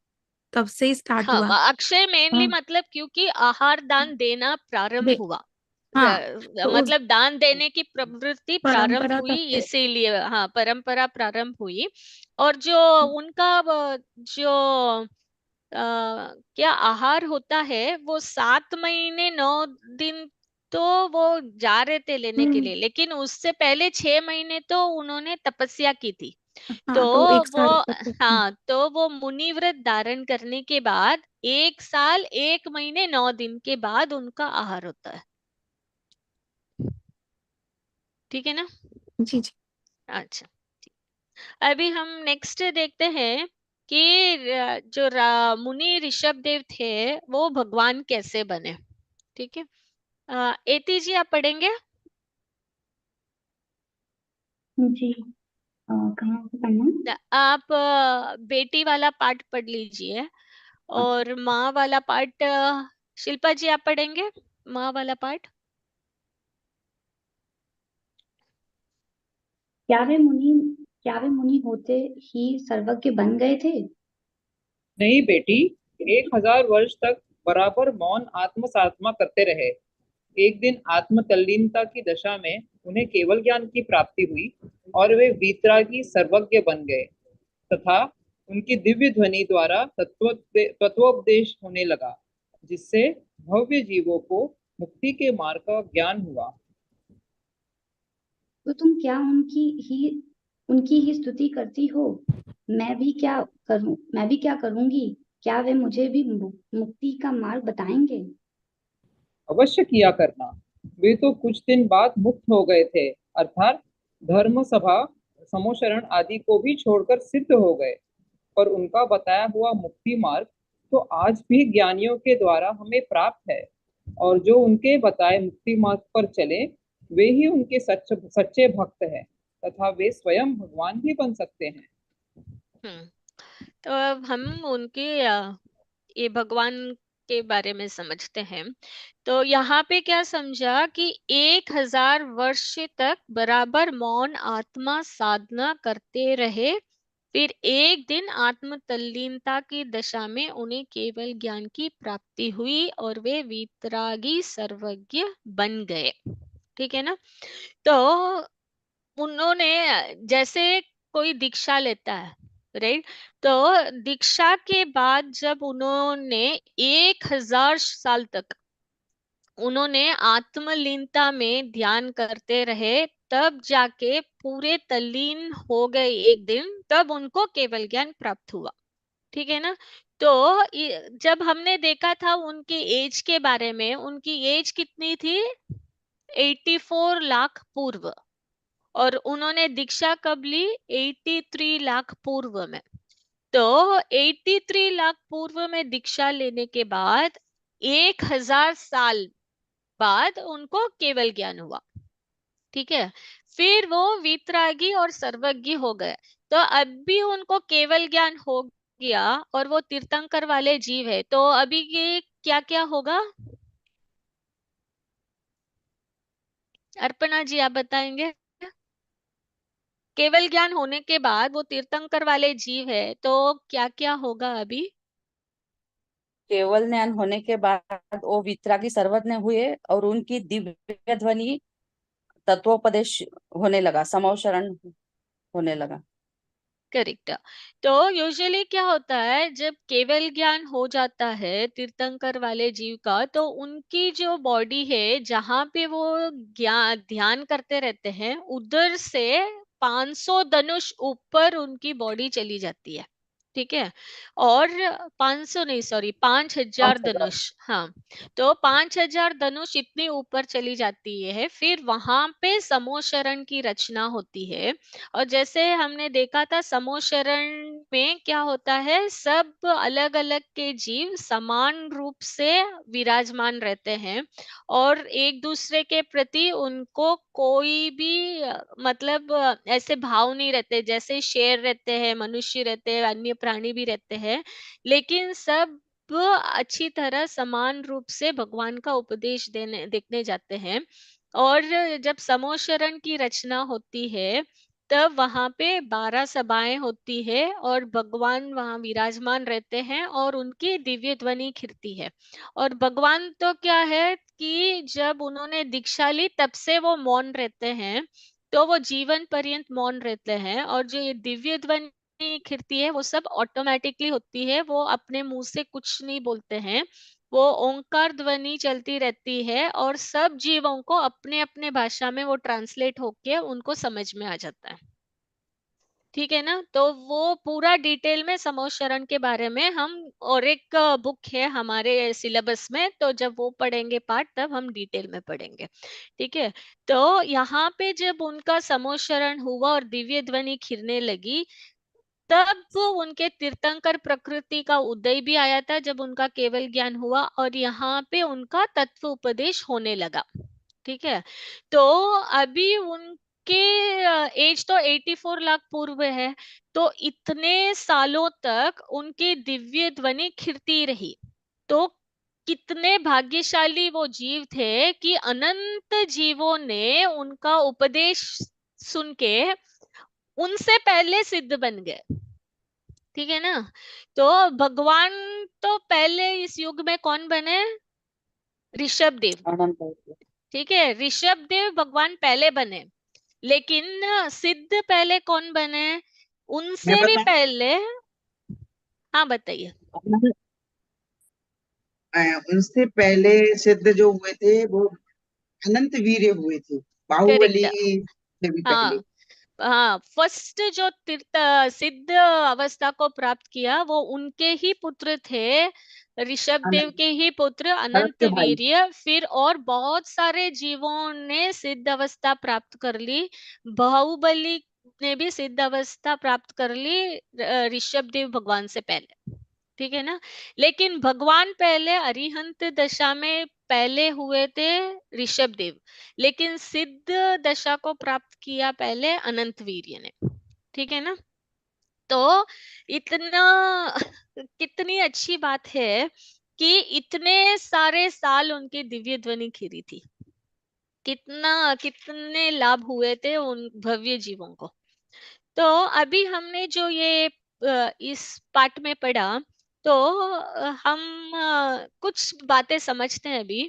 Speaker 6: तब से ही स्टार्ट
Speaker 2: हाँ,
Speaker 6: हुआ।
Speaker 2: अक्षय मेनली
Speaker 6: हाँ,
Speaker 2: मतलब क्योंकि आहार दान देना प्रारंभ हुआ।
Speaker 6: हाँ, तो उस
Speaker 2: मतलब दान देने की प्रवृत्ति प्रारंभ
Speaker 6: परंपरा
Speaker 2: हुई,
Speaker 6: तब से।
Speaker 2: इसीलिए हाँ परंपरा प्रारंभ हुई। और जो उनका जो क्या आहार होता है, वो 7 महीने 9 दिन तो वो जा रहे थे लेने के लिए, लेकिन उससे पहले 6 महीने तो उन्होंने तपस्या की थी। तो
Speaker 6: हाँ, तो एक
Speaker 2: वो
Speaker 6: साल तक।
Speaker 2: हाँ, तो वो मुनि व्रत धारण करने के बाद 1 साल 1 महीने 9 दिन के बाद उनका आहार होता है। ठीक है ना?
Speaker 6: जी जी।
Speaker 2: अच्छा, अभी हम नेक्स्ट देखते हैं कि जो मुनि ऋषभ देव थे वो भगवान कैसे बने। ठीक है, एती जी आप पढ़ेंगे?
Speaker 14: जी। कहाँ से पढ़ना?
Speaker 2: आप बेटी वाला पार्ट पढ़ लीजिए,
Speaker 14: अच्छा।
Speaker 2: और माँ वाला पार्ट शिल्पा जी आप पढ़ेंगे, माँ वाला पार्ट।
Speaker 14: क्या वे मुनि क्या वे मुनि होते ही सर्वज्ञ बन गए थे?
Speaker 3: नहीं बेटी, 1000 वर्ष तक बराबर मौन आत्म साधना करते रहे। एक दिन आत्म तल्लीनता की दशा में उन्हें केवल ज्ञान की प्राप्ति हुई और वे वीतरागी सर्वज्ञ बन गए, तथा उनकी दिव्य ध्वनि द्वारा तत्वोपदेश होने लगा, जिससे भव्य जीवों को मुक्ति के मार्ग का ज्ञान हुआ।
Speaker 14: तो तुम क्या उनकी ही स्तुति करती हो? मैं भी क्या करूंगी? क्या वे मुझे भी मुक्ति का मार्ग बताएंगे?
Speaker 3: अवश्य किया करना। वे तो कुछ दिन बाद मुक्त हो गए थे, अर्थात धर्म सभा समोशरण आदि को भी छोड़कर सिद्ध हो गए। पर उनका बताया हुआ मुक्ति मार्ग तो आज भी ज्ञानियों के द्वारा हमें प्राप्त है, और जो उनके बताए मुक्ति मार्ग पर चले वे ही उनके सच्चे भक्त हैं, तथा वे स्वयं भगवान भी बन सकते हैं।
Speaker 2: हम्म, तो अब हम उनके ये भगवान के बारे में समझते हैं। तो यहाँ पे क्या समझा कि 1000 वर्ष तक बराबर मौन आत्मा साधना करते रहे, फिर एक दिन आत्म तल्लीनता की दशा में उन्हें केवल ज्ञान की प्राप्ति हुई और वे वीतरागी सर्वज्ञ बन गए। ठीक है ना? तो उन्होंने जैसे कोई दीक्षा लेता है, राइट? तो दीक्षा के बाद जब उन्होंने 1000 साल तक उन्होंने आत्मलीनता में ध्यान करते रहे, तब जाके पूरे तल्लीन हो गए एक दिन, तब उनको केवल ज्ञान प्राप्त हुआ। ठीक है ना? तो जब हमने देखा था उनकी एज के बारे में, उनकी एज कितनी थी? 84 लाख पूर्व। और उन्होंने दीक्षा कब ली? 83 लाख पूर्व में। तो 83 लाख पूर्व में दीक्षा लेने के बाद 1000 साल बाद उनको केवल ज्ञान हुआ। ठीक है, फिर वो वीतरागी और सर्वज्ञ हो गए। तो अब भी उनको केवल ज्ञान हो गया, और वो तीर्थंकर वाले जीव है। तो अभी ये क्या क्या होगा? अर्पणा जी आप बताएंगे। केवल ज्ञान होने के बाद वो तीर्थंकर वाले जीव है, तो क्या क्या होगा अभी?
Speaker 11: केवल ज्ञान होने के बाद वो वितरागी सर्वज्ञ हुए और उनकी दिव्य ध्वनि तत्वोपदेश होने लगा, समौशरण होने लगा।
Speaker 2: करेक्ट। तो यूजुअली क्या होता है, जब केवल ज्ञान हो जाता है तीर्थंकर वाले जीव का, तो उनकी जो बॉडी है जहाँ पे वो ज्ञान ध्यान करते रहते हैं, उधर से 500 धनुष ऊपर उनकी बॉडी चली जाती है। ठीक है। और 500 नहीं, सॉरी, 5000 धनुष। हाँ। तो 5000 धनुष इतनी ऊपर चली जाती है, फिर वहां पे समोशरण की रचना होती है। और जैसे हमने देखा था, समोशरण में क्या होता है, सब अलग अलग के जीव समान रूप से विराजमान रहते हैं और एक दूसरे के प्रति उनको कोई भी मतलब ऐसे भाव नहीं रहते। जैसे शेर रहते हैं, मनुष्य रहते हैं, अन्य प्राणी भी रहते हैं, लेकिन सब अच्छी तरह समान रूप से भगवान का उपदेश देने देखने जाते हैं। और जब समोशरण की रचना होती है, तब वहां पे 12 सभाएं होती है और भगवान वहां विराजमान रहते हैं और उनकी दिव्य ध्वनि खिरती है। और भगवान तो क्या है कि जब उन्होंने दीक्षा ली तब से वो मौन रहते हैं, तो वो जीवन पर्यंत मौन रहते हैं। और जो ये दिव्य ध्वनि खिरती है वो सब ऑटोमेटिकली होती है, वो अपने मुंह से कुछ नहीं बोलते हैं। वो ओंकार ध्वनि चलती रहती है और सब जीवों को अपने अपने भाषा में वो ट्रांसलेट होके उनको समझ में आ जाता है। ठीक है ना? तो वो पूरा डिटेल में समोशरण के बारे में हम, और एक बुक है हमारे सिलेबस में, तो जब वो पढ़ेंगे पार्ट तब हम डिटेल में पढ़ेंगे। ठीक है। तो यहाँ पे जब उनका समोशरण हुआ और दिव्य ध्वनि खिरने लगी, तब उनके तीर्थंकर प्रकृति का उदय भी आया था, जब उनका केवल ज्ञान हुआ और यहाँ पे उनका तत्व उपदेश होने लगा। ठीक है। तो अभी उनके एज तो 84 लाख पूर्व है, तो इतने सालों तक उनकी दिव्य ध्वनि खिरती रही। तो कितने भाग्यशाली वो जीव थे कि अनंत जीवों ने उनका उपदेश सुन के उनसे पहले सिद्ध बन गए। ठीक है ना? तो भगवान तो पहले इस युग में कौन बने? ऋषभ देव।
Speaker 11: अनंत।
Speaker 2: ठीक है, ऋषभ देव भगवान पहले बने, लेकिन सिद्ध पहले कौन बने?
Speaker 13: मैं
Speaker 2: उनसे भी
Speaker 13: बताऊं?
Speaker 2: पहले। हाँ, बताइए।
Speaker 13: उनसे पहले सिद्ध जो हुए थे वो अनंत वीर्य हुए थे, बाहुबली
Speaker 2: करेक्ट।
Speaker 13: से भी पहले।
Speaker 2: हाँ। हाँ, फर्स्ट जो तीर्थ सिद्ध अवस्था को प्राप्त किया वो उनके ही पुत्र थे, ऋषभ देव
Speaker 13: अनंत,
Speaker 2: के ही पुत्र
Speaker 13: भरत
Speaker 2: अनंत
Speaker 13: के भाई।
Speaker 2: वीर्य। फिर और बहुत सारे जीवों ने सिद्ध अवस्था प्राप्त कर ली। बाहुबली ने भी सिद्ध अवस्था प्राप्त कर ली ऋषभ देव भगवान से पहले। ठीक है ना? लेकिन भगवान पहले अरिहंत दशा में पहले हुए थे ऋषभ देव, लेकिन सिद्ध दशा को प्राप्त किया पहले अनंत वीर्य ने। ठीक है ना? तो इतना कितनी अच्छी बात है कि इतने सारे साल उनकी दिव्य ध्वनि खिरी थी। कितने लाभ हुए थे उन भव्य जीवों को। तो अभी हमने जो ये इस पाठ में पढ़ा, तो हम कुछ बातें समझते हैं अभी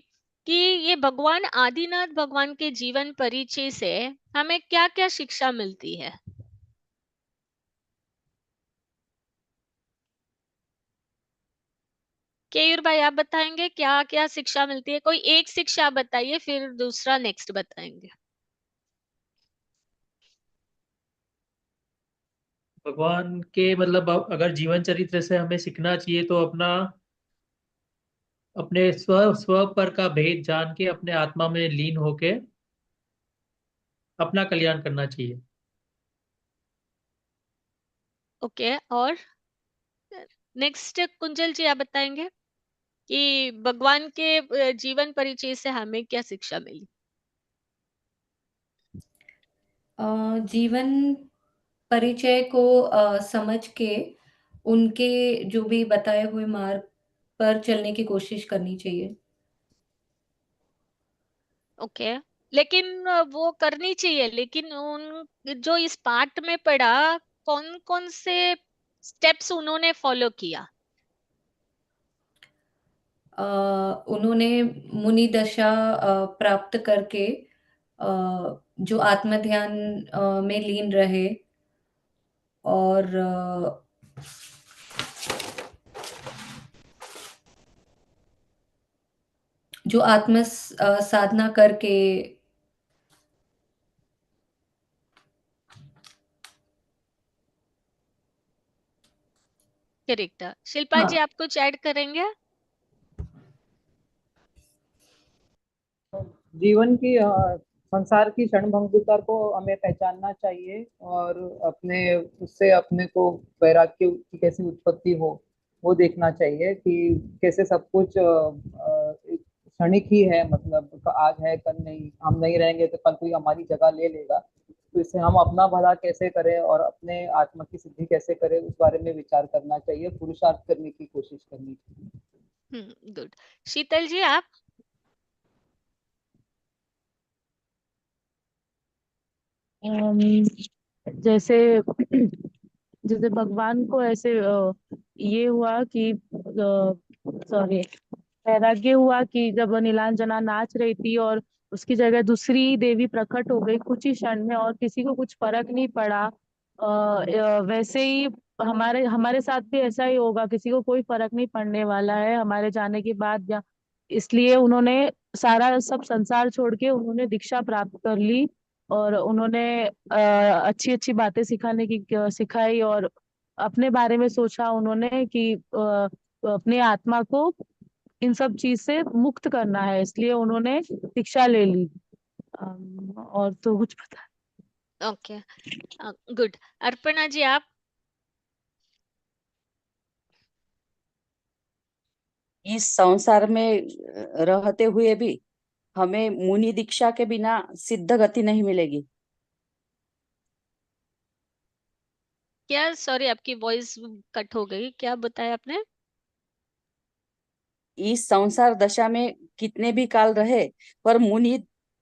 Speaker 2: कि ये भगवान आदिनाथ भगवान के जीवन परिचय से हमें क्या क्या शिक्षा मिलती है। केयूर भाई, आप बताएंगे क्या क्या शिक्षा मिलती है? कोई एक शिक्षा बताइए, फिर दूसरा नेक्स्ट बताएंगे।
Speaker 5: भगवान के मतलब अगर जीवन चरित्र से हमें सीखना चाहिए तो अपना अपने स्व स्व पर का भेद जान के अपने आत्मा में लीन होके अपना कल्याण करना चाहिए।
Speaker 2: ओके। और नेक्स्ट कुंजल जी, आप बताएंगे कि भगवान के जीवन परिचय से हमें क्या शिक्षा मिली?
Speaker 10: जीवन परिचय को समझ के उनके जो भी बताए हुए मार्ग पर चलने की कोशिश करनी चाहिए।
Speaker 2: ओके। लेकिन वो करनी चाहिए, लेकिन उन जो इस पाठ में पढ़ा, कौन कौन से स्टेप्स उन्होंने फॉलो किया?
Speaker 10: उन्होंने मुनि दशा प्राप्त करके जो आत्म ध्यान में लीन रहे और जो साधना करके
Speaker 2: करेक्ट। शिल्पा जी,
Speaker 10: हाँ,
Speaker 2: आप कुछ ऐड करेंगे?
Speaker 3: जीवन की संसार की क्षणभंगुरता को हमें पहचानना चाहिए और अपने उससे अपने को वैराग्य की कैसी उत्पत्ति हो वो देखना चाहिए कि कैसे सब कुछ एक क्षणिक ही है, मतलब आज है कल नहीं, हम नहीं रहेंगे तो कल कोई हमारी जगह ले लेगा। तो इससे हम अपना भला कैसे करें और अपने आत्मा की सिद्धि कैसे करें उस बारे में विचार करना चाहिए, पुरुषार्थ करने की कोशिश करनी चाहिए।
Speaker 2: गुड। शीतल जी, आप?
Speaker 9: अम, जैसे जैसे भगवान को ऐसे ये हुआ कि सॉरी, वैराग्य हुआ कि जब नीलांजना नाच रही थी और उसकी जगह दूसरी देवी प्रकट हो गई कुछ ही क्षण में और किसी को कुछ फर्क नहीं पड़ा। वैसे ही हमारे हमारे साथ भी ऐसा ही होगा, किसी को कोई फर्क नहीं पड़ने वाला है हमारे जाने के बाद। या इसलिए उन्होंने सारा सब संसार छोड़ के उन्होंने दीक्षा प्राप्त कर ली और उन्होंने अच्छी अच्छी बातें सिखाने की सिखाई और अपने बारे में सोचा उन्होंने कि अपने आत्मा को इन सब चीज से मुक्त करना है, इसलिए उन्होंने दीक्षा ले ली। और तो कुछ पता।
Speaker 2: Okay, good. अर्पणा जी, आप?
Speaker 11: इस संसार में रहते हुए भी हमें मुनि दीक्षा के बिना सिद्ध गति नहीं मिलेगी।
Speaker 2: क्या? सॉरी, आपकी वॉइस कट हो गई, क्या बताया आपने?
Speaker 11: इस संसार दशा में कितने भी काल रहे पर मुनि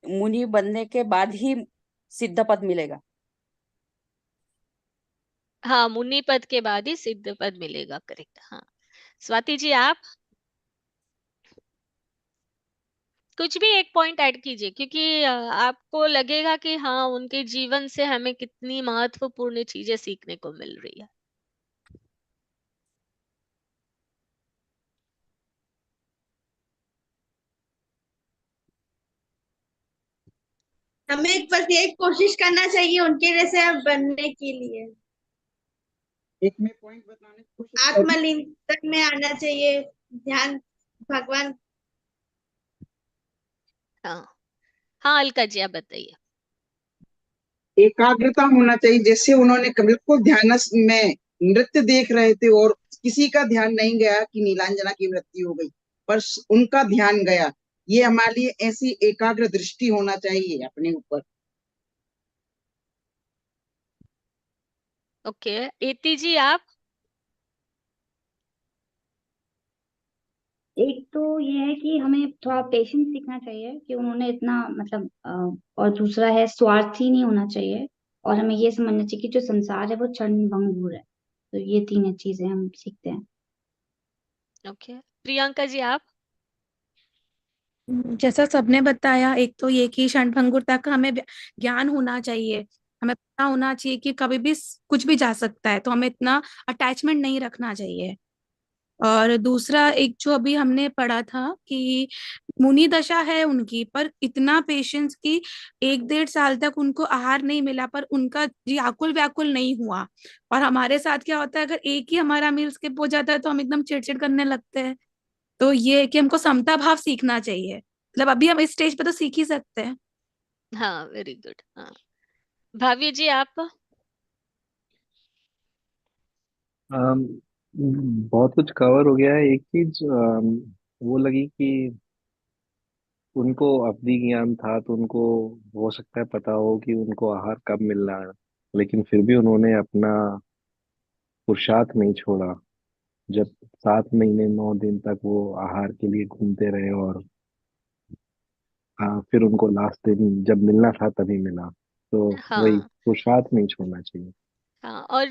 Speaker 11: मुनि बनने के बाद ही सिद्ध पद मिलेगा।
Speaker 2: हाँ, मुनि पद के बाद ही सिद्ध पद मिलेगा, करेक्ट। हाँ, स्वाति जी, आप कुछ भी एक पॉइंट ऐड कीजिए, क्योंकि आपको लगेगा कि हाँ, उनके जीवन से हमें कितनी महत्वपूर्ण चीजें सीखने को मिल रही है।
Speaker 4: हमें बस यही कोशिश करना चाहिए उनके जैसे अब बनने के लिए।
Speaker 13: एक मैं पॉइंट बताने की कोशिश कर रही हूँ।
Speaker 4: आत्मलिंगन में आना चाहिए, ध्यान भगवान।
Speaker 2: हाँ हाँ, अलका जी, आप बताइए।
Speaker 13: एकाग्रता होना चाहिए, जैसे उन्होंने बिल्कुल ध्यान में नृत्य देख रहे थे और किसी का ध्यान नहीं गया कि नीलांजना की मृत्यु हो गई, पर उनका ध्यान गया। ये हमारे लिए ऐसी एकाग्र दृष्टि होना चाहिए अपने ऊपर।
Speaker 2: ओके, एती जी, आप?
Speaker 14: एक तो ये है कि हमें थोड़ा पेशेंस सीखना चाहिए कि उन्होंने इतना मतलब और दूसरा है स्वार्थी नहीं होना चाहिए। और हमें ये समझना चाहिए कि जो संसार है वो क्षण भंगुर है। तो ये तीन चीजें हम सीखते हैं।
Speaker 2: ओके, प्रियंका जी, आप?
Speaker 6: जैसा सबने बताया, एक तो ये कि क्षणभंगुरता का हमें ज्ञान होना चाहिए। हमें पता होना चाहिए कि कभी भी कुछ भी जा सकता है, तो हमें इतना अटैचमेंट नहीं रखना चाहिए। और दूसरा एक जो अभी हमने पढ़ा था कि मुनि दशा है उनकी, पर इतना पेशेंस की 1-1.5 साल तक उनको आहार नहीं मिला पर उनका जी आकुल व्याकुल नहीं हुआ। और हमारे साथ क्या होता है, अगर एक ही हमारा मील स्किप हो जाता है तो हम एकदम चिड़चिड़ करने लगते हैं। तो ये है कि हमको समता भाव सीखना चाहिए, मतलब अभी हम इस स्टेज पे तो सीख ही सकते हैं।
Speaker 2: हाँ, वेरी गुड। हाँ, भाभी जी, आप?
Speaker 15: अम, बहुत कुछ कवर हो गया है। एक चीज वो लगी कि उनको अवधि ज्ञान था तो उनको हो सकता है पता हो कि उनको आहार कब मिलना है, लेकिन फिर भी उन्होंने अपना पुरुषार्थ नहीं छोड़ा। जब 7 महीने 9 दिन तक वो आहार के लिए घूमते रहे और फिर उनको लास्ट दिन जब मिलना था तभी मिला। तो वही
Speaker 2: हाँ
Speaker 15: पुरुषार्थ नहीं छोड़ना चाहिए।
Speaker 2: हाँ। और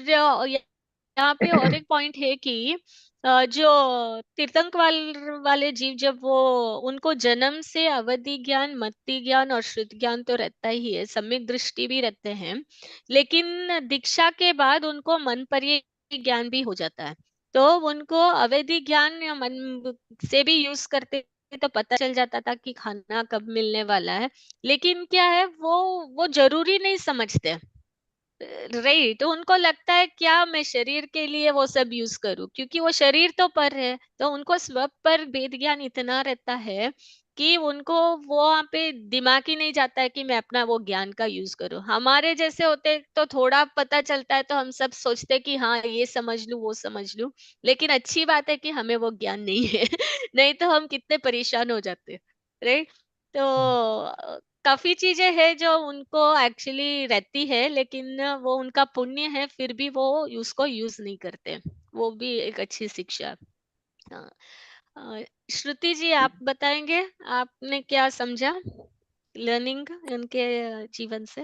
Speaker 2: यहाँ पे और एक पॉइंट है कि जो तीर्थंक वाले जीव, जब वो उनको जन्म से अवधि ज्ञान, मति ज्ञान और श्रुति ज्ञान तो रहता ही है, सम्यक दृष्टि भी रहते हैं, लेकिन दीक्षा के बाद उनको मन पर्य ज्ञान भी हो जाता है। तो उनको अवधि ज्ञान या मन से भी यूज करते तो पता चल जाता था कि खाना कब मिलने वाला है, लेकिन क्या है, वो जरूरी नहीं समझते। राइट, तो उनको लगता है क्या मैं शरीर के लिए वो सब यूज करूं, क्योंकि वो शरीर तो पर है, तो उनको स्व पर भेद ज्ञान इतना रहता है कि उनको वो वहां पे दिमाग ही नहीं जाता है कि मैं अपना वो ज्ञान का यूज करूं। हमारे जैसे होते तो थोड़ा पता चलता है तो हम सब सोचते कि हाँ ये समझ लूं वो समझ लूं, लेकिन अच्छी बात है कि हमें वो ज्ञान नहीं है नहीं तो हम कितने परेशान हो जाते। राइट। तो काफी चीजें हैं जो उनको एक्चुअली रहती है, लेकिन वो उनका पुण्य है, फिर भी वो उसको यूज नहीं करते। वो भी एक अच्छी शिक्षा है। हाँ। श्रुति जी, आप बताएंगे, आपने क्या समझा लर्निंग उनके जीवन से?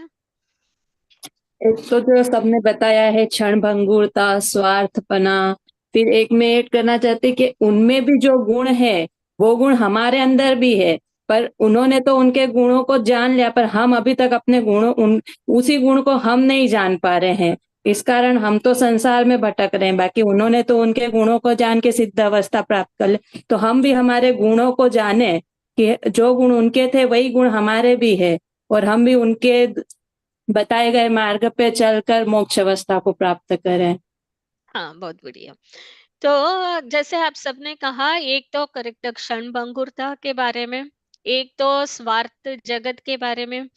Speaker 8: एक तो जो सबने बताया है क्षण भंगुरता, स्वार्थपना, फिर एक में ऐड करना चाहते कि उनमें भी जो गुण है वो गुण हमारे अंदर भी है, पर उन्होंने तो उनके गुणों को जान लिया, पर हम अभी तक अपने गुणों उसी गुण को हम नहीं जान पा रहे हैं। इस कारण हम तो संसार में भटक रहे हैं, बाकी उन्होंने तो उनके गुणों को जान के सिद्ध अवस्था प्राप्त कर ली। तो हम भी हमारे गुणों को जाने कि जो गुण उनके थे वही गुण हमारे भी है, और हम भी उनके बताए गए मार्ग पे चलकर मोक्ष अवस्था को प्राप्त करें।
Speaker 2: हाँ, बहुत बढ़िया। तो जैसे आप सबने कहा, एक तो करेक्ट क्षण भंगुरता के बारे में, एक तो स्वार्थ जगत के बारे में,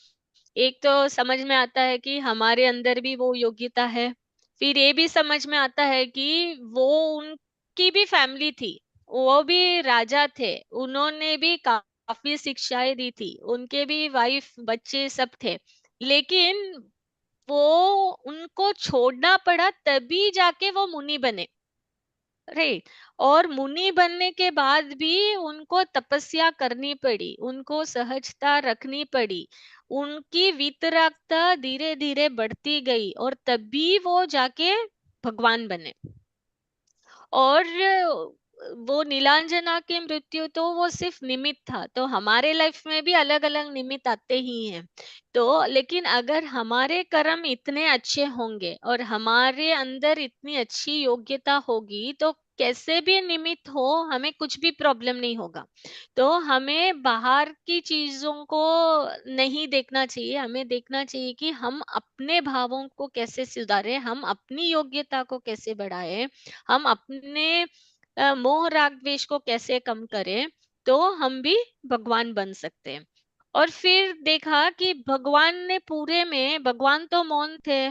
Speaker 2: एक तो समझ में आता है कि हमारे अंदर भी वो योग्यता है। फिर ये भी समझ में आता है कि वो उनकी भी फैमिली थी, वो भी राजा थे, उन्होंने भी काफी शिक्षाएं दी थी, उनके भी वाइफ बच्चे सब थे, लेकिन वो उनको छोड़ना पड़ा, तभी जाके वो मुनि बने। राइट। और मुनि बनने के बाद भी उनको तपस्या करनी पड़ी, उनको सहजता रखनी पड़ी, उनकी वितरागता धीरे धीरे बढ़ती गई, और तभी वो जाके भगवान बने। और वो नीलांजना की मृत्यु तो वो सिर्फ निमित्त था। तो हमारे लाइफ में भी अलग अलग निमित्त आते ही हैं। तो लेकिन अगर हमारे कर्म इतने अच्छे होंगे और हमारे अंदर इतनी अच्छी योग्यता होगी, तो कैसे भी निमित्त हो, हमें कुछ भी प्रॉब्लम नहीं होगा। तो हमें बाहर की चीजों को नहीं देखना चाहिए, हमें देखना चाहिए कि हम अपने भावों को कैसे सुधारें, हम अपनी योग्यता को कैसे बढ़ाएं, हम अपने मोह राग द्वेष को कैसे कम करें, तो हम भी भगवान बन सकते हैं। और फिर देखा कि भगवान ने पूरे में, भगवान तो मौन थे,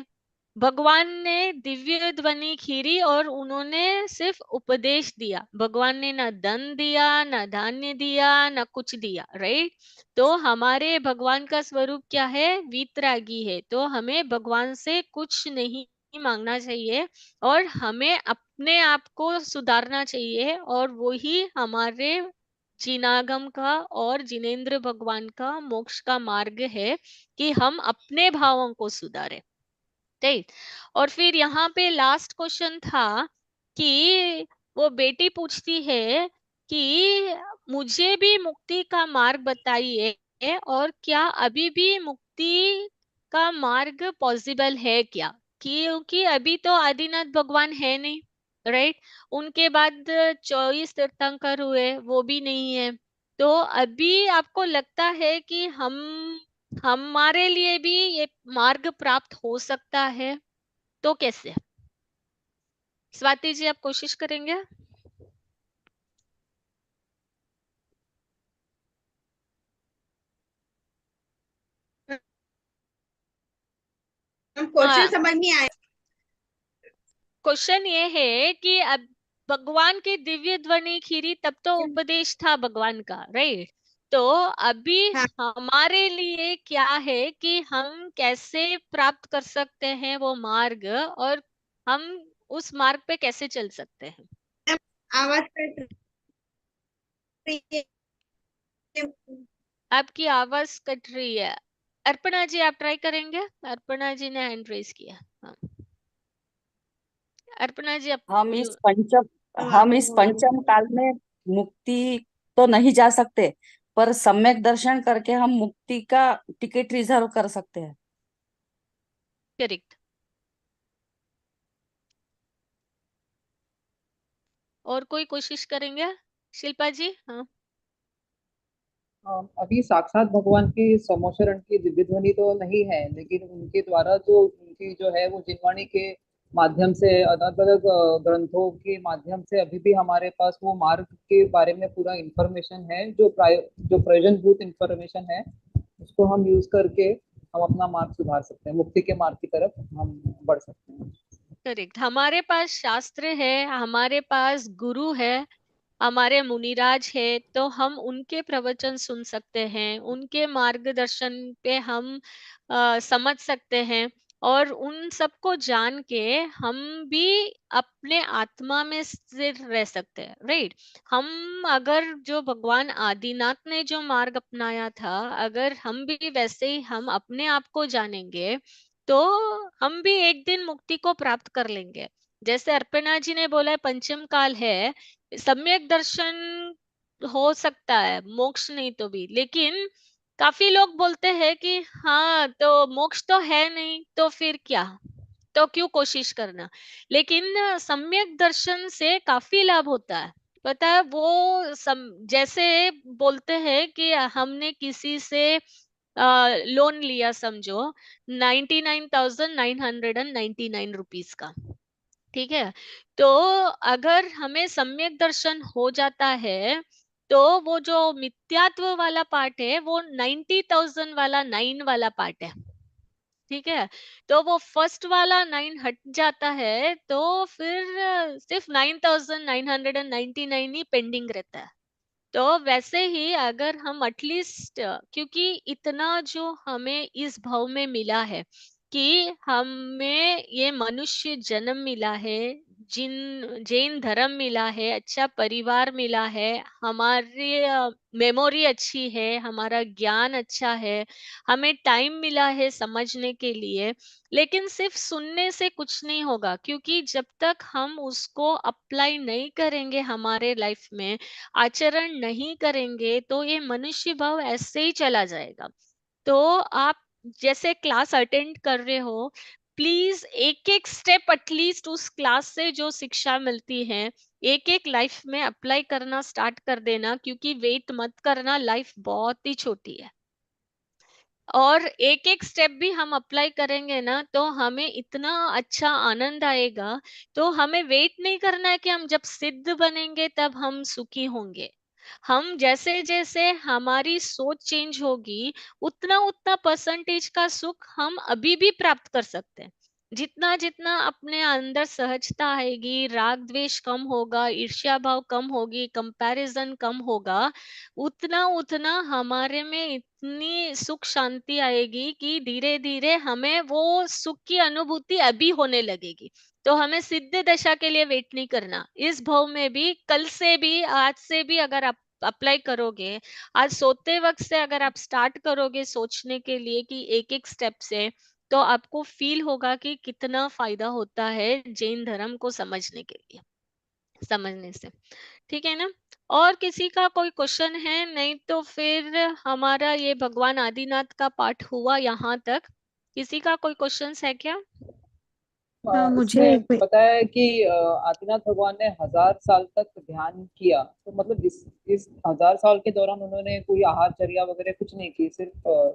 Speaker 2: भगवान ने दिव्य ध्वनि खीरी और उन्होंने सिर्फ उपदेश दिया। भगवान ने ना धन दिया, ना धान्य दिया, ना कुछ दिया। राइट। तो हमारे भगवान का स्वरूप क्या है? वीतरागी है। तो हमें भगवान से कुछ नहीं मांगना चाहिए, और हमें अपने आप को सुधारना चाहिए, और वही हमारे जिनागम का और जिनेन्द्र भगवान का मोक्ष का मार्ग है, कि हम अपने भावों को सुधारें। राइट। और फिर यहाँ पे लास्ट क्वेश्चन था कि वो बेटी पूछती है कि मुझे भी मुक्ति का मार्ग बताइए, और क्या अभी भी मुक्ति का मार्ग पॉसिबल है क्या? क्योंकि अभी तो आदिनाथ भगवान है नहीं। राइट। उनके बाद 24 तीर्थंकर हुए, वो भी नहीं है। तो अभी आपको लगता है कि हमारे लिए भी ये मार्ग प्राप्त हो सकता है? तो कैसे? स्वाति जी, आप कोशिश करेंगे?
Speaker 4: क्वेश्चन समझ नहीं आया।
Speaker 2: क्वेश्चन ये है कि अब भगवान की दिव्य ध्वनि खीरी, तब तो उपदेश था भगवान का। राइट। तो अभी हमारे लिए क्या है कि हम कैसे प्राप्त कर सकते हैं वो मार्ग, और हम उस मार्ग पे कैसे चल सकते हैं?
Speaker 4: आवाज कट रही है।
Speaker 2: आपकी आवाज कट रही है। अर्पणा जी आप ट्राई करेंगे? अर्पणा जी ने हैंड रेज किया। हाँ, अर्पणा जी आप
Speaker 11: हम
Speaker 2: यू
Speaker 11: इस पंचम
Speaker 12: हाँ
Speaker 11: हम इस पंचम काल में मुक्ति तो नहीं जा सकते, पर सम्यक दर्शन करके हम मुक्ति का टिकट रिजर्व कर सकते हैं।
Speaker 2: करेक्ट। और कोई कोशिश करेंगे? शिल्पा जी? हाँ
Speaker 3: अभी साक्षात भगवान की समोशरण की दिव्य ध्वनि तो नहीं है, लेकिन उनके द्वारा जो उनकी जो है वो जिनवाणी के माध्यम से, अलग अलग ग्रंथों के माध्यम से अभी भी हमारे पास वो मार्ग के बारे में पूरा इंफॉर्मेशन है, जो प्रयोजनभूत इंफॉर्मेशन है, उसको हम यूज करके हम अपना मार्ग सुधार सकते हैं, मुक्ति के मार्ग की तरफ हम बढ़ सकते हैं।
Speaker 2: करेक्ट। हमारे पास शास्त्र है, हमारे पास गुरु है, हमारे मुनिराज है, तो हम उनके प्रवचन सुन सकते हैं, उनके मार्गदर्शन पे हम समझ सकते हैं, और उन सबको जान के हम भी अपने आत्मा में स्थिर रह सकते हैं। राइट। हम अगर जो भगवान आदिनाथ ने जो मार्ग अपनाया था, अगर हम भी वैसे ही हम अपने आप को जानेंगे, तो हम भी एक दिन मुक्ति को प्राप्त कर लेंगे। जैसे अर्पणा जी ने बोला है पंचम काल है, सम्यक दर्शन हो सकता है, मोक्ष नहीं तो भी। लेकिन काफी लोग बोलते हैं कि हाँ तो मोक्ष तो है नहीं, तो फिर क्या, तो क्यों कोशिश करना। लेकिन सम्यक दर्शन से काफी लाभ होता है। पता है वो जैसे बोलते हैं कि हमने किसी से लोन लिया, समझो 99,999 रुपीज का। ठीक है। तो अगर हमें सम्यक दर्शन हो जाता है, तो वो जो मिथ्यात्व वाला पार्ट है, वो 90,000 वाला 9 वाला पार्ट है। ठीक है। तो वो फर्स्ट वाला 9 हट जाता है, तो फिर सिर्फ 9,999 ही पेंडिंग रहता है। तो वैसे ही अगर हम एटलीस्ट, क्योंकि इतना जो हमें इस भाव में मिला है कि हमें ये मनुष्य जन्म मिला है, जिन जैन धर्म मिला है, अच्छा परिवार मिला है, हमारी मेमोरी अच्छी है, हमारा ज्ञान अच्छा है, हमें टाइम मिला है समझने के लिए। लेकिन सिर्फ सुनने से कुछ नहीं होगा, क्योंकि जब तक हम उसको अप्लाई नहीं करेंगे हमारे लाइफ में, आचरण नहीं करेंगे, तो ये मनुष्य भाव ऐसे ही चला जाएगा। तो आप जैसे क्लास अटेंड कर रहे हो, प्लीज एक एक स्टेप एटलीस्ट उस क्लास से जो शिक्षा मिलती है, एक एक लाइफ में अप्लाई करना स्टार्ट कर देना, क्योंकि वेट मत करना, लाइफ बहुत ही छोटी है। और एक एक स्टेप भी हम अप्लाई करेंगे ना, तो हमें इतना अच्छा आनंद आएगा। तो हमें वेट नहीं करना है कि हम जब सिद्ध बनेंगे तब हम सुखी होंगे। हम जैसे जैसे हमारी सोच चेंज होगी, उतना उतना परसेंटेज का सुख हम अभी भी प्राप्त कर सकते हैं। जितना जितना अपने अंदर सहजता आएगी, राग द्वेष कम होगा, ईर्ष्या भाव कम होगी, कंपैरिजन कम होगा, उतना उतना हमारे में इतनी सुख शांति आएगी कि धीरे धीरे हमें वो सुख की अनुभूति अभी होने लगेगी। तो हमें सिद्ध दशा के लिए वेट नहीं करना। इस भाव में भी, कल से भी, आज से भी अगर आप अप्लाई करोगे, आज सोते वक्त से अगर आप स्टार्ट करोगे सोचने के लिए कि एक एक स्टेप से, तो आपको फील होगा कि कितना फायदा होता है जैन धर्म को समझने के लिए, समझने से। ठीक है ना? और किसी का कोई क्वेश्चन है? नहीं तो फिर हमारा ये भगवान आदिनाथ का पाठ हुआ यहाँ तक। किसी का कोई क्वेश्चन है क्या?
Speaker 6: मुझे
Speaker 3: इसमें
Speaker 6: एक
Speaker 3: बताया है कि आदिनाथ भगवान ने 1000 साल तक ध्यान किया, तो मतलब इस 1000 साल के दौरान उन्होंने कोई आहारचर्या वगैरह कुछ नहीं की, सिर्फ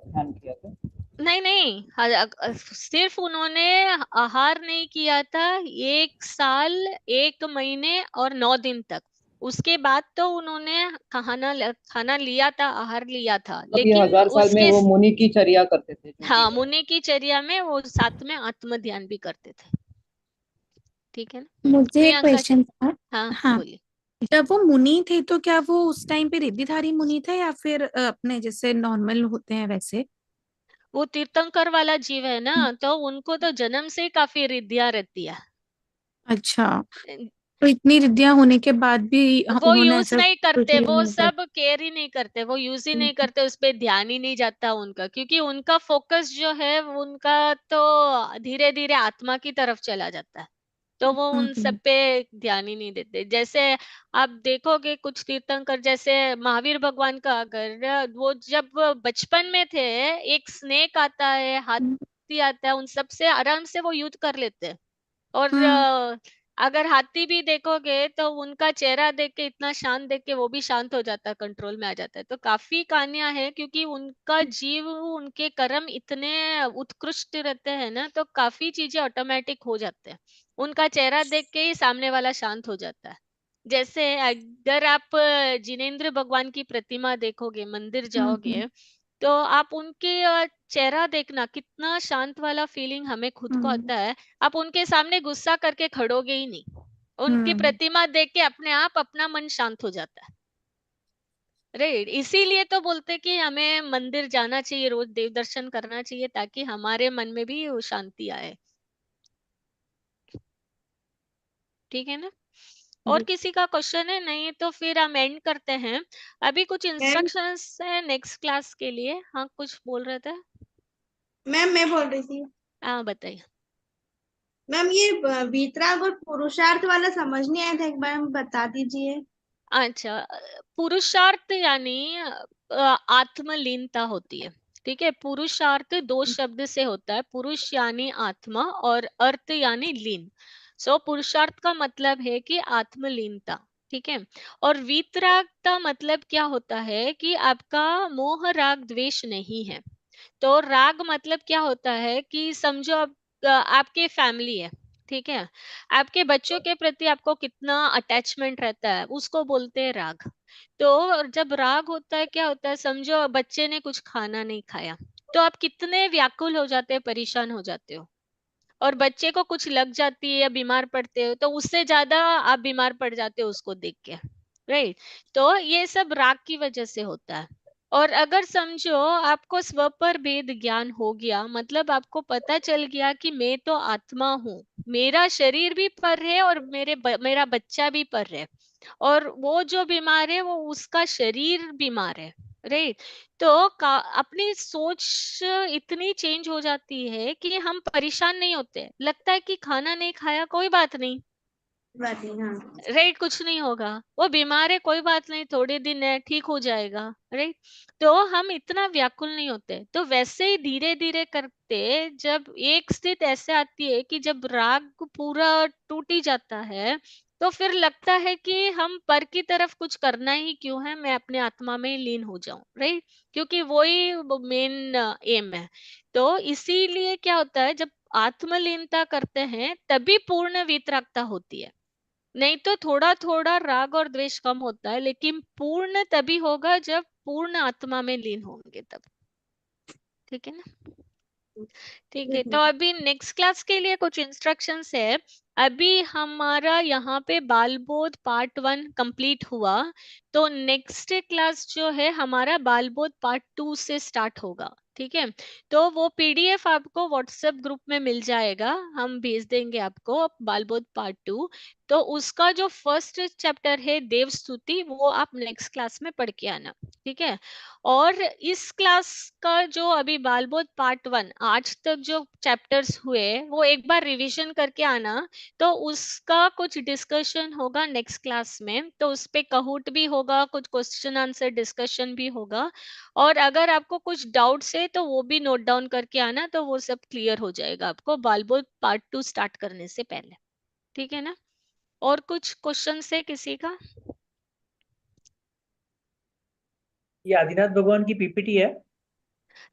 Speaker 3: ध्यान किया था।
Speaker 2: नहीं नहीं, सिर्फ उन्होंने आहार नहीं किया था, 1 साल 1 महीने और 9 दिन तक। उसके बाद तो उन्होंने खाना लिया था, आहार लिया था,
Speaker 3: अब ये
Speaker 2: लेकिन
Speaker 3: 1000 साल में
Speaker 2: उसके
Speaker 3: वो मुनि की चर्या करते थे, जो भी
Speaker 2: हाँ,
Speaker 3: है।
Speaker 2: मुनि की चर्या में वो साथ में आत्म ध्यान भी करते थे। ठीक है ना?
Speaker 6: मुझे एक
Speaker 2: प्रियंका जी?
Speaker 6: क्वेश्चन था।
Speaker 2: हाँ
Speaker 6: हाँ,
Speaker 2: बोलिए।
Speaker 6: जब वो मुनि थे तो क्या वो उस टाइम पे रिद्धिधारी मुनि थे या फिर अपने जैसे नॉर्मल होते हैं वैसे?
Speaker 2: वो तीर्थंकर वाला जीव है ना, तो उनको तो जन्म से ही काफी रिद्धियां रहती है।
Speaker 6: अच्छा। तो इतनी रिद्धियां होने के बाद भी
Speaker 2: वो
Speaker 6: उन्होंने
Speaker 2: यूज
Speaker 6: ऐसा
Speaker 2: नहीं करते,
Speaker 6: कुछ
Speaker 2: वो
Speaker 6: नहीं कर।
Speaker 2: सब केयर ही नहीं करते, वो यूज ही नहीं करते, उस पे ध्यान ही नहीं जाता उनका, क्योंकि उनका फोकस जो है उनका तो धीरे धीरे आत्मा की तरफ चला जाता है, तो वो उन सब पे ध्यान ही नहीं देते। जैसे आप देखोगे कुछ तीर्थंकर, जैसे महावीर भगवान का, अगर वो जब बचपन में थे, एक स्नेक आता है, हाथी आता है, उन सब से आराम से वो युद्ध कर लेते हैं। और अगर हाथी भी देखोगे तो उनका चेहरा देख के, इतना शांत देख के वो भी शांत हो जाता है, कंट्रोल में आ जाता है। तो काफी कहानियां हैं, क्योंकि उनका जीव, उनके कर्म इतने उत्कृष्ट रहते हैं ना, तो काफी चीजें ऑटोमेटिक हो जाते हैं, उनका चेहरा देख के ही सामने वाला शांत हो जाता है। जैसे अगर आप जिनेंद्र भगवान की प्रतिमा देखोगे, मंदिर जाओगे, तो आप उनके चेहरा देखना, कितना शांत वाला फीलिंग हमें खुद को आता है। आप उनके सामने गुस्सा करके खड़ोगे ही नहीं, उनकी प्रतिमा देख के अपने आप अपना मन शांत हो जाता है। राइट, इसीलिए तो बोलते कि हमें मंदिर जाना चाहिए, रोज देव दर्शन करना चाहिए, ताकि हमारे मन में भी वो शांति आए। ठीक है ना? और किसी का क्वेश्चन है? नहीं तो फिर हम एंड करते हैं। अभी कुछ इंस्ट्रक्शंस है नेक्स्ट क्लास के लिए। हाँ, कुछ बोल रहे थे
Speaker 4: मैम, मैं बोल रही थी।
Speaker 2: हाँ, बताइए।
Speaker 4: मैम, ये वीतराग और पुरुषार्थ वाला समझ नहीं आया था, एक बार हम बता दीजिए।
Speaker 2: अच्छा, पुरुषार्थ यानी आत्मलीनता होती है। ठीक है, पुरुषार्थ दो शब्द से होता है, पुरुष यानी आत्मा और अर्थ यानी लीन। सो पुरुषार्थ का मतलब है कि आत्मलीनता। ठीक है, और वीतराग का मतलब क्या होता है कि आपका मोह राग द्वेष नहीं है। तो राग मतलब क्या होता है कि समझो आप, आपके फैमिली है, ठीक है, आपके बच्चों के प्रति आपको कितना अटैचमेंट रहता है, उसको बोलते हैं राग। तो जब राग होता है, क्या होता है, समझो बच्चे ने कुछ खाना नहीं खाया, तो आप कितने व्याकुल हो जाते हैं, परेशान हो जाते हो। और बच्चे को कुछ लग जाती है या बीमार पड़ते हो, तो उससे ज्यादा आप बीमार पड़ जाते हो उसको देख के। राइट, तो ये सब राग की वजह से होता है। और अगर समझो आपको स्व पर भेद ज्ञान हो गया, मतलब आपको पता चल गया कि मैं तो आत्मा हूँ, मेरा शरीर भी पर है और मेरा बच्चा भी पर है, और वो जो बीमार है वो उसका शरीर बीमार है। राइट, तो अपनी सोच इतनी चेंज हो जाती है कि हम परेशान नहीं होते, लगता है कि खाना नहीं खाया कोई बात नहीं,
Speaker 4: बात नहीं, हाँ।
Speaker 2: राइट, कुछ नहीं होगा, वो बीमार है कोई बात नहीं, थोड़े दिन है ठीक हो जाएगा। राइट, तो हम इतना व्याकुल नहीं होते। तो वैसे ही धीरे धीरे करते, जब एक स्थिति ऐसे आती है कि जब राग पूरा टूट ही जाता है, तो फिर लगता है कि हम पर की तरफ कुछ करना ही क्यों है, मैं अपने आत्मा में लीन हो जाऊं। राइट, क्योंकि वही मेन एम है। तो इसीलिए क्या होता है, जब आत्मलीनता करते हैं तभी पूर्ण वितरागता होती है। नहीं तो थोड़ा थोड़ा राग और द्वेष कम होता है, लेकिन पूर्ण तभी होगा जब पूर्ण आत्मा में लीन होंगे तब। ठीक है ना? ठीक है, तो अभी नेक्स्ट क्लास के लिए कुछ इंस्ट्रक्शंस है। अभी हमारा यहाँ पे बाल बोध पार्ट 1 कंप्लीट हुआ, तो नेक्स्ट क्लास जो है हमारा बाल बोध पार्ट 2 से स्टार्ट होगा। ठीक है, तो वो पीडीएफ आपको व्हाट्सएप ग्रुप में मिल जाएगा, हम भेज देंगे आपको, बाल बोध पार्ट 2। तो उसका जो फर्स्ट चैप्टर है देव स्तुति, वो आप नेक्स्ट क्लास में पढ़ के आना। ठीक है, और इस क्लास का जो अभी बाल बोध पार्ट 1 आज तक जो चैप्टर्स हुए, वो एक बार रिवीजन करके आना, तो उसका कुछ डिस्कशन होगा नेक्स्ट क्लास में, तो उस पे कहूट भी होगा, कुछ क्वेश्चन आंसर डिस्कशन भी होगा। और अगर आपको कुछ डाउट्स है तो वो भी नोट डाउन करके आना, तो वो सब क्लियर हो जाएगा आपको बाल बोध पार्ट 2 स्टार्ट करने से पहले। ठीक है ना? और कुछ क्वेश्चन है किसी का?
Speaker 5: ये आदिनाथ भगवान की पीपीटी है?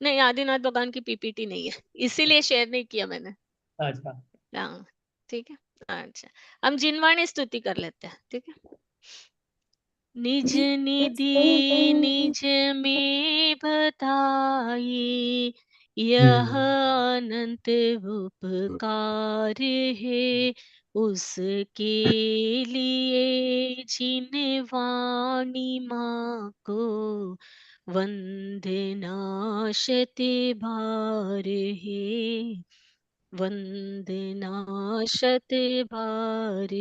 Speaker 2: नहीं, आदिनाथ भगवान की पीपीटी नहीं है, इसीलिए शेयर नहीं किया मैंने।
Speaker 5: अच्छा।
Speaker 2: हाँ, ठीक है। अच्छा, हम जिनवाणी स्तुति कर लेते हैं। ठीक है। निज निधि निज में बताई, यह अनंत उपकार है, उसके लिए जिन वाणी माँ को वंदना शत बार है, वंदना शत बार